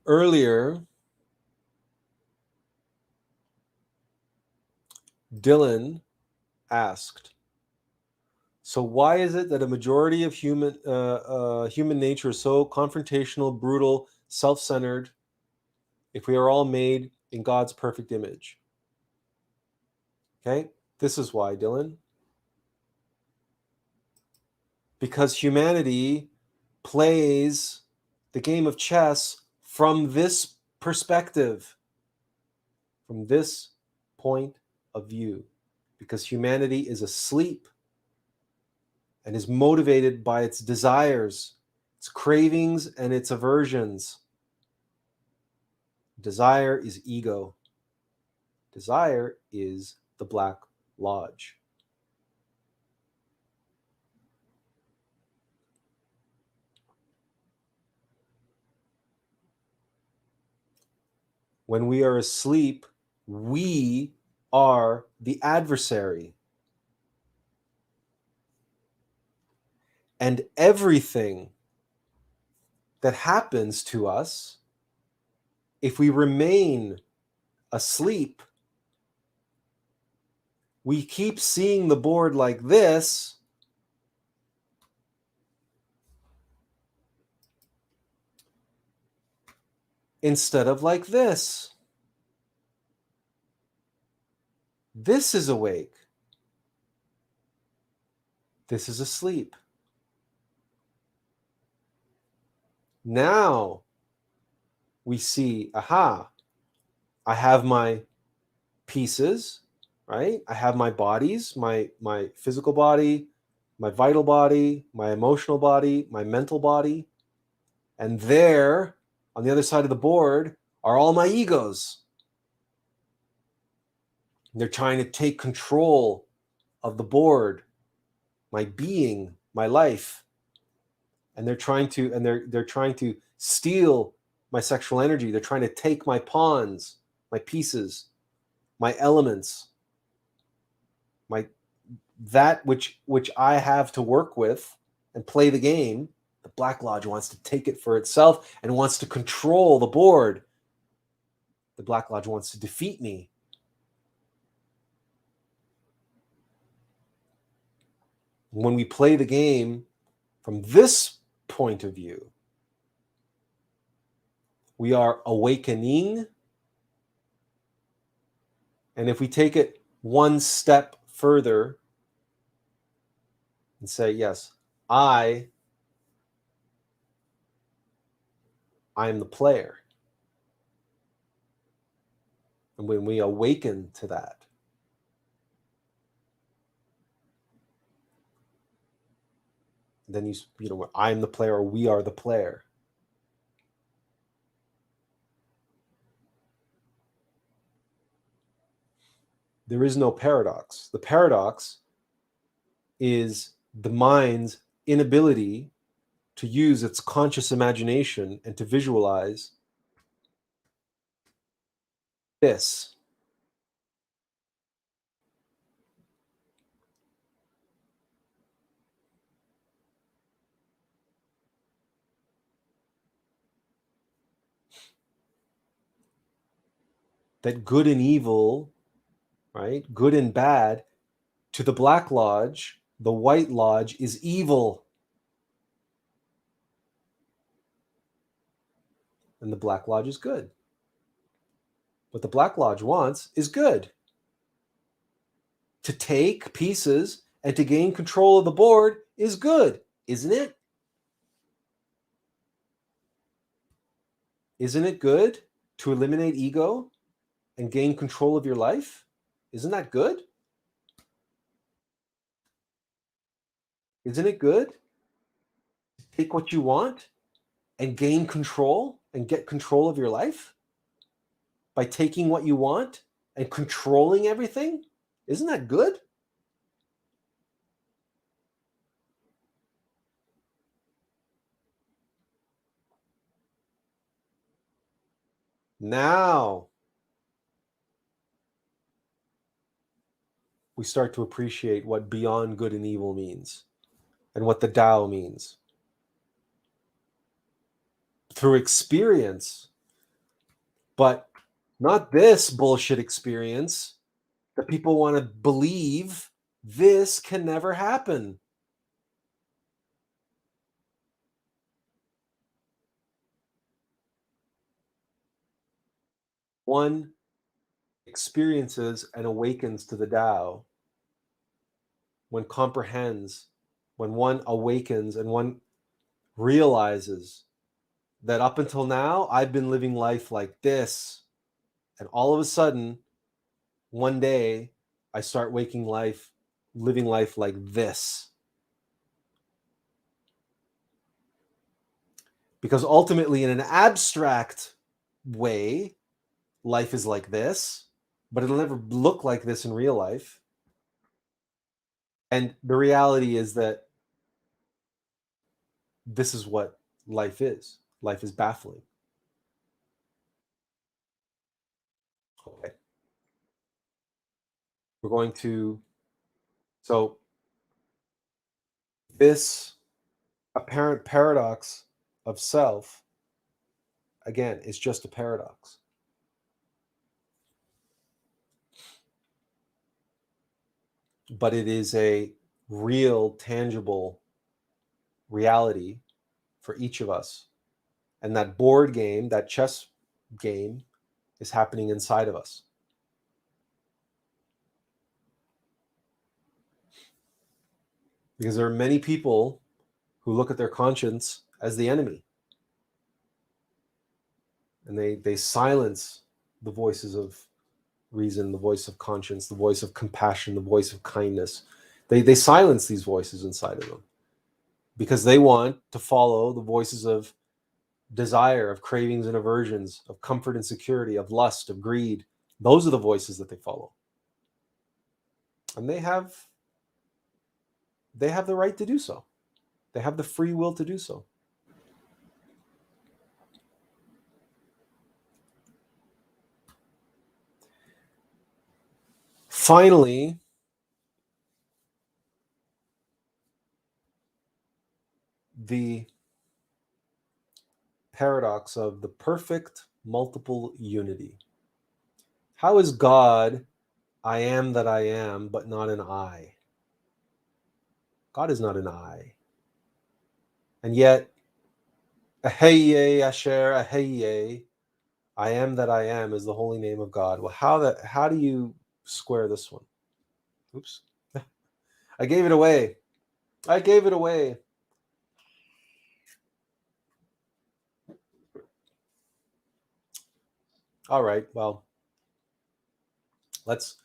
Speaker 1: Earlier, Dylan asked, so why is it that a majority of human nature is so confrontational, brutal, self-centered, if we are all made in God's perfect image? Okay, this is why, Dylan. Because humanity plays the game of chess from this perspective, from this point of view. Because humanity is asleep and is motivated by its desires, its cravings, and its aversions. Desire is ego. Desire is the Black Lodge. When we are asleep, we are the adversary. And everything that happens to us, if we remain asleep, we keep seeing the board like this, instead of like this. This is awake. This is asleep. Now we see, aha, I have my pieces, right? I have my bodies, my physical body, my vital body, my emotional body, my mental body. And there, on the other side of the board, are all my egos. They're trying to take control of the board, my being, my life. And they're trying to steal my sexual energy. They're trying to take my pawns, my pieces, my elements, my that which I have to work with and play the game. The Black Lodge wants to take it for itself and wants to control the board. The Black Lodge wants to defeat me. When we play the game from this point of view, we are awakening. And if we take it one step further and say, yes, I am the player. And when we awaken to that, then you know, I'm the player, or we are the player. There is no paradox. The paradox is the mind's inability to use its conscious imagination and to visualize this. That good and evil, right? Good and bad, to the Black Lodge, the White Lodge is evil. And the Black Lodge is good. What the Black Lodge wants is good. To take pieces and to gain control of the board is good, isn't it? Isn't it good to eliminate ego? and gain control of your life? Isn't that good? Isn't it good? Take what you want and gain control and get control of your life by taking what you want and controlling everything? Isn't that good? Now we start to appreciate what beyond good and evil means and what the Tao means. Through experience, but not this bullshit experience that people want to believe this can never happen. One experiences and awakens to the Tao when comprehends, when one awakens and one realizes that up until now, I've been living life like this. And all of a sudden, one day, I start living life like this. Because ultimately, in an abstract way, life is like this, but it'll never look like this in real life. And the reality is that this is what life is. Life is baffling. Okay. We're going to, so this apparent paradox of self, again, is just a paradox. But it is a real, tangible reality for each of us. And that board game, that chess game, is happening inside of us. Because there are many people who look at their conscience as the enemy. And they silence the voices of reason, the voice of conscience, the voice of compassion, the voice of kindness. They silence these voices inside of them because they want to follow the voices of desire, of cravings and aversions, of comfort and security, of lust, of greed. Those are the voices that they follow. And they have the right to do so. They have the free will to do so. Finally, the paradox of the perfect multiple unity. How is God I am that I am, but not an I? God is not an I. And yet, Aheye Asher Aheye, I am that I am is the holy name of God. Well, how do you square this one? Oops. I gave it away. I gave it away. All right. Well, let's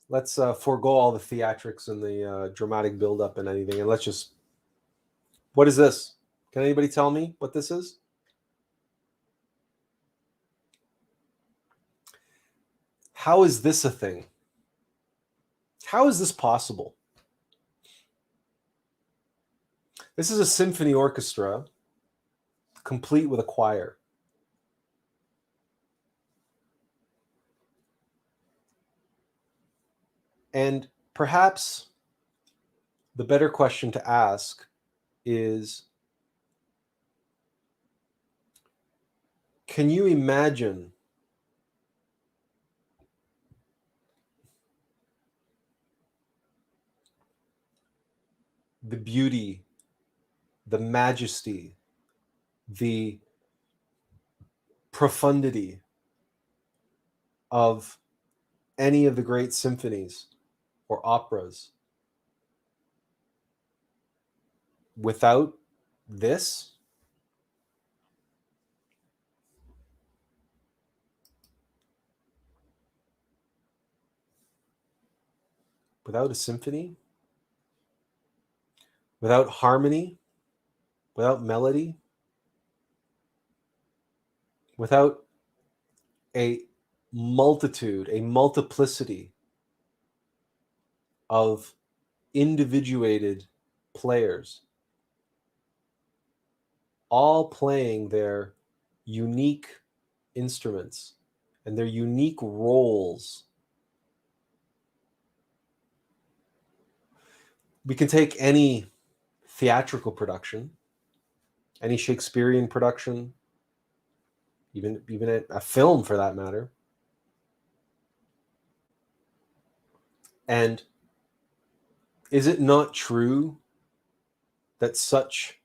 Speaker 1: forego all the theatrics and the dramatic buildup and anything, and let's just. What is this? Can anybody tell me what this is? How is this a thing? How is this possible? This is a symphony orchestra, complete with a choir. And perhaps the better question to ask is, can you imagine the beauty, the majesty, the profundity of any of the great symphonies or operas without this? without a symphony, without harmony, without melody, without a multitude, a multiplicity of individuated players, all playing their unique instruments and their unique roles. We can take any theatrical production, any Shakespearean production, even a film for that matter, and is it not true that such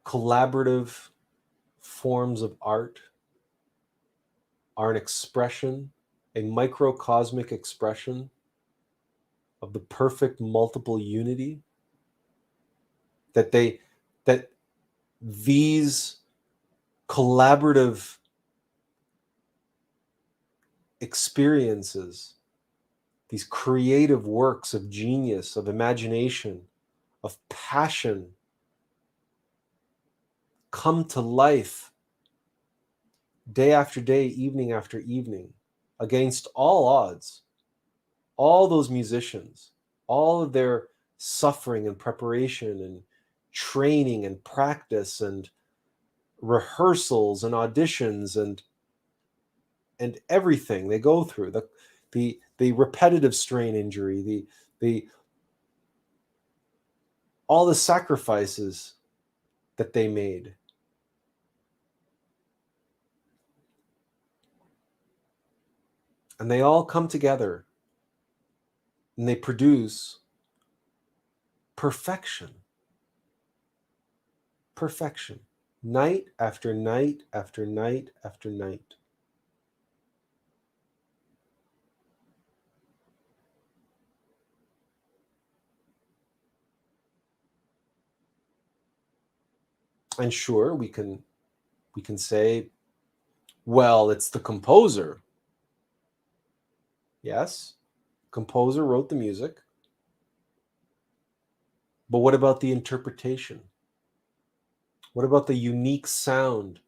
Speaker 1: collaborative forms of art are an expression, a microcosmic expression of the perfect multiple unity? That these collaborative experiences, these creative works of genius, of imagination, of passion, come to life day after day, evening after evening, against all odds. All those musicians, all of their suffering and preparation and training and practice and rehearsals and auditions and everything they go through, the repetitive strain injury, the all the sacrifices that they made. And they all come together and they produce perfection. Perfection. Night after night after night after night. And sure, we can say, well, it's the composer. Yes, composer wrote the music. But what about the interpretation? What about the unique sound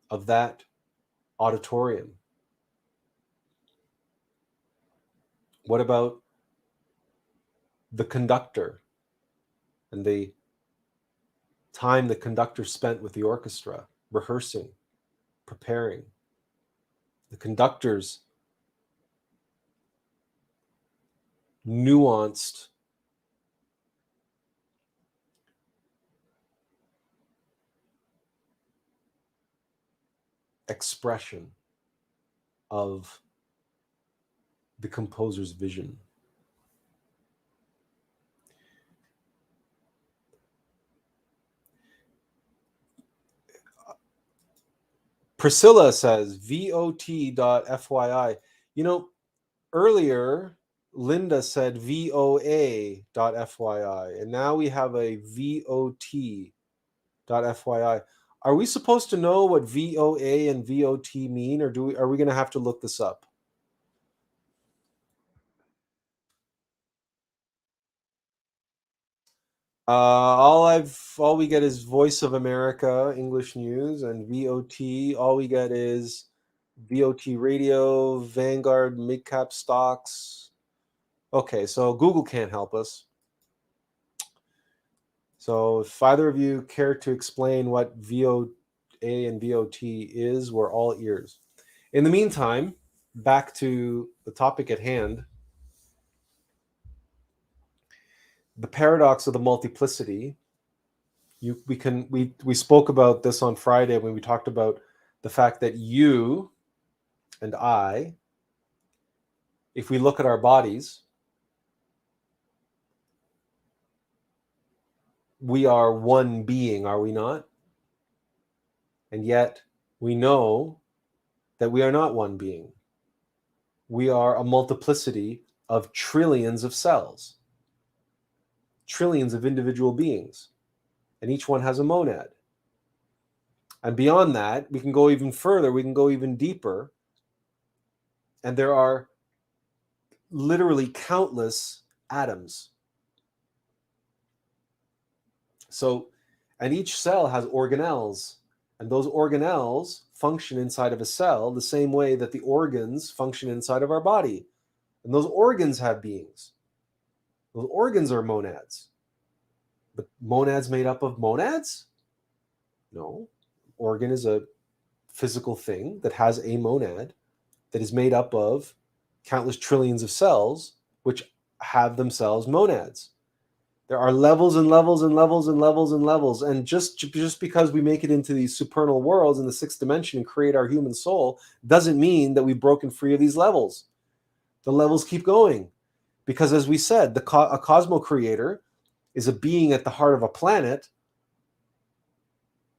Speaker 1: of that auditorium? What about the conductor and the time the conductor spent with the orchestra, rehearsing, preparing? The conductor's nuanced expression of the composer's vision. Priscilla says, VOT.FYI. You know, earlier, Linda said VOA.FYI, and now we have a VOT.FYI. Are we supposed to know what VOA and VOT mean, or are we going to have to look this up? All we get is Voice of America English News, and VOT. All we get is VOT Radio, Vanguard, Midcap Stocks. Okay, so Google can't help us. So if either of you care to explain what VOA and VOT is, we're all ears. In the meantime, back to the topic at hand. The paradox of the multiplicity. We spoke about this on Friday when we talked about the fact that you and I, if we look at our bodies, we are one being, are we not? And yet we know that we are not one being. We are a multiplicity of trillions of cells, trillions of individual beings, and each one has a monad. And beyond that, we can go even further, we can go even deeper, and there are literally countless atoms. So, and each cell has organelles, and those organelles function inside of a cell the same way that the organs function inside of our body. And those organs have beings. Those organs are monads. But monads made up of monads? No. Organ is a physical thing that has a monad that is made up of countless trillions of cells, which have themselves monads. There are levels and levels and levels and levels and levels. And just because we make it into these supernal worlds in the sixth dimension and create our human soul doesn't mean that we've broken free of these levels. The levels keep going. Because as we said, a cosmo creator is a being at the heart of a planet.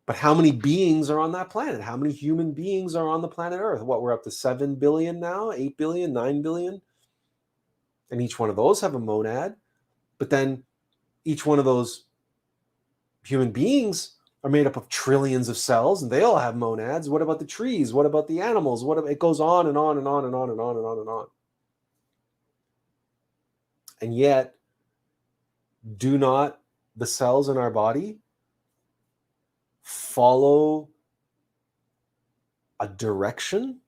Speaker 1: But how many beings are on that planet? How many human beings are on the planet Earth? What, we're up to 7 billion now, 8 billion, 9 billion? And each one of those have a monad. But then each one of those human beings are made up of trillions of cells, and they all have monads. What about the trees? What about the animals? It goes on and on and on and on and on and on and on. And yet, do not the cells in our body follow a direction?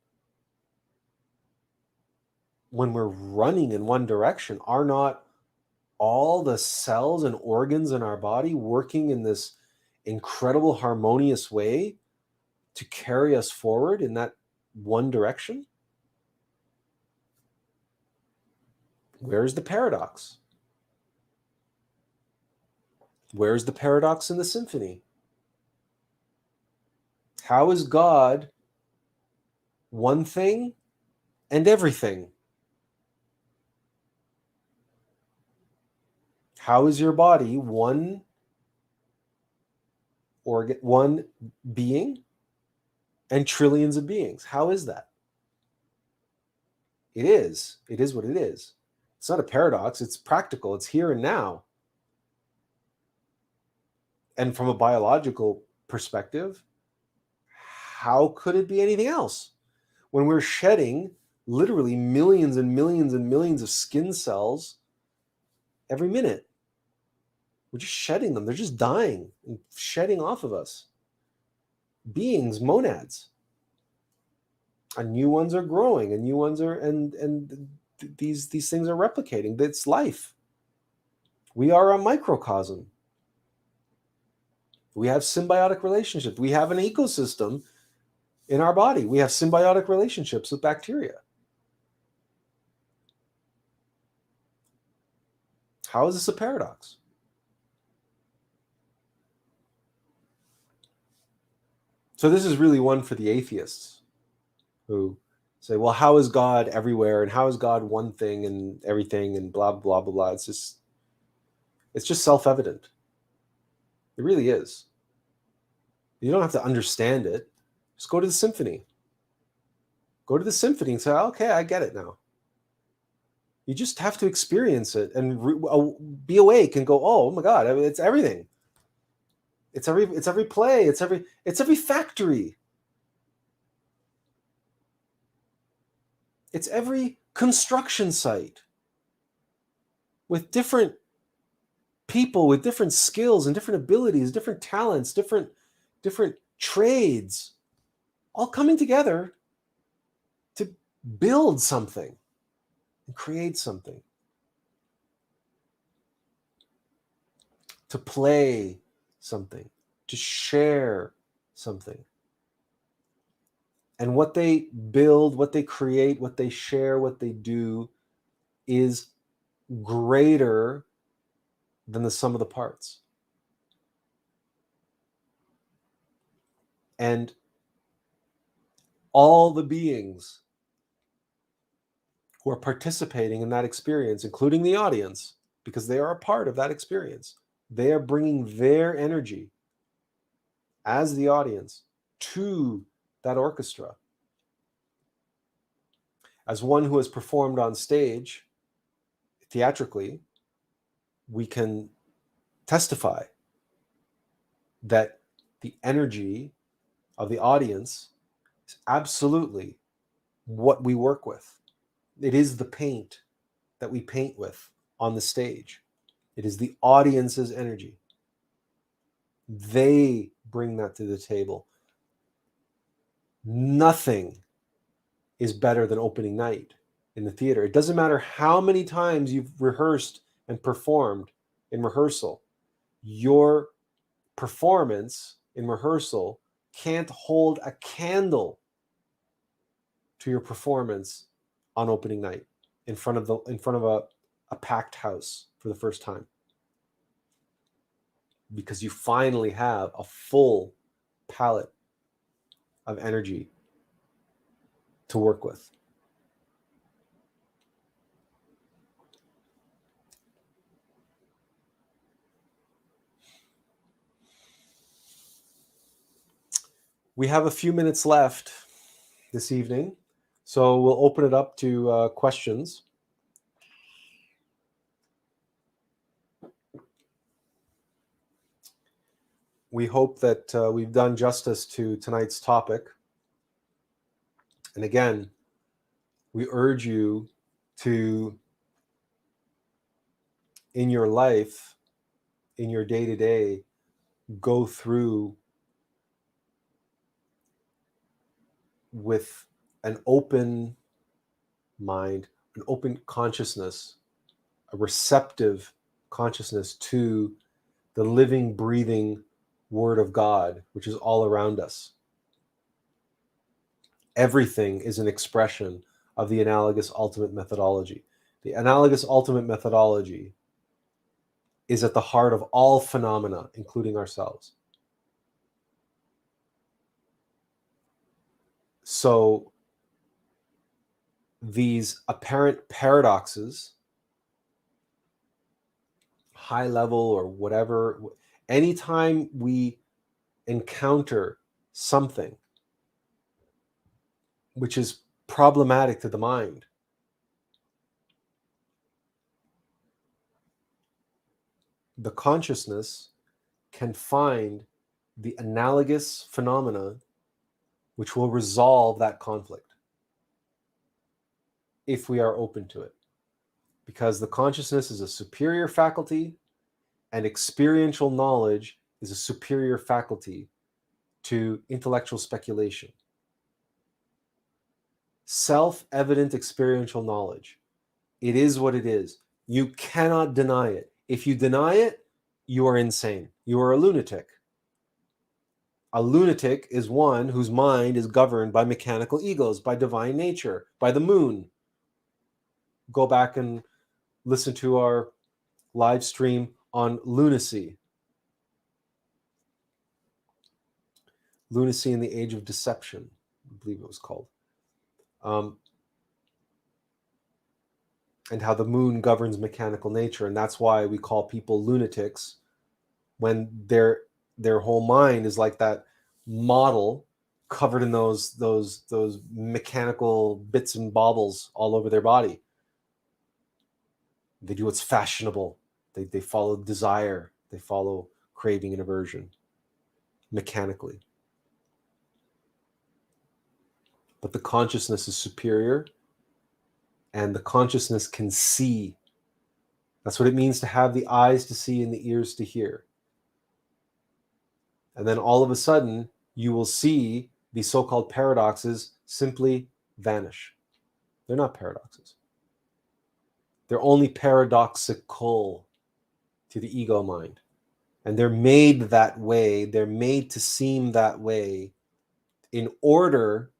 Speaker 1: When we're running in one direction, are not all the cells and organs in our body working in this incredible harmonious way to carry us forward in that one direction? Where's the paradox? Where's the paradox in the symphony? How is God one thing and everything? How is your body one organ, one being, and trillions of beings? How is that? It is. It is what it is. It's not a paradox. It's practical. It's here and now. And from a biological perspective, how could it be anything else? When we're shedding literally millions and millions and millions of skin cells every minute, we're just shedding them. They're just dying and shedding off of us. Beings, monads. And new ones are growing, and new ones are, and these things are replicating. It's life. We are a microcosm. We have symbiotic relationships. We have an ecosystem in our body. We have symbiotic relationships with bacteria. How is this a paradox? So this is really one for the atheists who say, well, how is God everywhere? And how is God one thing and everything and blah, blah, blah, blah. It's just self-evident. It really is. You don't have to understand it. Just go to the symphony. Go to the symphony and say, okay, I get it now. You just have to experience it and be awake and go, oh my God, I mean, it's everything. It's every play. It's every factory. It's every construction site with different people with different skills and different abilities, different talents, different trades, all coming together to build something and create something, to play something, to share something. And what they build, what they create, what they share, what they do is greater than the sum of the parts. And all the beings who are participating in that experience, including the audience, because they are a part of that experience, they are bringing their energy as the audience to that orchestra. As one who has performed on stage theatrically, we can testify that the energy of the audience is absolutely what we work with. It is the paint. that we paint with on the stage. It is the audience's energy. They bring that to the table. Nothing is better than opening night in the theater. It doesn't matter how many times you've rehearsed and performed in rehearsal. Your performance in rehearsal can't hold a candle to your performance on opening night in front of a packed house for the first time. Because you finally have a full palette of energy to work with. We have a few minutes left this evening, so we'll open it up to questions. We hope that we've done justice to tonight's topic. And again, we urge you to, in your life, in your day-to-day, go through with an open mind, an open consciousness, a receptive consciousness to the living, breathing Word of God, which is all around us. Everything is an expression of the analogous ultimate methodology. The analogous ultimate methodology is at the heart of all phenomena, including ourselves. So these apparent paradoxes, high level or whatever, anytime we encounter something which is problematic to the mind, the consciousness can find the analogous phenomena which will resolve that conflict if we are open to it. Because the consciousness is a superior faculty, and experiential knowledge is a superior faculty to intellectual speculation. Self-evident experiential knowledge. It is what it is. You cannot deny it. If you deny it, you are insane. You are a lunatic. A lunatic is one whose mind is governed by mechanical egos, by divine nature, by the moon. Go back and listen to our live stream on lunacy. Lunacy in the Age of Deception, I believe it was called. And how the moon governs mechanical nature. And that's why we call people lunatics when their whole mind is like that model covered in those mechanical bits and baubles all over their body. They do what's fashionable. They follow desire. They follow craving and aversion mechanically. But the consciousness is superior, and the consciousness can see. That's what it means to have the eyes to see and the ears to hear. And then all of a sudden, you will see these so-called paradoxes simply vanish. They're not paradoxes. They're only paradoxical to the ego mind. And they're made that way. They're made to seem that way in order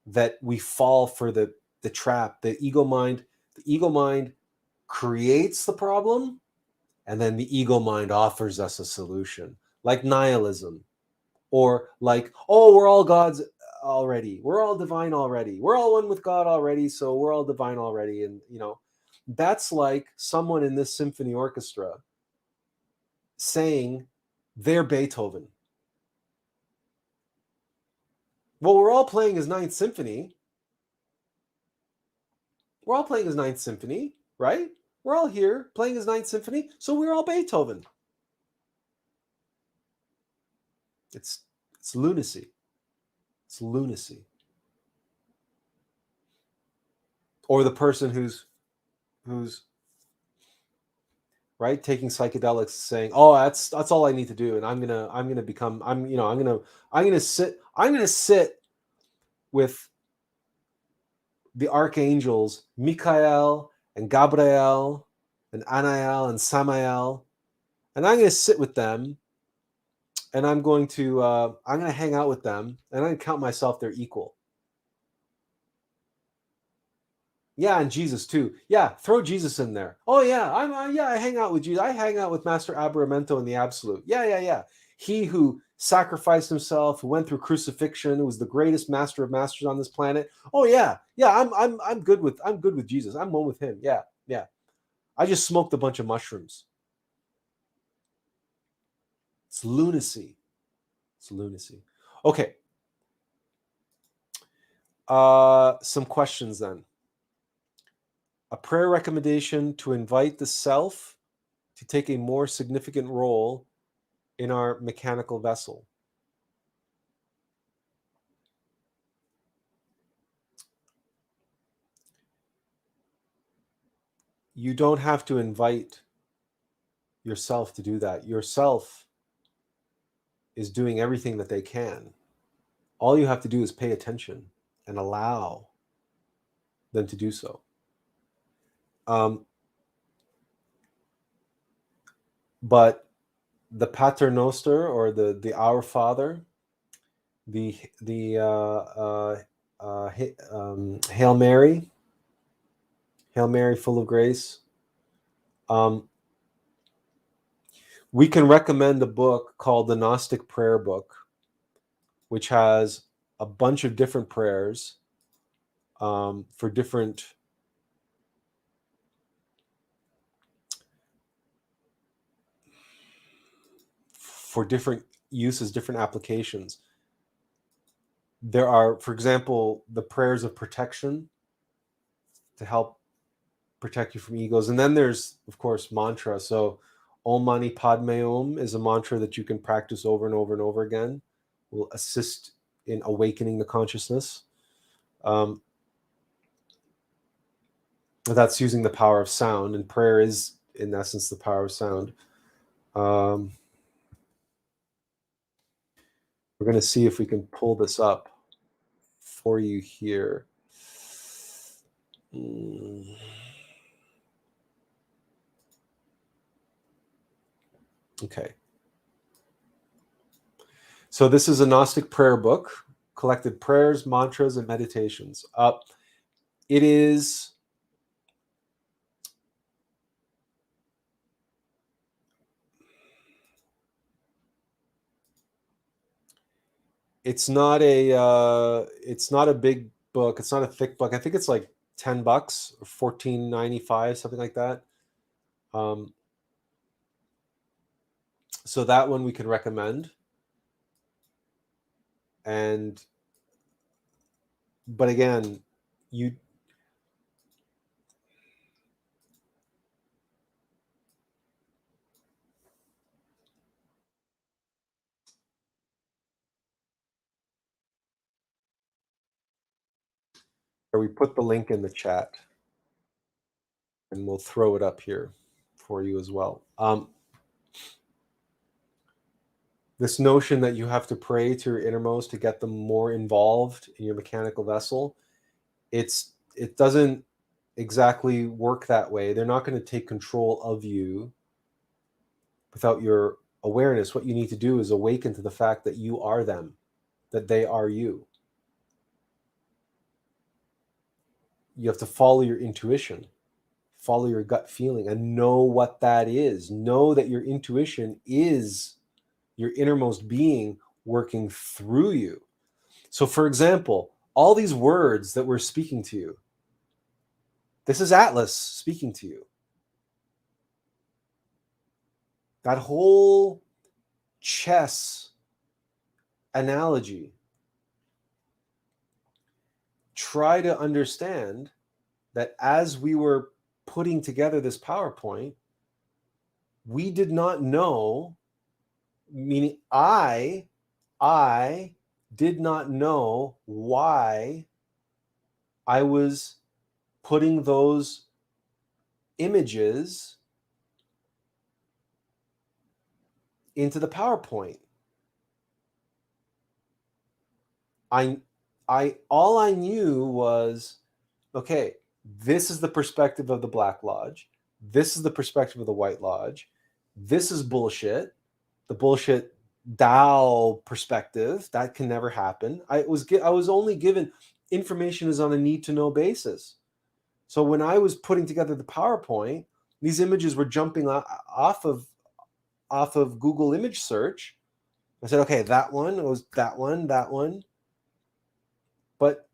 Speaker 1: that we fall for the trap. The ego mind creates the problem, and then the ego mind offers us a solution, like nihilism, or like, oh, we're all gods already, we're all divine already, we're all one with God already, so we're all divine already. And that's like someone in this symphony orchestra saying they're Beethoven. Well, we're all playing his Ninth Symphony. We're all playing his Ninth Symphony, right? We're all here playing his Ninth Symphony, so we're all Beethoven. It's lunacy. It's lunacy. or the person who's right taking psychedelics, saying, "Oh, that's all I need to do, and I'm gonna become I'm gonna sit with the archangels Michael and Gabriel and Anael and Samael, and I'm gonna sit with them, and I'm gonna hang out with them, and I'm gonna count myself their equal." Yeah, and Jesus too. Yeah, throw Jesus in there. Oh yeah, I hang out with Jesus. I hang out with Master Aberramento in the Absolute. Yeah. He who sacrificed himself, who went through crucifixion, who was the greatest master of masters on this planet. Oh yeah. I'm good with Jesus. I'm one with him. Yeah. I just smoked a bunch of mushrooms. It's lunacy. It's lunacy. Okay. Some questions then. A prayer recommendation to invite the self to take a more significant role in our mechanical vessel. You don't have to invite yourself to do that. Yourself is doing everything that they can. All you have to do is pay attention and allow them to do so. But the Pater Noster, or the Our Father, the Hail Mary, full of grace. We can recommend a book called the Gnostic Prayer Book, which has a bunch of different prayers for different uses, different applications. There are, for example, the prayers of protection to help protect you from egos. And then there's, of course, mantra. So Om Mani Padme Om is a mantra that you can practice over and over and over again. Will assist in awakening the consciousness. That's using the power of sound, and prayer is, in essence, the power of sound. We're going to see if we can pull this up for you here. Okay. So this is a Gnostic prayer book, collected prayers, mantras, and meditations. It is it's not a big book. It's not a thick book. I think it's like $10 or $14.95, something like that. So that one we can recommend. But again, we put the link in the chat, and we'll throw it up here for you as well. This notion that you have to pray to your innermost to get them more involved in your mechanical vessel, it doesn't exactly work that way. They're not going to take control of you without your awareness. What you need to do is awaken to the fact that you are them, that they are you. You have to follow your intuition, follow your gut feeling, and know what that is. Know that your intuition is your innermost being working through you. So, for example, all these words that we're speaking to you, this is Attlas speaking to you. That whole chess analogy, try to understand that as we were putting together this PowerPoint, we did not know, meaning I did not know why I was putting those images into the PowerPoint. All I knew was, okay, this is the perspective of the Black Lodge. This is the perspective of the White Lodge. This is bullshit. The bullshit Tao perspective, that can never happen. I was only given information is on a need to know basis. So when I was putting together the PowerPoint, these images were jumping off of Google image search. I said, okay, that one, it was that one. But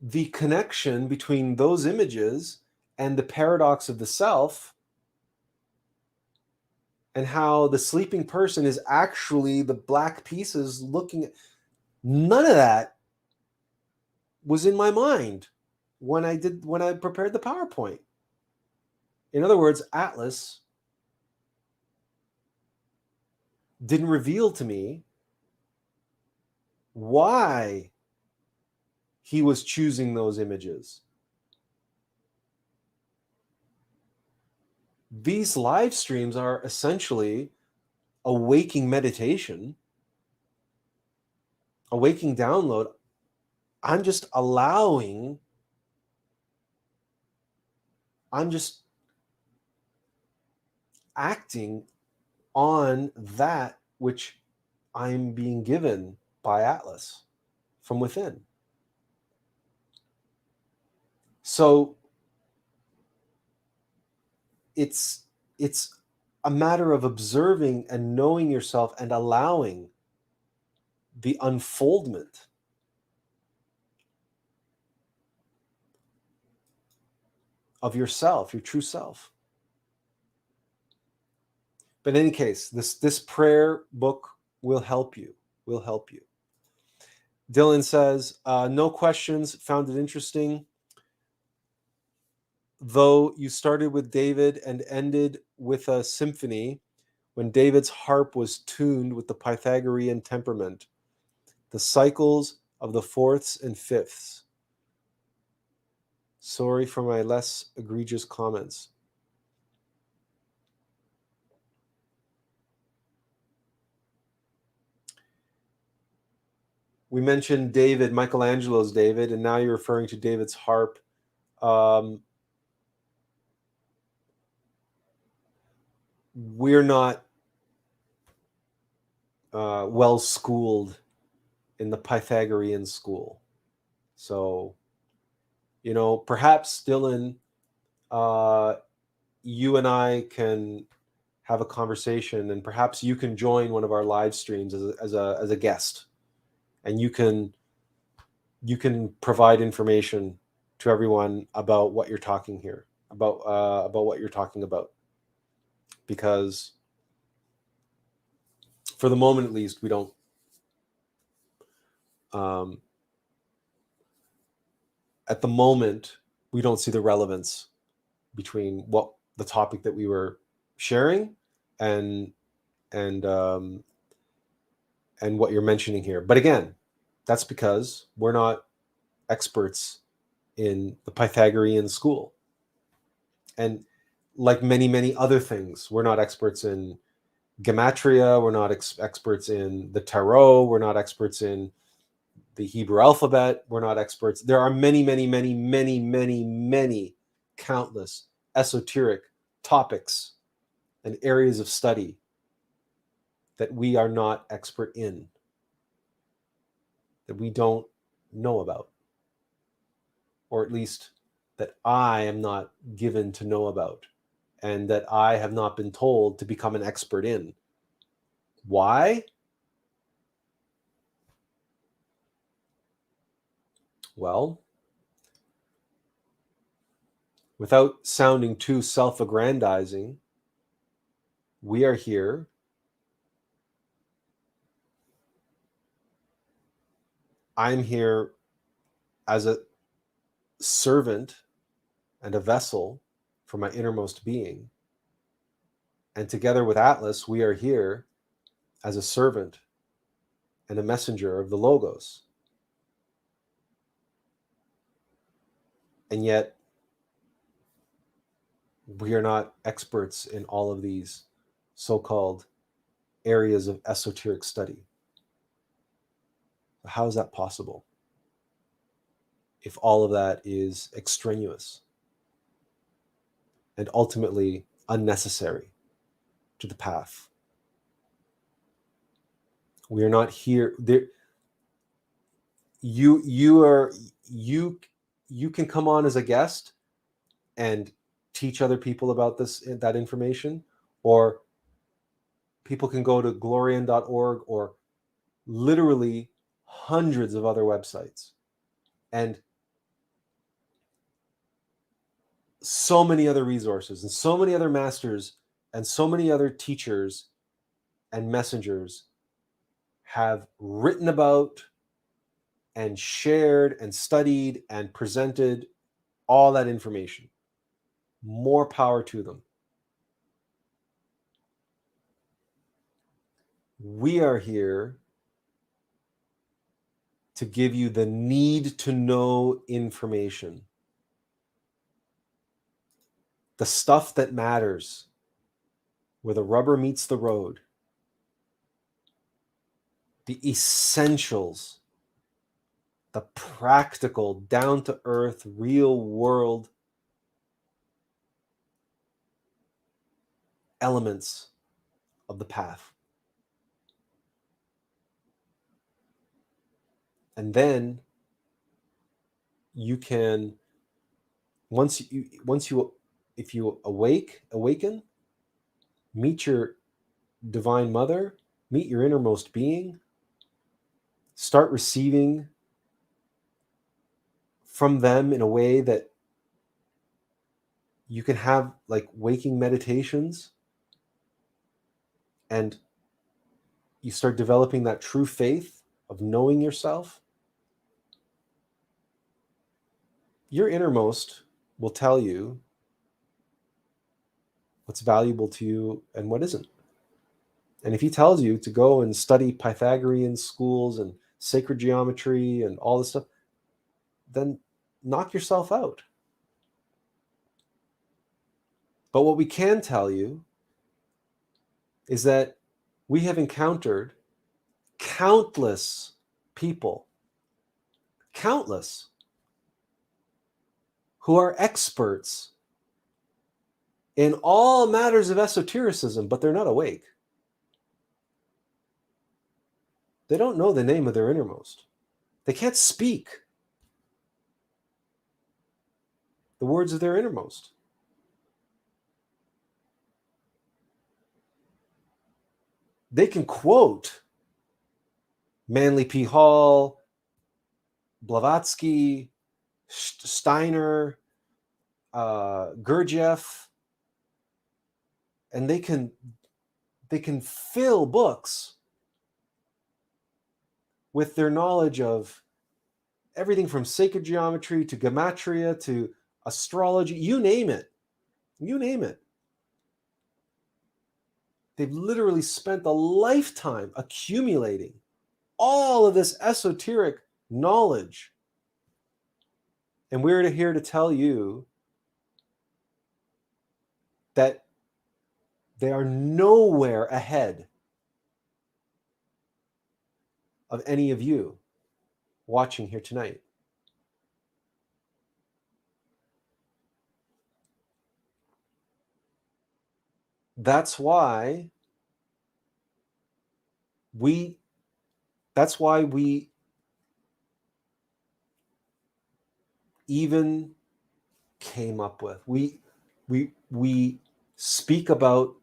Speaker 1: the connection between those images and the paradox of the self, and how the sleeping person is actually the black pieces looking at, none of that was in my mind when I prepared the PowerPoint. In other words, Attlas didn't reveal to me why he was choosing those images. These live streams are essentially a waking meditation, a waking download. I'm just acting on that which I'm being given by Attlas from within. So it's a matter of observing and knowing yourself and allowing the unfoldment of yourself, your true self. But in any case, this prayer book will help you. Dylan says, no questions, found it interesting. Though you started with David and ended with a symphony, when David's harp was tuned with the Pythagorean temperament, the cycles of the fourths and fifths. Sorry for my less egregious comments. We mentioned David, Michelangelo's David, and now you're referring to David's harp. We're not well schooled in the Pythagorean school. So, perhaps, Dylan, you and I can have a conversation, and perhaps you can join one of our live streams as a guest, and you can provide information to everyone about what you're talking here, about what you're talking about. Because for the moment, at least, we don't at the moment, we don't see the relevance between what the topic that we were sharing and what you're mentioning here. But again, that's because we're not experts in the Pythagorean school. And like many other things, we're not experts in gematria, we're not experts in the tarot, we're not experts in the Hebrew alphabet, we're not experts. There are many countless esoteric topics and areas of study that we are not expert in, that we don't know about, or at least that I am not given to know about, and that I have not been told to become an expert in. Why? Well, without sounding too self-aggrandizing, we are here I'm here as a servant and a vessel for my innermost being. And together with Attlas, we are here as a servant and a messenger of the Logos. And yet, we are not experts in all of these so-called areas of esoteric study. How is that possible if all of that is extraneous and ultimately unnecessary to the path? We are not here. You can come on as a guest and teach other people about that information, or people can go to glorian.org or literally hundreds of other websites and so many other resources and so many other masters and so many other teachers and messengers have written about and shared and studied and presented all that information. More power to them. We are here to give you the need to know information. The stuff that matters, where the rubber meets the road. The essentials. The practical, down-to-earth, real-world elements of the path. And then you can, if you awaken, meet your divine mother, meet your innermost being, start receiving from them in a way that you can have like waking meditations, and you start developing that true faith of knowing yourself. Your innermost will tell you what's valuable to you and what isn't. And if he tells you to go and study Pythagorean schools and sacred geometry and all this stuff, then knock yourself out. But what we can tell you is that we have encountered countless people, countless, who are experts in all matters of esotericism, but they're not awake. They don't know the name of their innermost. They can't speak the words of their innermost. They can quote Manly P. Hall, Blavatsky, Steiner, Gurdjieff, and they can fill books with their knowledge of everything from sacred geometry to gematria to astrology, you name it. You name it. They've literally spent a lifetime accumulating all of this esoteric knowledge. And we're here to tell you that they are nowhere ahead of any of you watching here tonight. That's why we even came up with, we speak about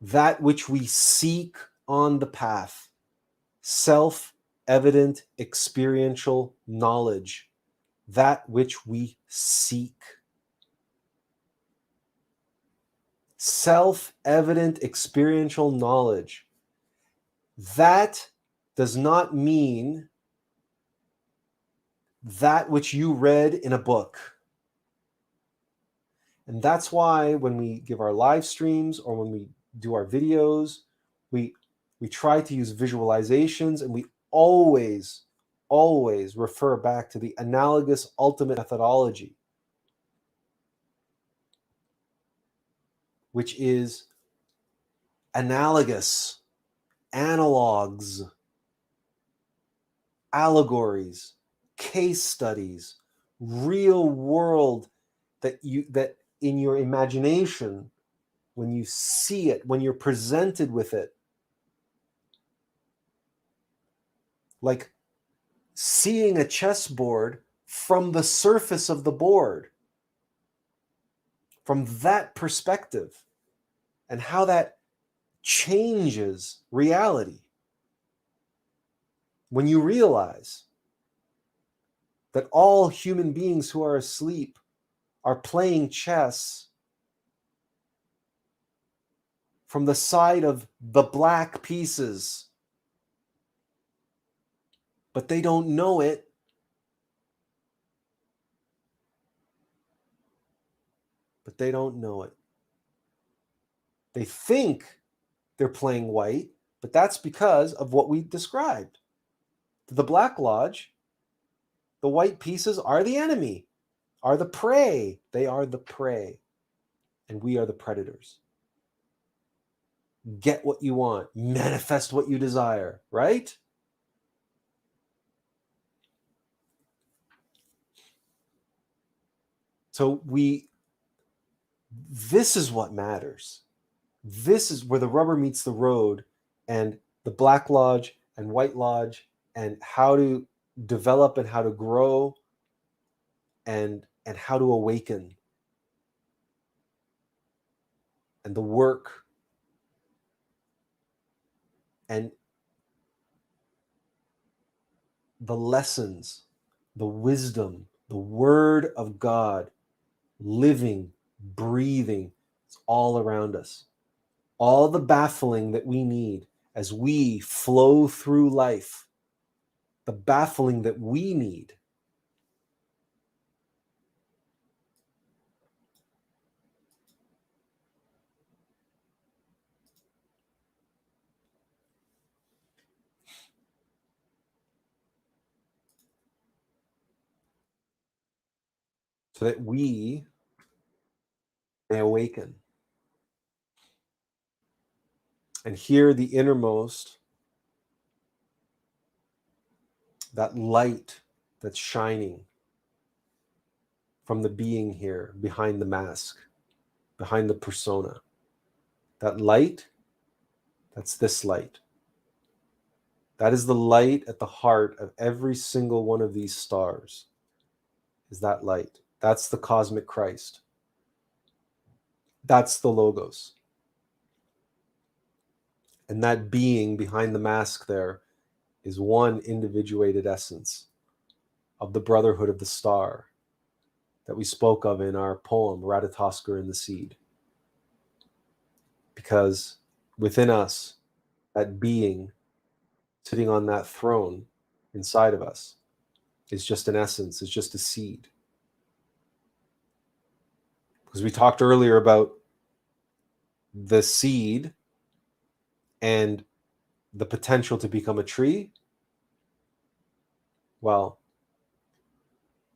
Speaker 1: that which we seek on the path, self-evident experiential knowledge, that which we seek. Self-evident experiential knowledge. That does not mean that which you read in a book. And that's why when we give our live streams or when we do our videos, we try to use visualizations, and we always refer back to the analogous ultimate methodology. which is analogous, analogs, allegories, case studies, real world that in your imagination, when you see it, when you're presented with it, like seeing a chessboard from the surface of the board, from that perspective, and how that changes reality. When you realize that all human beings who are asleep are playing chess from the side of the black pieces, but they don't know it. But they don't know it. They think they're playing white, but that's because of what we described. The Black Lodge, the white pieces are the enemy, are the prey. They are the prey, and we are the predators. Get what you want, manifest what you desire, right? So this is what matters. This is where the rubber meets the road, and the Black Lodge and White Lodge, and how to develop and how to grow and how to awaken, and the work and the lessons, the wisdom, the word of God, living, breathing, it's all around us. All the baffling that we need as we flow through life, the baffling that we need. So that we may awaken and hear the innermost, that light that's shining from the being here behind the mask, behind the persona. That light, that's this light. That is the light at the heart of every single one of these stars, is that light. That's the cosmic Christ. That's the Logos. And that being behind the mask there is one individuated essence of the brotherhood of the star that we spoke of in our poem, Ratatoskr and the Seed. Because within us, that being sitting on that throne inside of us is just an essence, is just a seed. Because we talked earlier about the seed and the potential to become a tree. Well,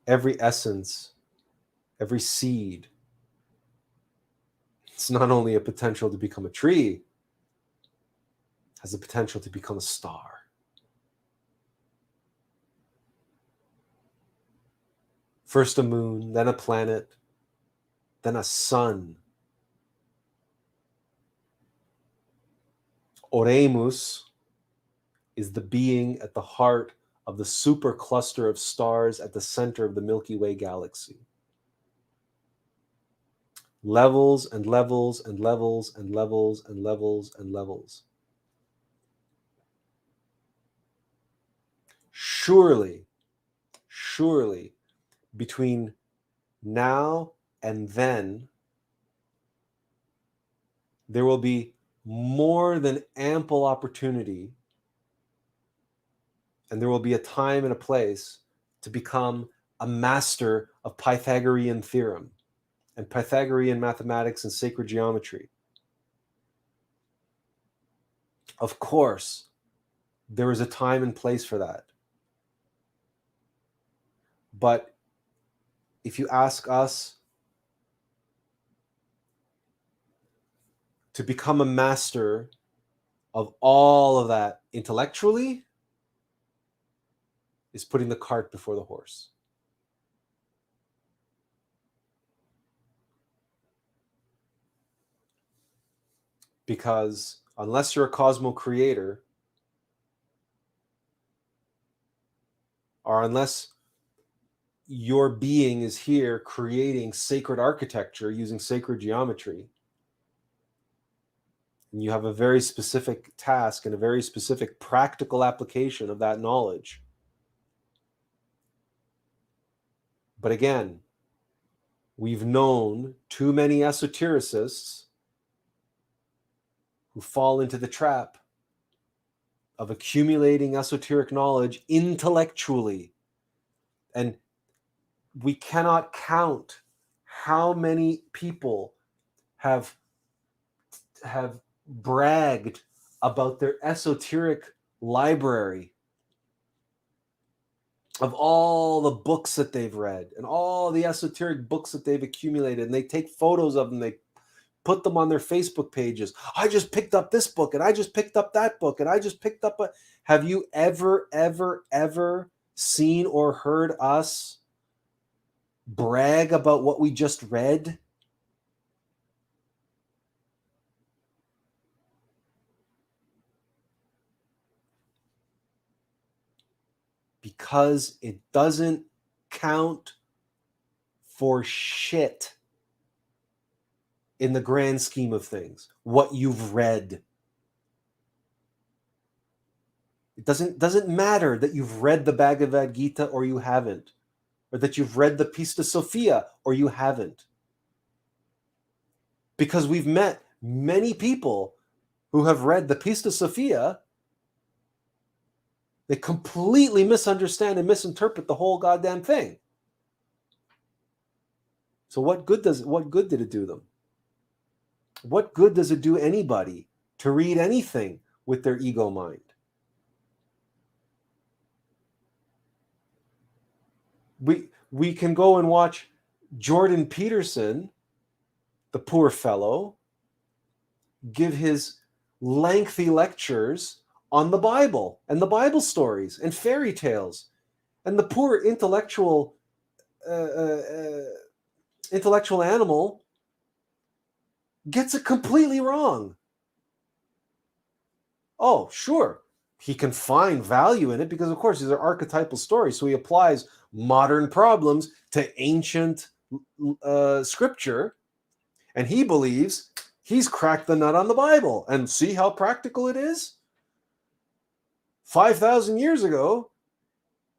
Speaker 1: every essence, every seed, it's not only a potential to become a tree, it has the potential to become a star. First a moon, then a planet, then a sun. Oremus is the being at the heart of the super cluster of stars at the center of the Milky Way galaxy. Levels and levels and levels and levels and levels and levels. Surely, between now and then, there will be more than ample opportunity, and there will be a time and a place to become a master of Pythagorean theorem and Pythagorean mathematics and sacred geometry. Of course, there is a time and place for that. But if you ask us, to become a master of all of that intellectually is putting the cart before the horse. Because unless you're a cosmo creator, or unless your being is here creating sacred architecture using sacred geometry, and you have a very specific task and a very specific practical application of that knowledge. But again, we've known too many esotericists who fall into the trap of accumulating esoteric knowledge intellectually. And we cannot count how many people have bragged about their esoteric library of all the books that they've read and all the esoteric books that they've accumulated, and they take photos of them, they put them on their Facebook pages. I just picked up this book, and I just picked up that book, and I just picked up a... Have you ever seen or heard us brag about what we just read? Because it doesn't count for shit in the grand scheme of things, what you've read. It doesn't matter that you've read the Bhagavad Gita or you haven't, or that you've read the Pista Sophia or you haven't. Because we've met many people who have read the Pista Sophia, they completely misunderstand and misinterpret the whole goddamn thing. So what good did it do them? What good does it do anybody to read anything with their ego mind? We can go and watch Jordan Peterson, the poor fellow, give his lengthy lectures on the Bible and the Bible stories and fairy tales, and the poor intellectual animal gets it completely wrong. Oh, sure, he can find value in it because, of course, these are archetypal stories, so he applies modern problems to ancient scripture, and he believes he's cracked the nut on the Bible. And see how practical it is? 5,000 years ago,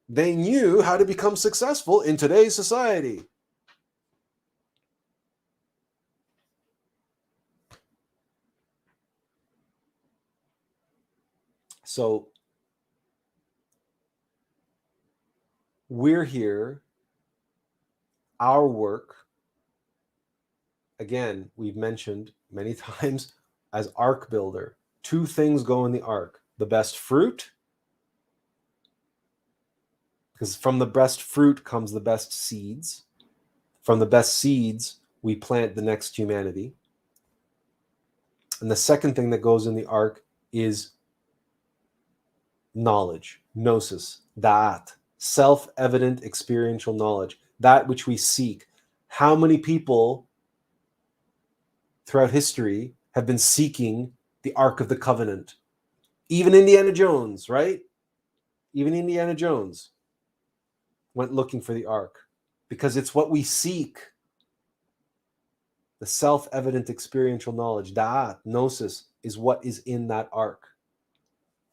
Speaker 1: they knew how to become successful in today's society. So we're here. Our work, again, we've mentioned many times, as ark builder. Two things go in the ark: the best fruit, because from the best fruit comes the best seeds. From the best seeds, we plant the next humanity. And the second thing that goes in the ark is knowledge, gnosis, da'at, self-evident experiential knowledge, that which we seek. How many people throughout history have been seeking the Ark of the Covenant? Even Indiana Jones, right? Even Indiana Jones went looking for the Ark because it's what we seek. The self-evident experiential knowledge, da'at, gnosis, is what is in that Ark.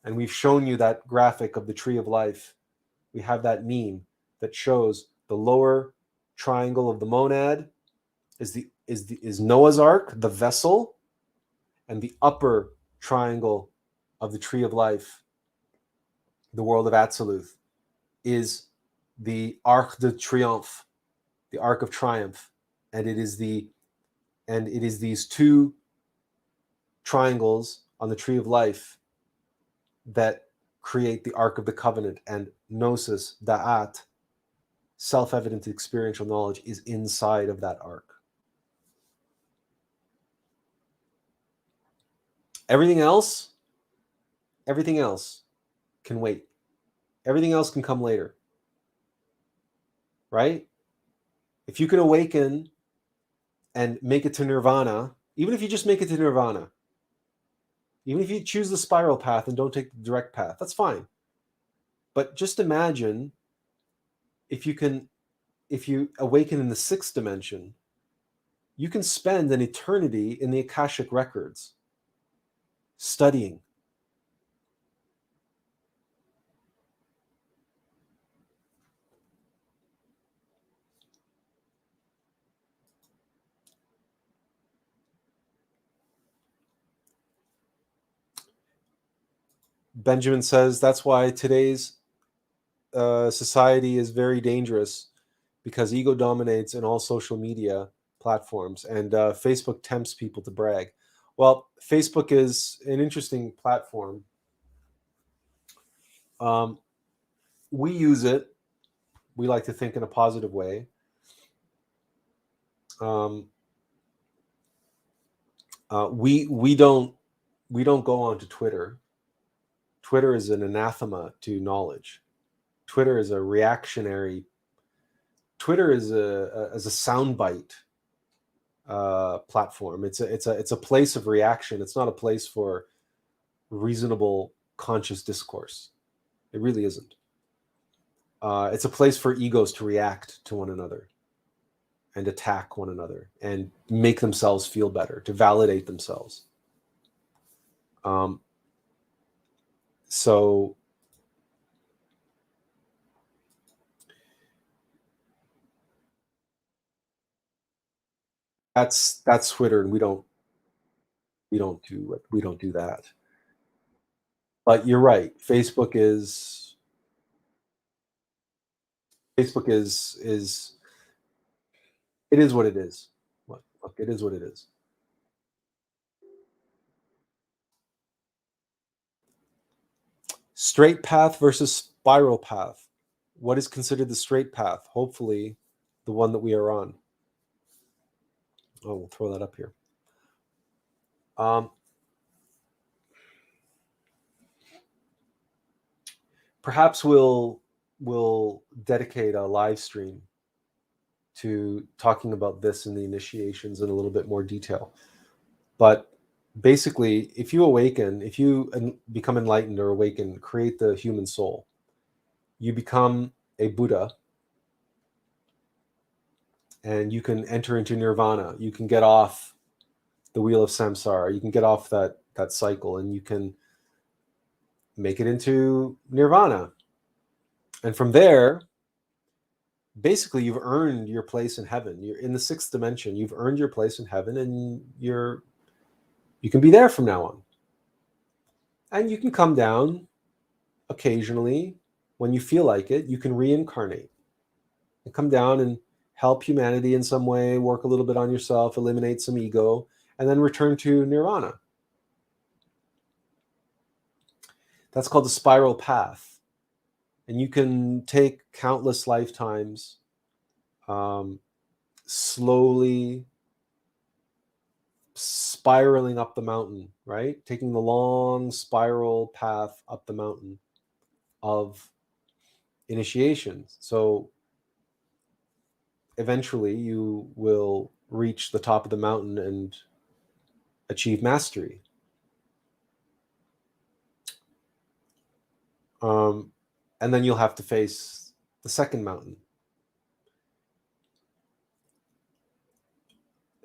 Speaker 1: And we've shown you that graphic of the tree of life. We have that meme that shows the lower triangle of the monad is Noah's Ark, the vessel, and the upper triangle of the tree of life, the world of Absoluth, is the Arc de Triomphe, the Ark of Triumph, and it is these two triangles on the tree of life that create the Ark of the Covenant, and Gnosis, Da'at, self-evident experiential knowledge, is inside of that ark. Everything else can wait. Everything else can come later. Right? If you can awaken and make it to nirvana, even if you just make it to nirvana, even if you choose the spiral path and don't take the direct path, that's fine. But just imagine if you awaken in the 6th dimension, you can spend an eternity in the Akashic records studying. Benjamin says that's why today's society is very dangerous, because ego dominates in all social media platforms, and Facebook tempts people to brag. Well, Facebook is an interesting platform. We use it. We like to think in a positive way. We don't go on to Twitter. Twitter is an anathema to knowledge. Twitter is a reactionary. Twitter is a soundbite platform. It's a place of reaction. It's not a place for reasonable conscious discourse. It really isn't. It's a place for egos to react to one another and attack one another and make themselves feel better, to validate themselves. So that's Twitter, and we don't do that. But you're right. Facebook is it is what it is. Look, it is what it is. Straight path versus spiral path. What is considered the straight path? Hopefully, the one that we are on. Oh, we'll throw that up here. Perhaps we'll dedicate a live stream to talking about this in the initiations in a little bit more detail. But basically, if you awaken, if you become enlightened or awaken, create the human soul, you become a Buddha, and you can enter into nirvana. You can get off the wheel of samsara. You can get off that cycle, and you can make it into nirvana. And from there, basically, you've earned your place in heaven. You're in the 6th dimension. You've earned your place in heaven, and you can be there from now on. And you can come down occasionally when you feel like it. You can reincarnate and come down and help humanity in some way, work a little bit on yourself, eliminate some ego, and then return to nirvana. That's called the spiral path. And you can take countless lifetimes slowly spiraling up the mountain, right? Taking the long spiral path up the mountain of initiation. So eventually you will reach the top of the mountain and achieve mastery. And then you'll have to face the second mountain.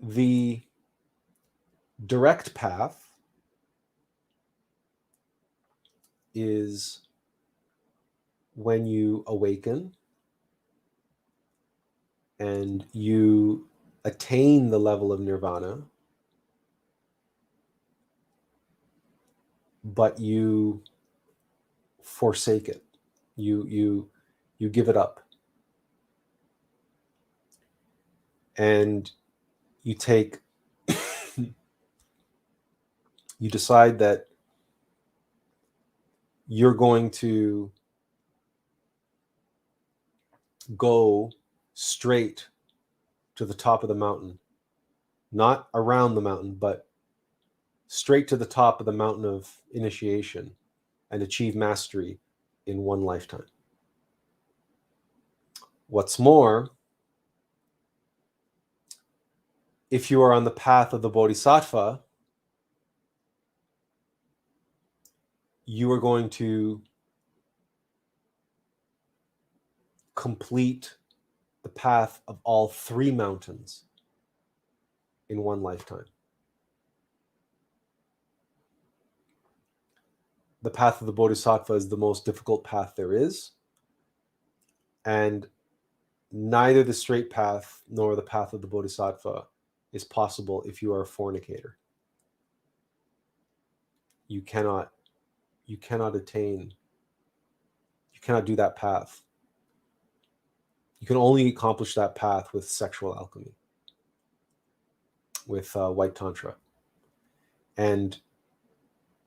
Speaker 1: The direct path is when you awaken and you attain the level of nirvana, but you forsake it. You give it up. And you take you decide that you're going to go straight to the top of the mountain, not around the mountain, but straight to the top of the mountain of initiation and achieve mastery in one lifetime. What's more, if you are on the path of the Bodhisattva, you are going to complete the path of all three mountains in one lifetime. The path of the Bodhisattva is the most difficult path there is, and neither the straight path nor the path of the Bodhisattva is possible if you are a fornicator. You cannot attain, you cannot do that path. You can only accomplish that path with sexual alchemy, with white tantra, and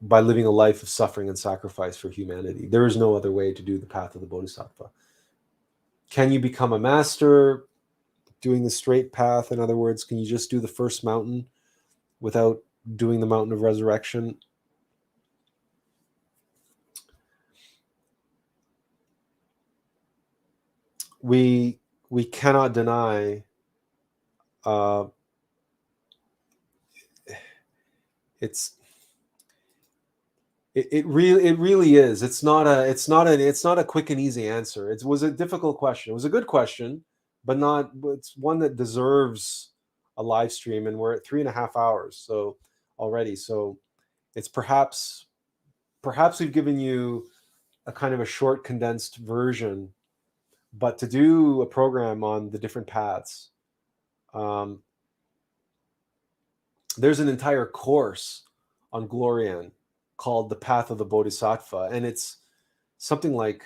Speaker 1: by living a life of suffering and sacrifice for humanity. There is no other way to do the path of the Bodhisattva. Can you become a master doing the straight path? In other words, can you just do the first mountain without doing the mountain of resurrection? We cannot deny it really is. It's not a quick and easy answer. It was a difficult question. It was a good question, but it's one that deserves a live stream, and we're at 3.5 hours so already. So it's perhaps we've given you a kind of a short, condensed version, but to do a program on the different paths, there's an entire course on Glorian called The Path of the Bodhisattva, and it's something like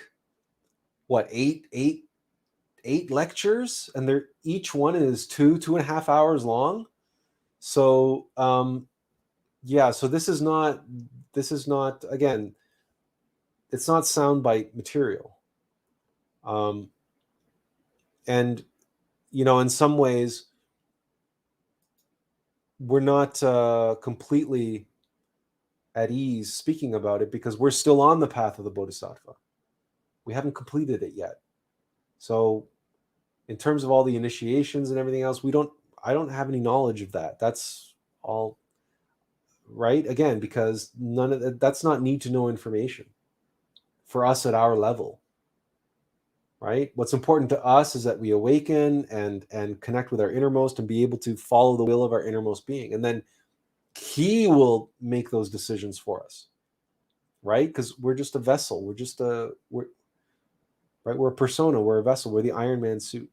Speaker 1: eight lectures, and each one is 2.5 hours long. So so this is not again, it's not soundbite material, and in some ways we're not completely at ease speaking about it because we're still on the path of the Bodhisattva. We haven't completed it yet. So in terms of all the initiations and everything else, I don't have any knowledge of that. That's all right, again, because that's not need to know information for us at our level, right? What's important to us is that we awaken and connect with our innermost and be able to follow the will of our innermost being, and then he will make those decisions for us, right? Because we're just a vessel. We're a persona. We're a vessel. We're the Iron Man suit.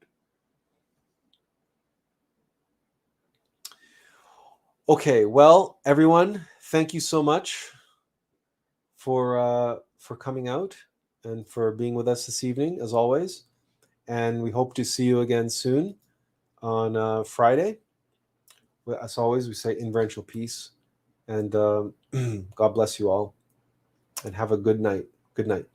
Speaker 1: Okay, well, everyone, thank you so much for coming out and for being with us this evening, as always. And we hope to see you again soon on Friday. As always, we say inferential peace, and God bless you all, and have a good night. Good night.